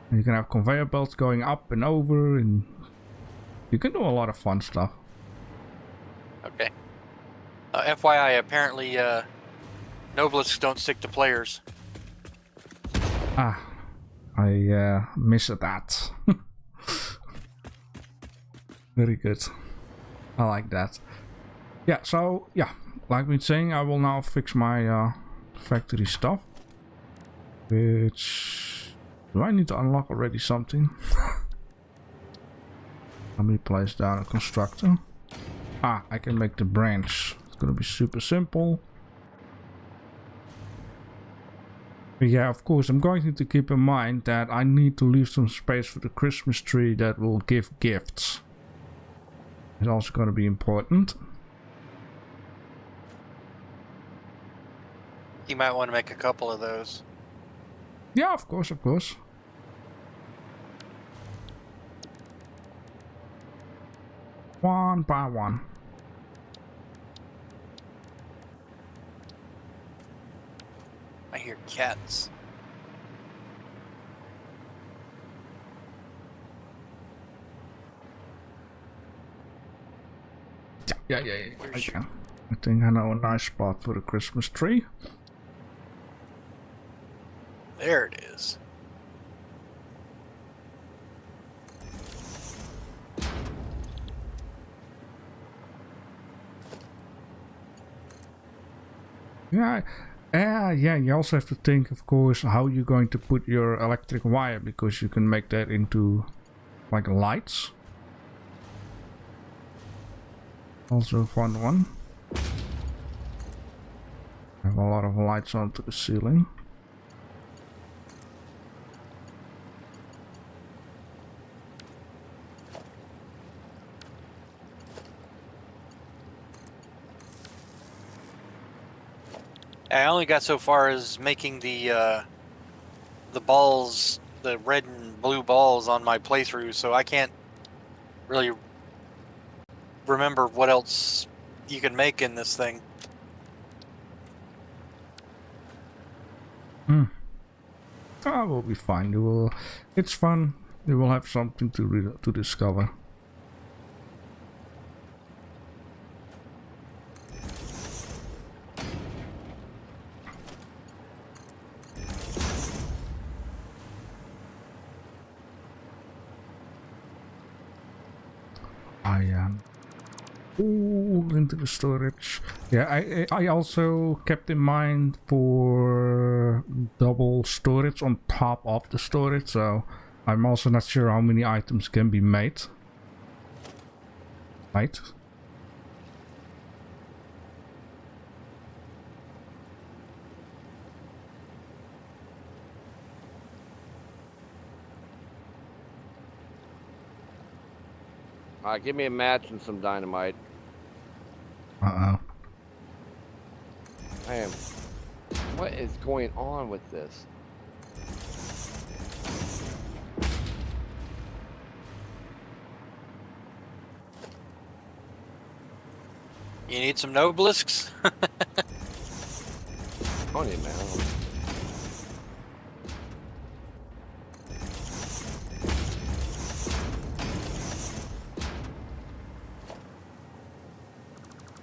And you can have conveyor belts going up and over, and you can do a lot of fun stuff. Okay. FYI, apparently, Nobelisks don't stick to players. Ah, I missed that. Very good. I like that. Yeah, so, yeah, like we've been saying, I will now fix my factory stuff. Which... do I need to unlock already something? Let me place down a constructor. Ah, I can make the branch. It's gonna be super simple. But yeah, of course, I'm going to keep in mind that I need to leave some space for the Christmas tree that will give gifts. It's also going to be important. You might want to make a couple of those. Yeah, of course, of course. One by one. I hear cats. Yeah. Okay. I think I know a nice spot for the Christmas tree. There it is. Yeah, you also have to think, of course, how you're going to put your electric wire, because you can make that into, like, lights. Also a fun one. Have a lot of lights onto the ceiling. I only got so far as making the balls, the red and blue balls on my playthrough, so I can't really remember what else you can make in this thing. Oh, we'll be fine. You will. It's fun. You will have something to discover. Ooh, into the storage. Yeah, I also kept in mind for double storage on top of the storage, so I'm also not sure how many items can be made. Right? Alright, give me a match and some dynamite. Uh-oh. Man, what is going on with this? You need some Nobelisks? On you, man.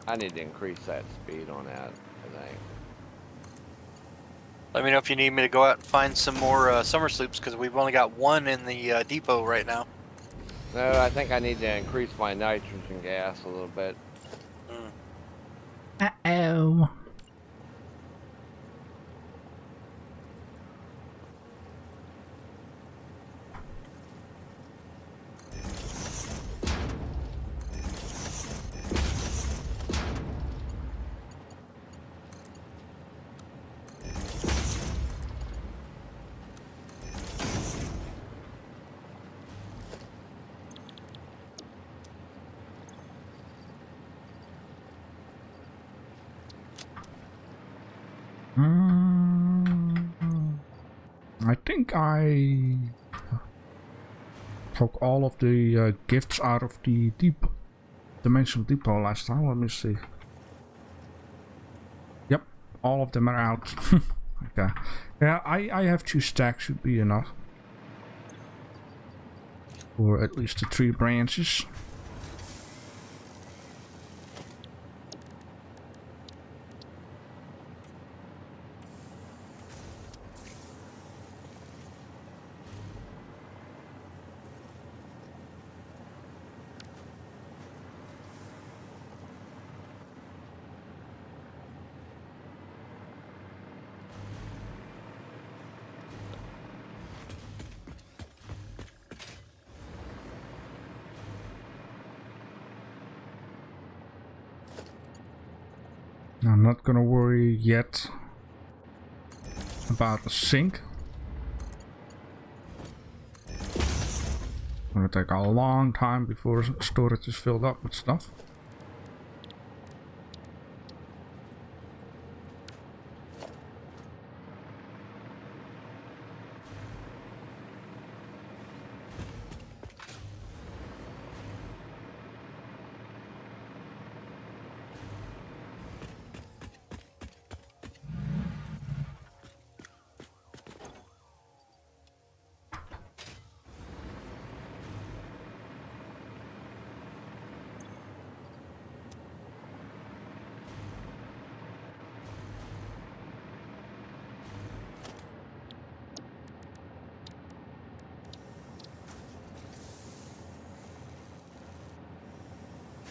I need to increase that speed on that, I think. Let me know if you need me to go out and find some more summer sloops, because we've only got one in the depot right now. No, I think I need to increase my nitrogen gas a little bit. Uh-oh. I think I took all of the gifts out of the dimensional depot last time. Let me see. Yep, all of them are out. Okay. Yeah, I have 2 stacks, should be enough. Or at least the 3 branches. I'm not gonna worry yet about the sink. It's gonna take a long time before storage is filled up with stuff.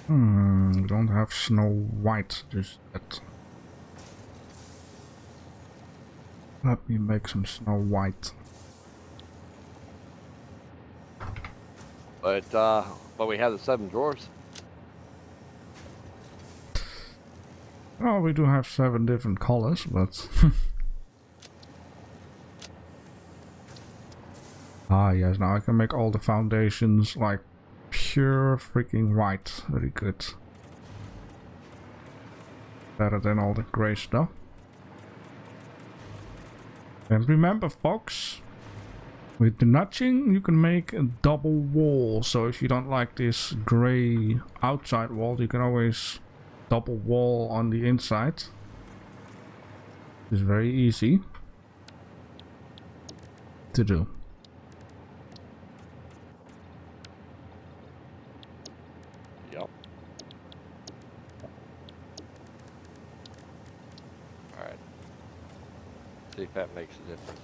We don't have Snow White just yet. Let me make some Snow White. But we have the 7 drawers. Oh, we do have 7 different colors, but ah yes, now I can make all the foundations like pure freaking white. Very good. Better than all the gray stuff. And remember folks, with the notching you can make a double wall, so if you don't like this gray outside wall, you can always double wall on the inside. It's very easy to do. Yep. Alright. See if that makes a difference.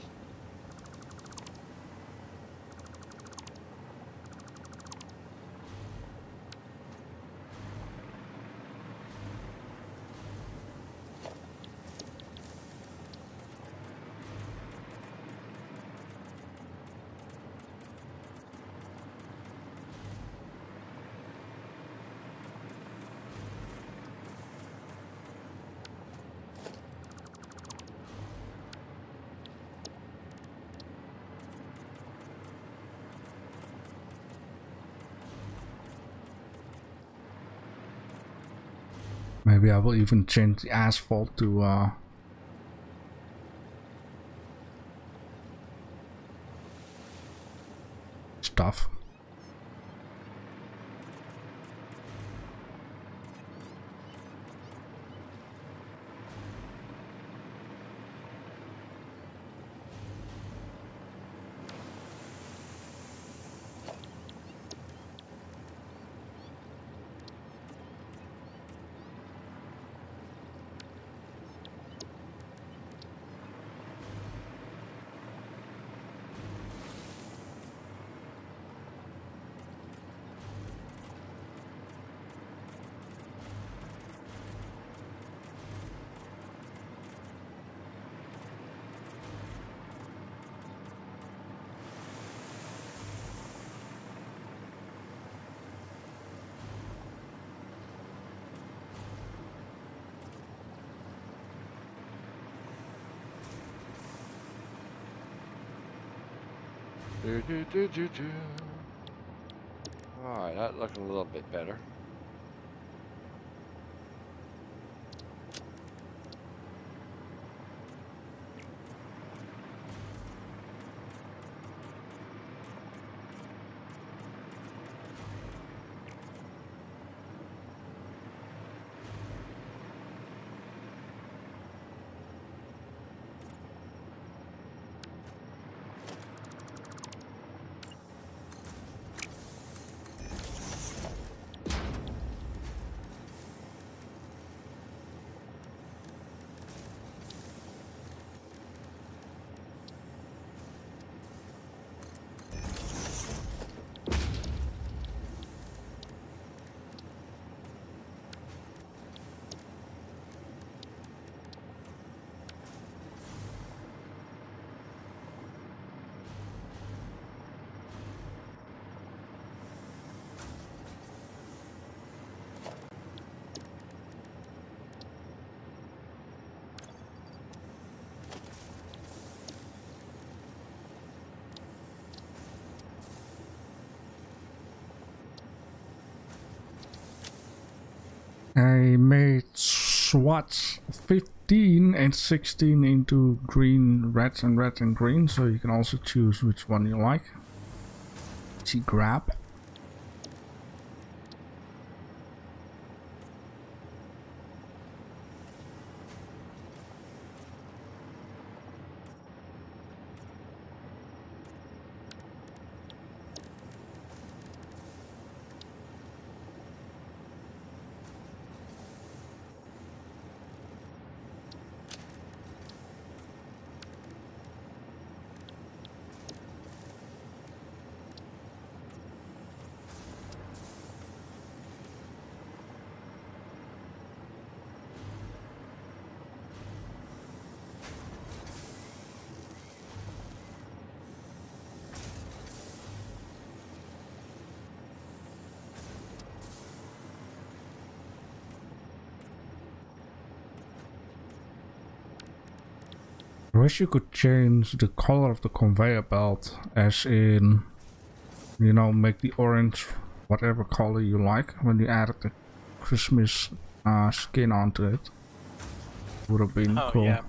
Maybe I will even change the asphalt to stuff. Alright, that's looking a little bit better. I made swatch 15 and 16 into green, red and green, so you can also choose which one you like. See, grab. I wish you could change the color of the conveyor belt, as in, you know, make the orange whatever color you like when you added the Christmas skin onto it. Would have been cool. Yeah.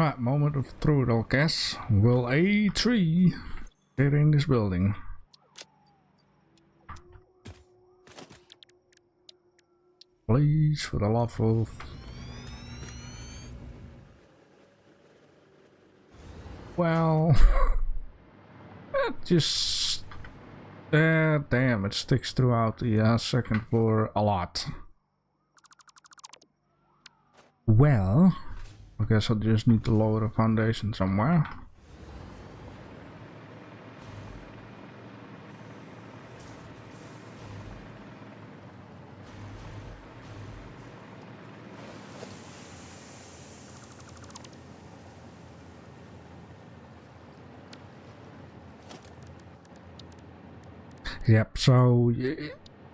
Alright, moment of truth, I guess. Will a tree get in this building? Please, for the love of... Well... it just... damn, it sticks throughout the second floor a lot. Well... I guess I just need to lower the foundation somewhere. Yep, so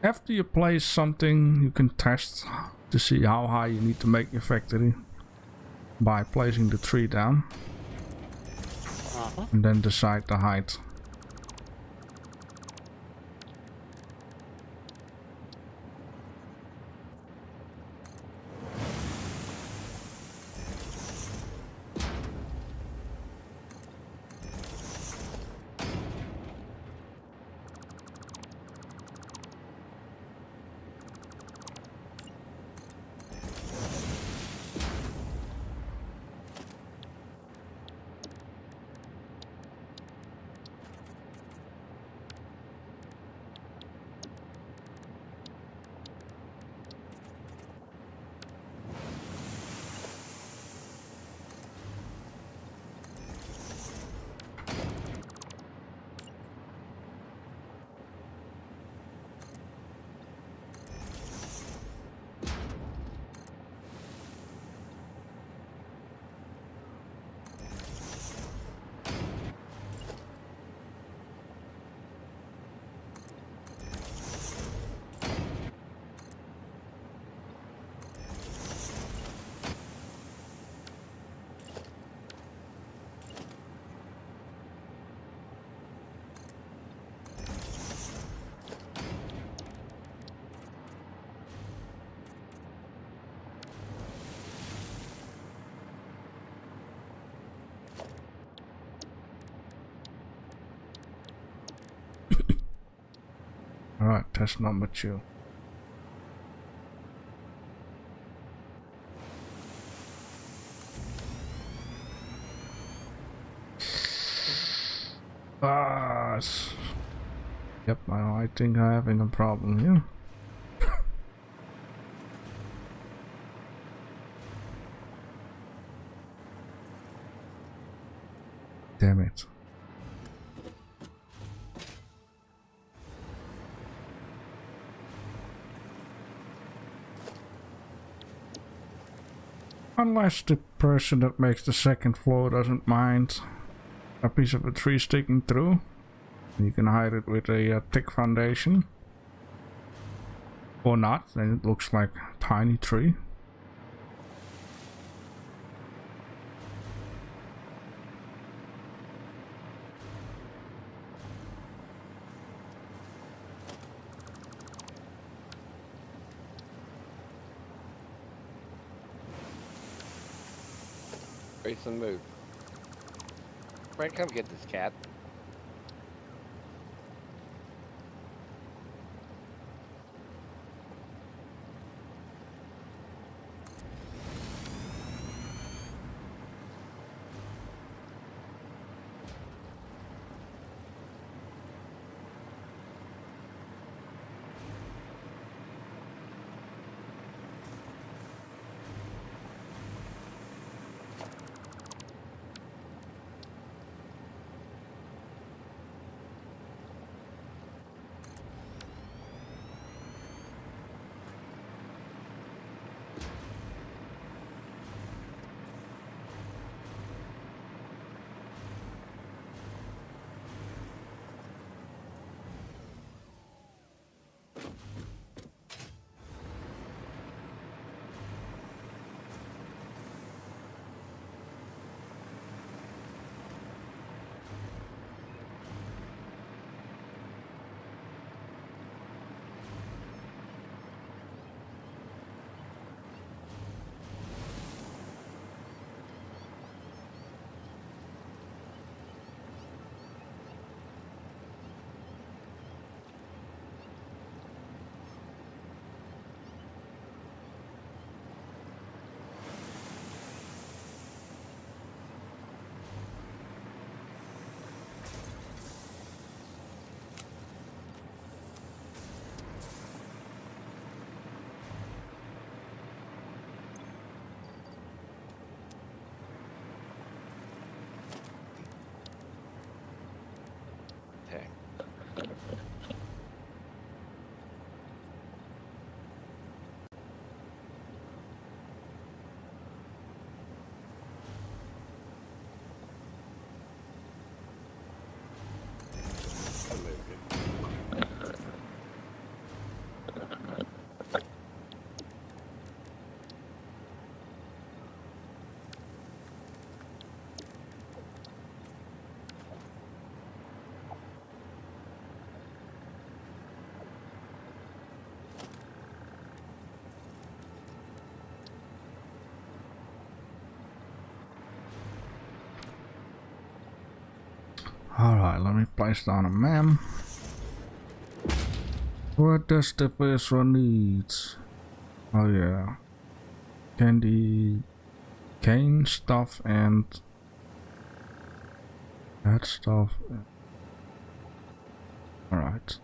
after you place something, you can test to see how high you need to make your factory by placing the tree down and then decide the height. Alright, test number 2. Yep, I think I'm having a problem here. Damn it. Unless the person that makes the second floor doesn't mind a piece of a tree sticking through. You can hide it with a thick foundation. Or not, then it looks like a tiny tree. Grayson, move. Frank, come get this cat. Okay. Alright, let me place down a map. What does the first one need? Oh yeah. Candy cane stuff and that stuff. Alright.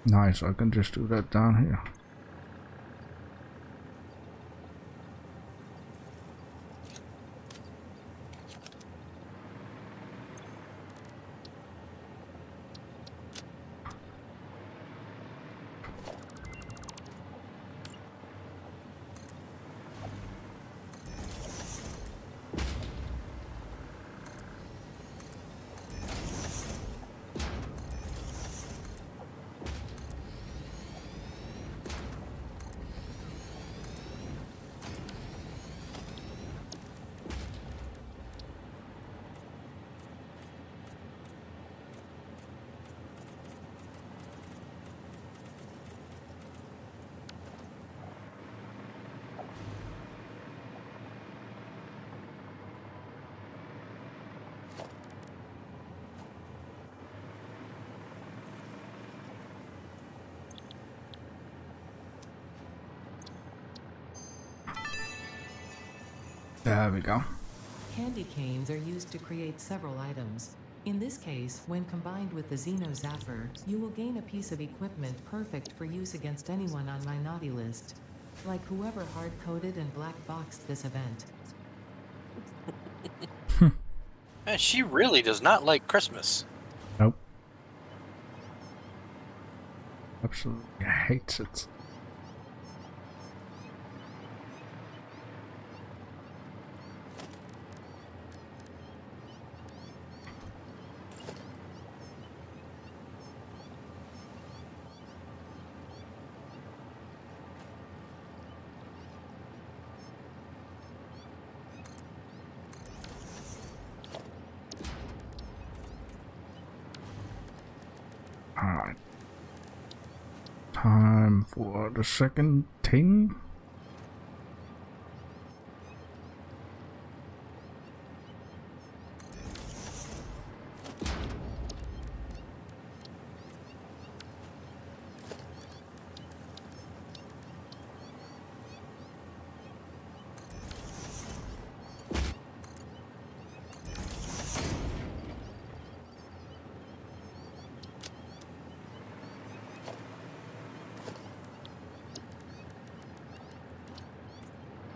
Nice, I can just do that down here. There we go. Candy canes are used to create several items. In this case, when combined with the Xeno Zapper, you will gain a piece of equipment perfect for use against anyone on my naughty list. Like whoever hard-coded and black-boxed this event. Man, she really does not like Christmas. Nope. Absolutely hates it. Alright. Time for the second thing.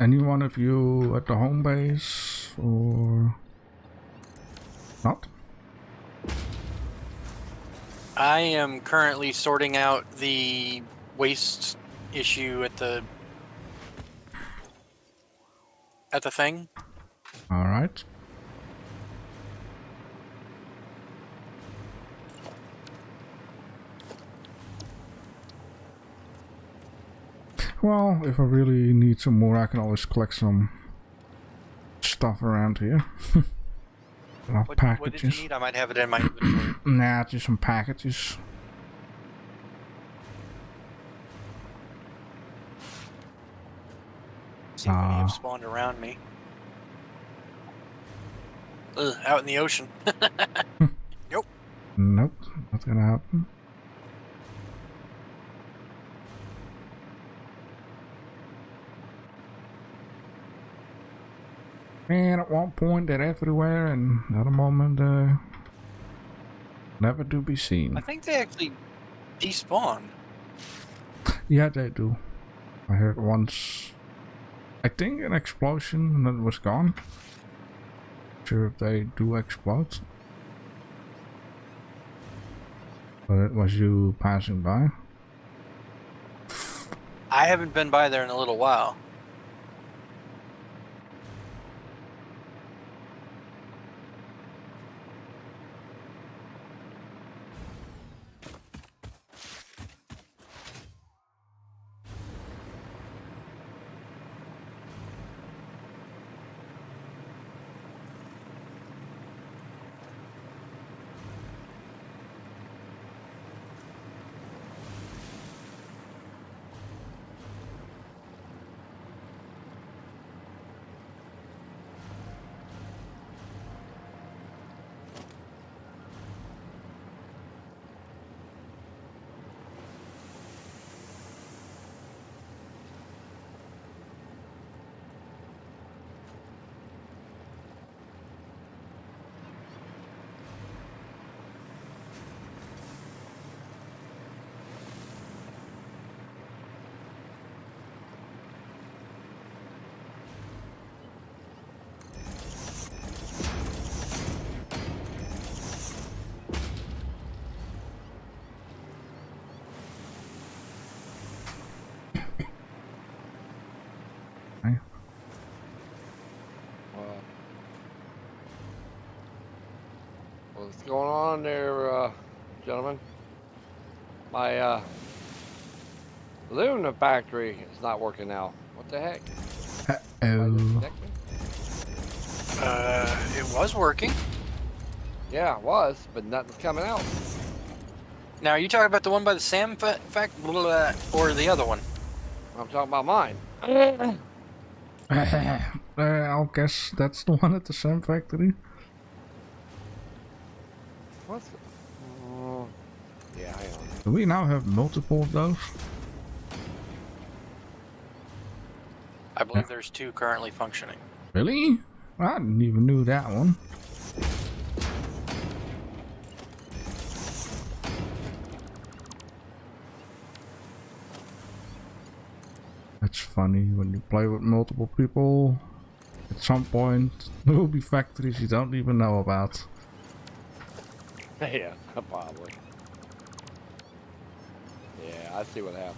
Any one of you at the home base or not? I am currently sorting out the waste issue at the thing. All right. Well, if I really need some more, I can always collect some stuff around here. Packages. What did you need? I might have it in my inventory. Nah, just some packages. See if any have spawned around me. Ugh, out in the ocean. Nope. Nope, not gonna happen. Man, at one point they're everywhere, and at a moment, never to be seen. I think they actually despawn. Yeah, they do. I heard once, I think an explosion, and then it was gone. Sure if they do explode. But it was you passing by. I haven't been by there in a little while. What's going on there, gentlemen? My aluminum factory is not working now. What the heck? Uh-oh. It was working. Yeah, it was, but nothing's coming out. Now, are you talking about the one by the Sam fact, or the other one? I'm talking about mine. I'll guess that's the one at the Sam factory. What's the... yeah, hang on. Do we now have multiple of those? I believe there's 2 currently functioning. Really? I didn't even knew that one. That's funny when you play with multiple people. At some point, there will be factories you don't even know about. Yeah, probably. Yeah, I see what happened.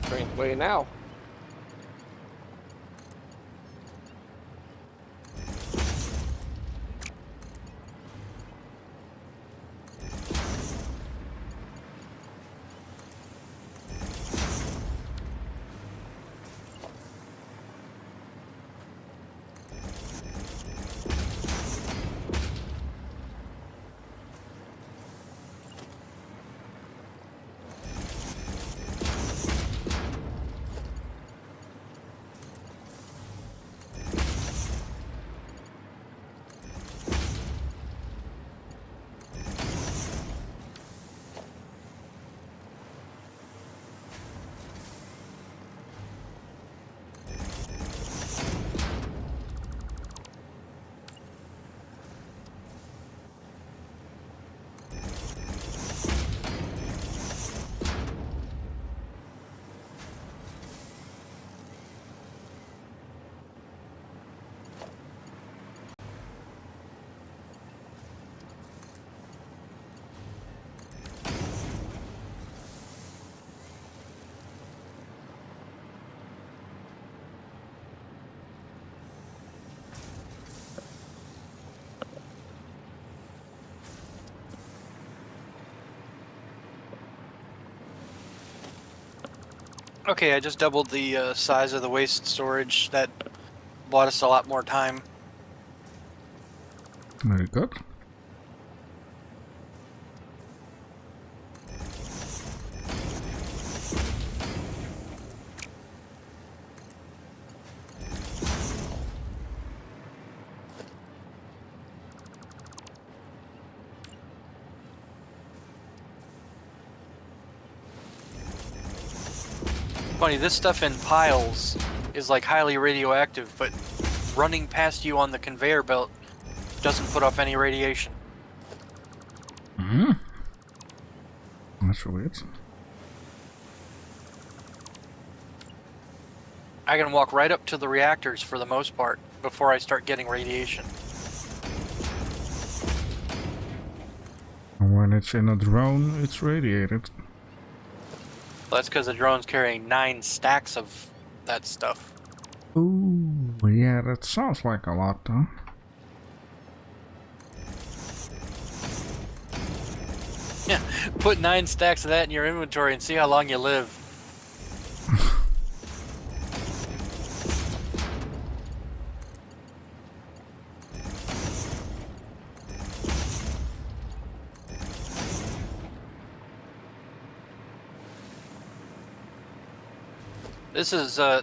Train's waiting now. Okay, I just doubled the size of the waste storage. That bought us a lot more time. Very good. Funny, this stuff in piles is like highly radioactive, but running past you on the conveyor belt doesn't put off any radiation. Hmm. That's weird. I can walk right up to the reactors for the most part before I start getting radiation. And when it's in a drone, it's radiated. That's because the drone's carrying 9 stacks of that stuff. Ooh, yeah, that sounds like a lot, though. Yeah, put 9 stacks of that in your inventory and see how long you live.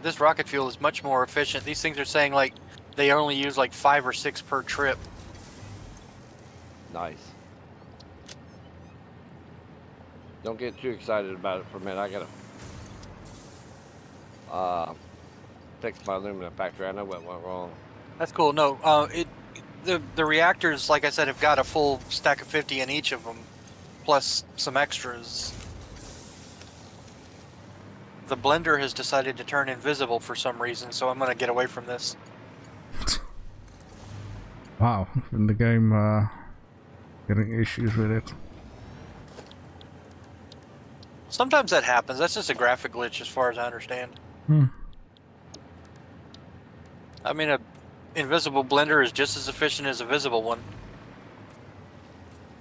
This rocket fuel is much more efficient. These things are saying like they only use like 5 or 6 per trip. Nice. Don't get too excited about it for a minute. I gotta fix my aluminum factory. I know what went wrong. That's cool. No, the reactors, like I said, have got a full stack of 50 in each of them, plus some extras. The blender has decided to turn invisible for some reason, so I'm gonna get away from this. Wow, in the game, getting issues with it. Sometimes that happens. That's just a graphic glitch, as far as I understand. Hmm. I mean, a invisible blender is just as efficient as a visible one.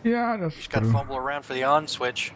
Yeah, that's You just gotta true. fumble around for the on switch.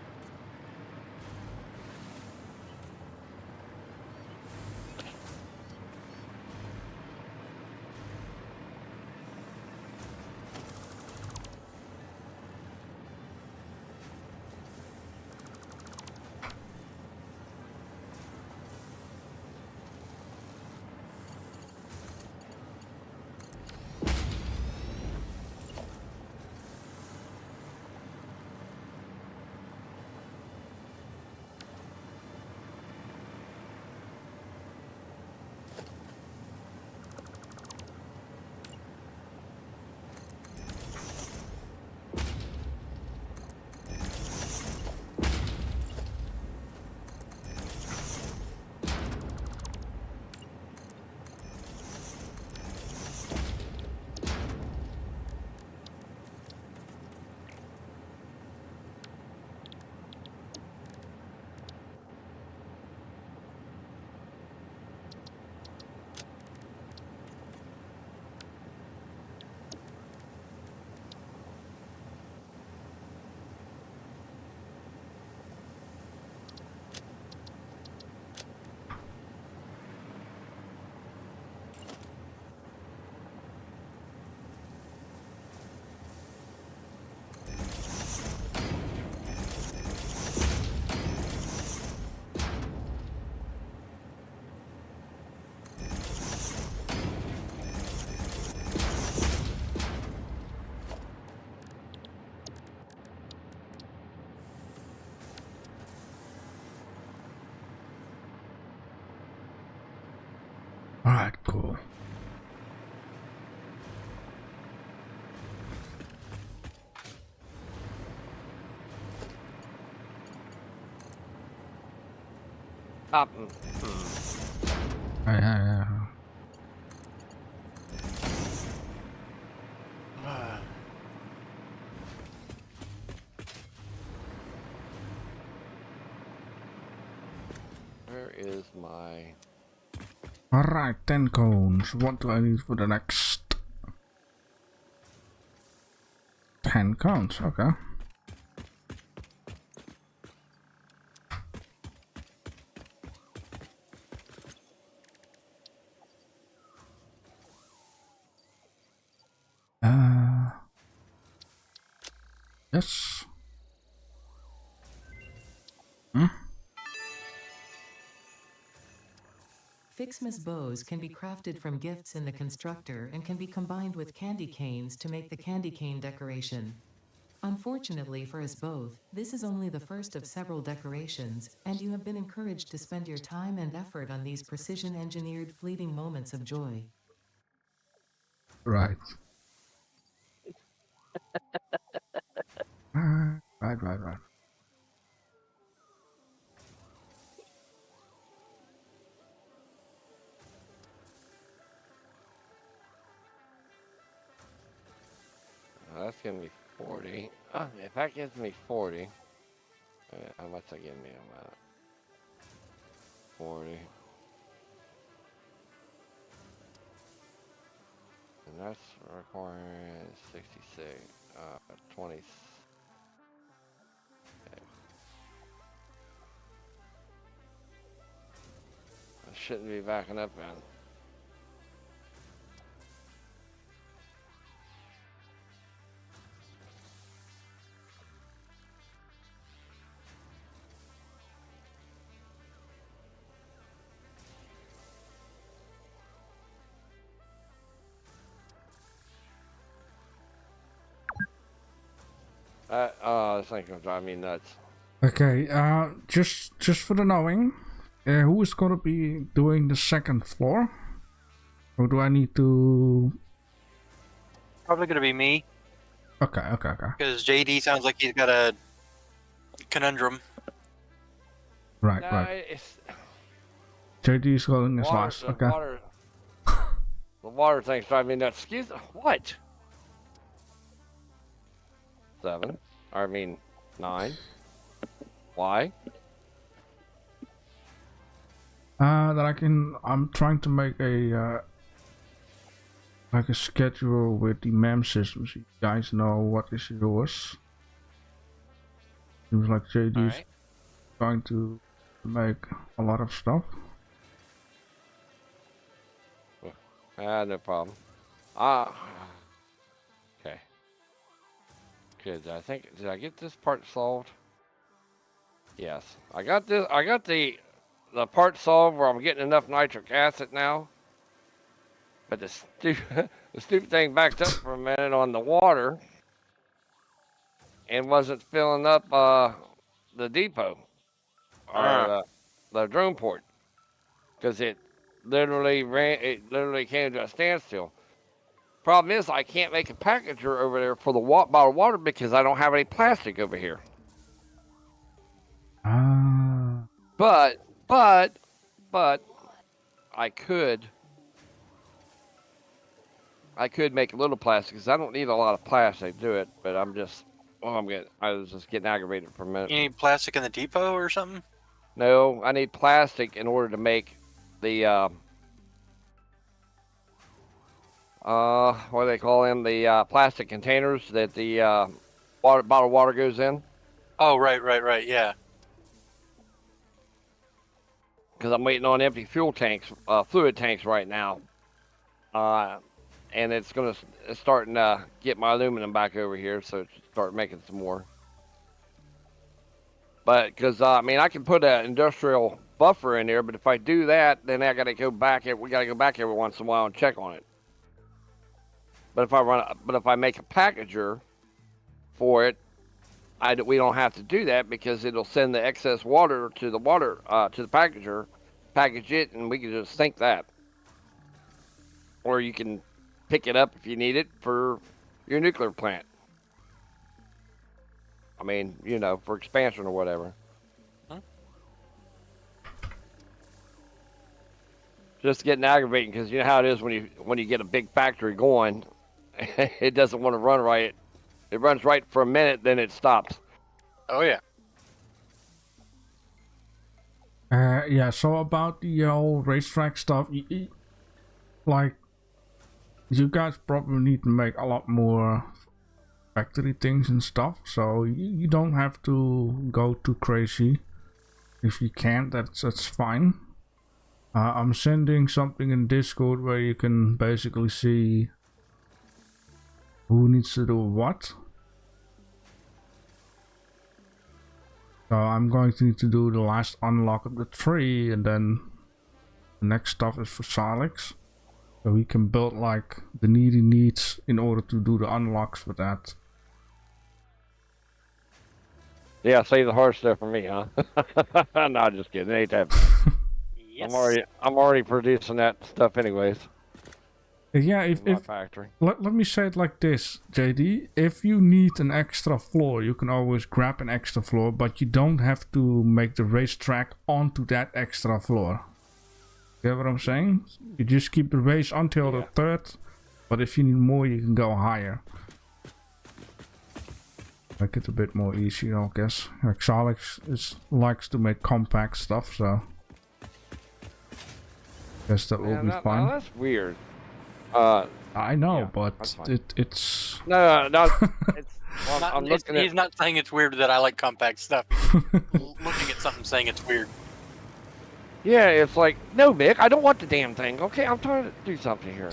Alright, cool. Yeah. Where is my... Alright, 10 cones. What do I need for the next? 10 cones, okay. this. Hmm? Fixmas bows can be crafted from gifts in the constructor and can be combined with candy canes to make the candy cane decoration. Unfortunately for us both, this is only the first of several decorations, and you have been encouraged to spend your time and effort on these precision-engineered fleeting moments of joy. Right. Right. That's gonna be 40. If that gives me 40, how much that give me on that? 40. And that's requiring 66, 20. Okay. I shouldn't be backing up then. This thing's gonna drive me nuts. Okay, just for the knowing, who is gonna be doing the second floor? Or do I need to... Probably gonna be me, Okay. because JD sounds like he's got a conundrum. Right. It's, JD is going as water, last. the Okay. water, the water thing's driving me nuts. Excuse me, what? 7. I mean, 9. Why? I'm trying to make a like a schedule with the MEM system, so you guys know what is yours. Seems like JD is Alright. trying to make a lot of stuff. No problem. Okay. Good. Did I get this part solved? Yes. I got this. I got the part solved where I'm getting enough nitric acid now. But the stupid thing backed up for a minute on the water and wasn't filling up the depot or the drone port because it literally came to a standstill. Problem is, I can't make a packager over there for the bottled water because I don't have any plastic over here. But I could make a little plastic because I don't need a lot of plastic to do it. But I was just getting aggravated for a minute. You need plastic in the depot or something? No, I need plastic in order to make the what do they call them? The plastic containers that the bottled water goes in. Oh, right, yeah. Because I'm waiting on empty fuel tanks, fluid tanks right now. And it's starting to get my aluminum back over here, so start making some more. But because I can put an industrial buffer in there, but if I do that, then I got to go back. We got to go back every once in a while and check on it. But if I make a packager for it, we don't have to do that because it'll send the excess water to the packager, package it, and we can just sink that. Or you can pick it up if you need it for your nuclear plant. For expansion or whatever. Huh? Just getting aggravating because you know how it is when you get a big factory going, it doesn't want to run right. It runs right for a minute, then it stops. Oh, yeah. Yeah, so about the whole racetrack stuff, like, you guys probably need to make a lot more factory things and stuff, so you don't have to go too crazy. If you can't, that's fine. I'm sending something in Discord where you can basically see who needs to do what. So I'm going to need to do the last unlock of the tree, and then the next stuff is for Salix. So we can build like the needs in order to do the unlocks with that. Yeah, save the hard stuff for me, huh? No, just kidding. It ain't that. Yes. I'm already producing that stuff anyways. Yeah, In my if factory. let me say it like this, JD. If you need an extra floor, you can always grab an extra floor, but you don't have to make the racetrack onto that extra floor. You get what I'm saying? You just keep the race until the third, but if you need more, you can go higher. Make it a bit more easy, I guess. Like Salix likes to make compact stuff, so guess that will be fine. No, that's weird. I know, yeah, but it's no. It's, well, I'm looking He's at. not saying it's weird that I like compact stuff. Looking at something saying it's weird. Yeah, it's like, no, Mick, I don't want the damn thing. Okay, I'm trying to do something here.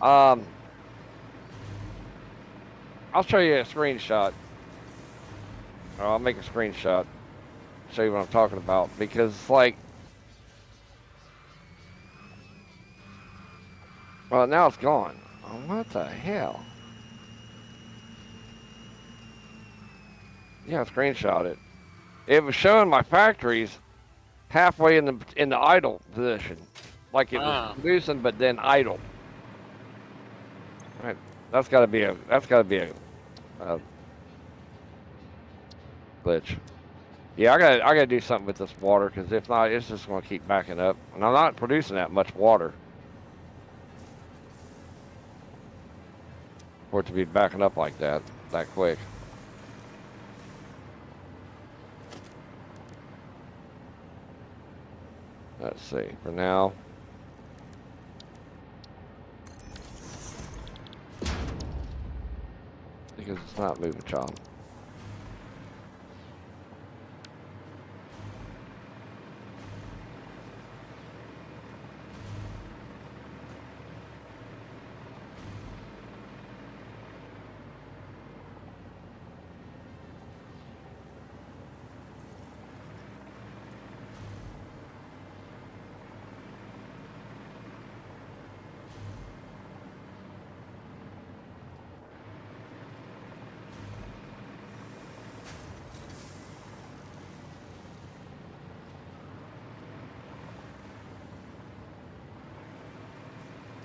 I'll show you a screenshot. Or I'll make a screenshot. Show you what I'm talking about. Because, like... Well, now it's gone. Oh, what the hell? Yeah, screenshot it. It was showing my factories halfway in the idle position. Like it was producing, but then idle. Right. That's gotta be a glitch. Yeah, I gotta do something with this water, because if not, it's just gonna keep backing up, and I'm not producing that much water for it to be backing up like that quick. Let's see. For now. Because it's not moving, child.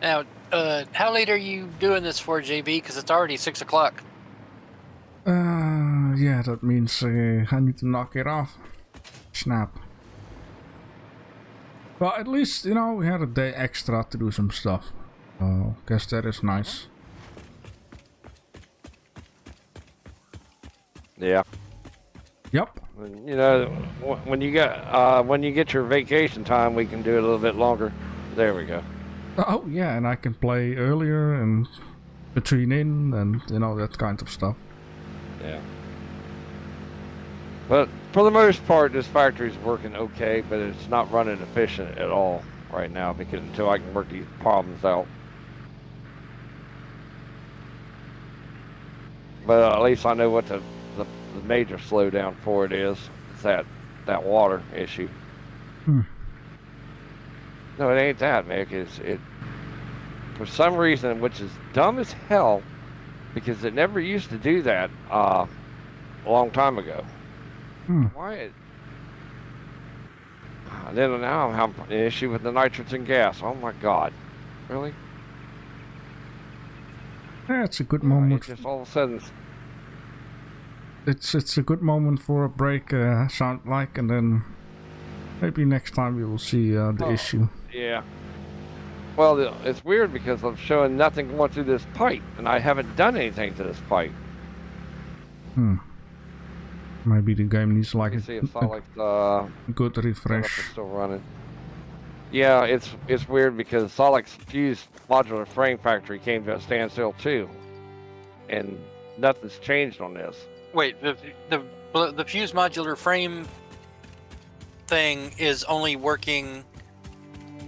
Now, how late are you doing this for, JB? Because it's already 6 o'clock. Yeah, that means I need to knock it off. Snap. Well, at least, you know, we had a day extra to do some stuff. Guess that is nice. Yeah. Yep. You know, when you get your vacation time, we can do it a little bit longer. There we go. Oh yeah, and I can play earlier and between in and you know that kind of stuff. Yeah. But for the most part, this factory's working okay, but it's not running efficient at all right now because until I can work these problems out. But at least I know what the major slowdown for it is. It's that water issue. No, it ain't that, Mick. It for some reason, which is dumb as hell, because it never used to do that a long time ago. Why? Then now I'm having an issue with the nitrogen gas. Oh my God, really? Yeah, it's a good moment. Just all of a sudden. It's a good moment for a break. Sound like, and then maybe next time we will see the issue. Yeah. Well, it's weird because I'm showing nothing going through this pipe, and I haven't done anything to this pipe. Maybe the game needs like You see, it's a not like good refresh. it's still running. Yeah, it's weird because Salix fused modular frame factory came to a standstill too, and nothing's changed on this. Wait, the fused modular frame thing is only working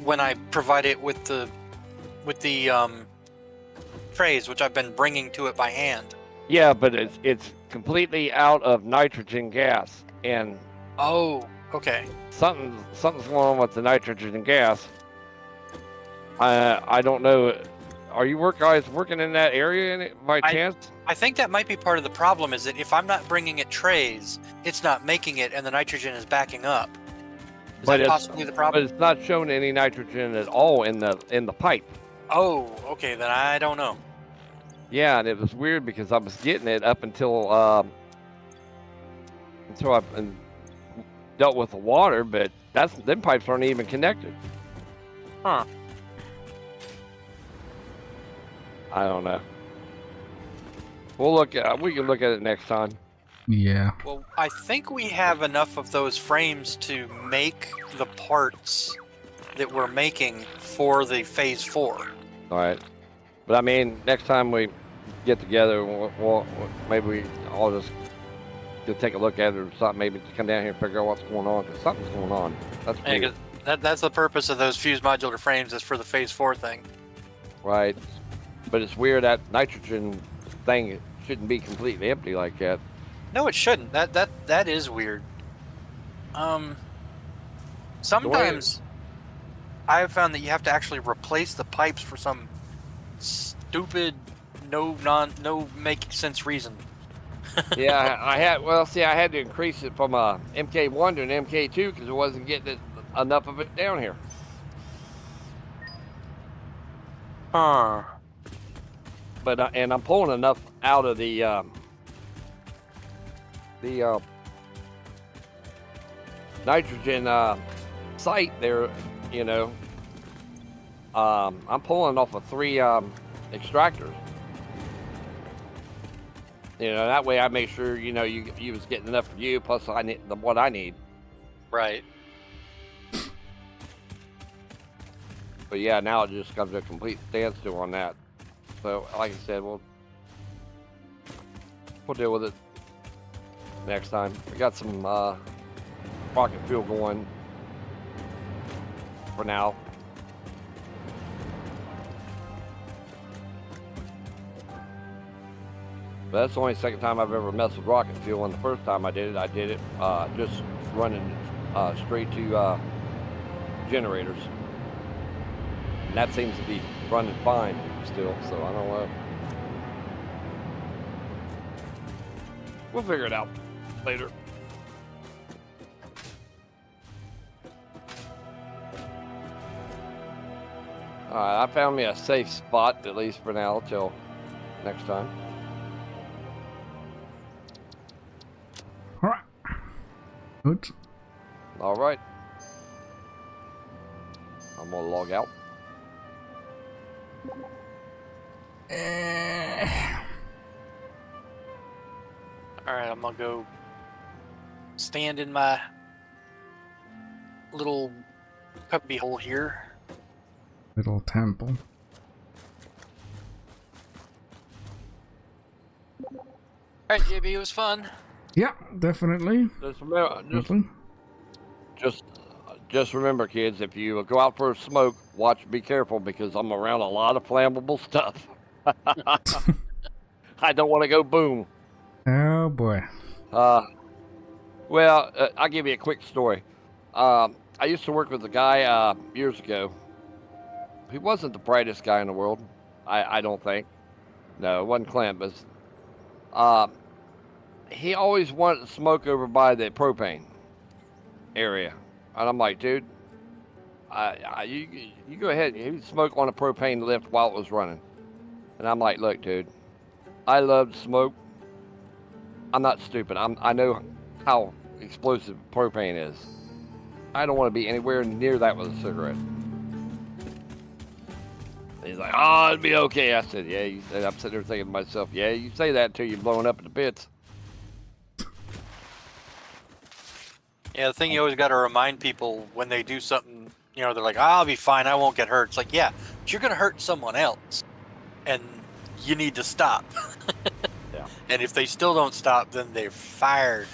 when I provide it with the trays, which I've been bringing to it by hand. Yeah, but it's completely out of nitrogen gas, and Oh, okay. something's going on with the nitrogen gas. I don't know. Are you guys working in that area by chance? I think that might be part of the problem. Is that if I'm not bringing it trays, it's not making it, and the nitrogen is backing up. Is that possibly the problem? But it's not showing any nitrogen at all in the pipe. Oh, okay. Then I don't know. Yeah, and it was weird because I was getting it up until I dealt with the water, but them pipes aren't even connected. Huh. I don't know. We can look at it next time. Yeah. Well, I think we have enough of those frames to make the parts that we're making for the Phase 4. All right, but I mean, next time we get together, we'll maybe I'll just take a look at it or something. Maybe come down here and figure out what's going on, because something's going on. That's weird. Yeah, 'cause that's the purpose of those fused modular frames, is for the Phase 4 thing. Right, but it's weird that nitrogen thing shouldn't be completely empty like that. No, it shouldn't. That is weird. Sometimes I've found that you have to actually replace the pipes for some stupid, no making sense reason. Yeah, I had to increase it from a MK1 to an MK2 because I wasn't getting enough of it down here. Huh. But and I'm pulling enough out of the nitrogen site there, you know. I'm pulling off of 3 extractors. You know, that way I make sure, you know, you was getting enough for you, plus I need what I need. Right. But yeah, now it just comes to a complete standstill on that. So, like I said, we'll deal with it next time. We got some rocket fuel going for now. But that's the only second time I've ever messed with rocket fuel, and the first time I did it just running straight to generators. And that seems to be running fine still, so I don't know. We'll figure it out later. Alright, I found me a safe spot, at least for now, till next time. Alright. Good. Alright. I'm gonna log out. Alright, I'm gonna go stand in my little cubby hole here. Little temple. Alright, JB, it was fun. Yeah, definitely. Just remember, Definitely. just remember, kids, if you go out for a smoke, be careful, because I'm around a lot of flammable stuff. I don't want to go boom. Oh boy. Well, I'll give you a quick story. I used to work with a guy years ago. He wasn't the brightest guy in the world, I don't think. No, it wasn't Clint, but he always wanted to smoke over by the propane area. And I'm like, dude, you go ahead. He would smoke on a propane lift while it was running. And I'm like, look, dude, I love to smoke. I'm not stupid. I know how explosive propane is. I don't want to be anywhere near that with a cigarette. He's like, oh, it'd be okay. I said, yeah. I'm sitting there thinking to myself, yeah, you say that until you're blowing up in the pits. Yeah, the thing you always got to remind people when they do something, you know, they're like, I'll be fine, I won't get hurt. It's like, yeah, but you're going to hurt someone else. And you need to stop. Yeah. And if they still don't stop, then they're fired.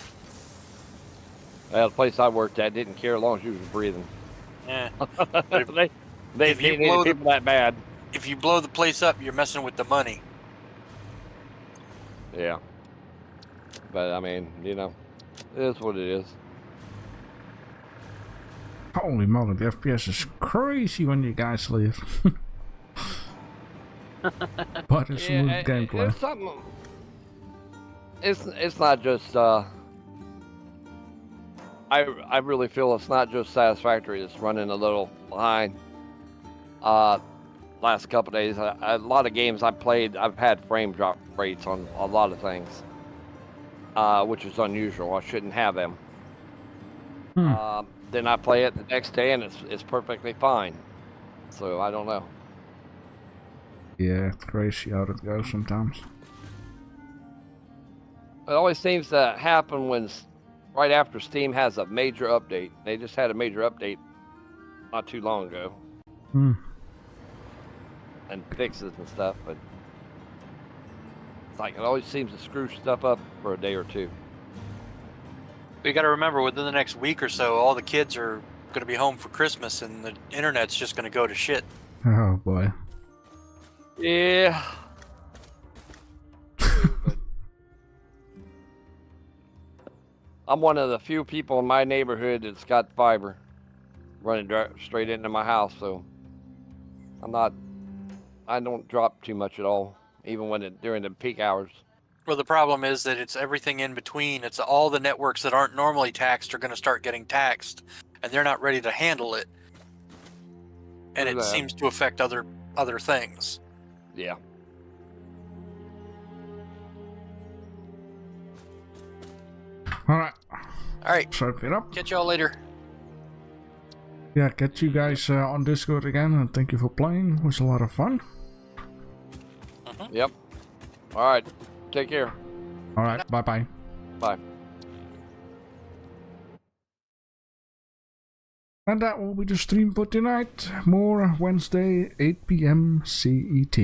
Well, the place I worked at didn't care as long as you was breathing. Yeah. They needed people that bad. If you blow the place up, you're messing with the money. Yeah. But I mean, you know, it is what it is. Holy moly, the FPS is crazy when you guys leave. But it's smooth gameplay. It's something. It's not just. I really feel it's not just Satisfactory that's running a little behind. Last couple days, a lot of games I played, I've had frame drop rates on a lot of things, which is unusual. I shouldn't have them. Then I play it the next day and it's perfectly fine. So I don't know. Yeah, it's crazy how it goes sometimes. It always seems to happen when right after Steam has a major update. They just had a major update not too long ago. And fixes and stuff, but it's like it always seems to screw stuff up for a day or two. We got to remember, within the next week or so, all the kids are going to be home for Christmas, and the internet's just going to go to shit. Oh boy. Yeah. But I'm one of the few people in my neighborhood that's got fiber running straight into my house, so I don't drop too much at all, even when during the peak hours. Well, the problem is that it's everything in between. It's all the networks that aren't normally taxed are going to start getting taxed, and they're not ready to handle it. And it seems to affect other things. Yeah. All right. Shut it up. Catch y'all later. Yeah, catch you guys on Discord again, and thank you for playing. It was a lot of fun. Yep. All right. Take care. All right. Bye-bye. Bye. And that will be the stream for tonight. More Wednesday, 8 p.m. CET.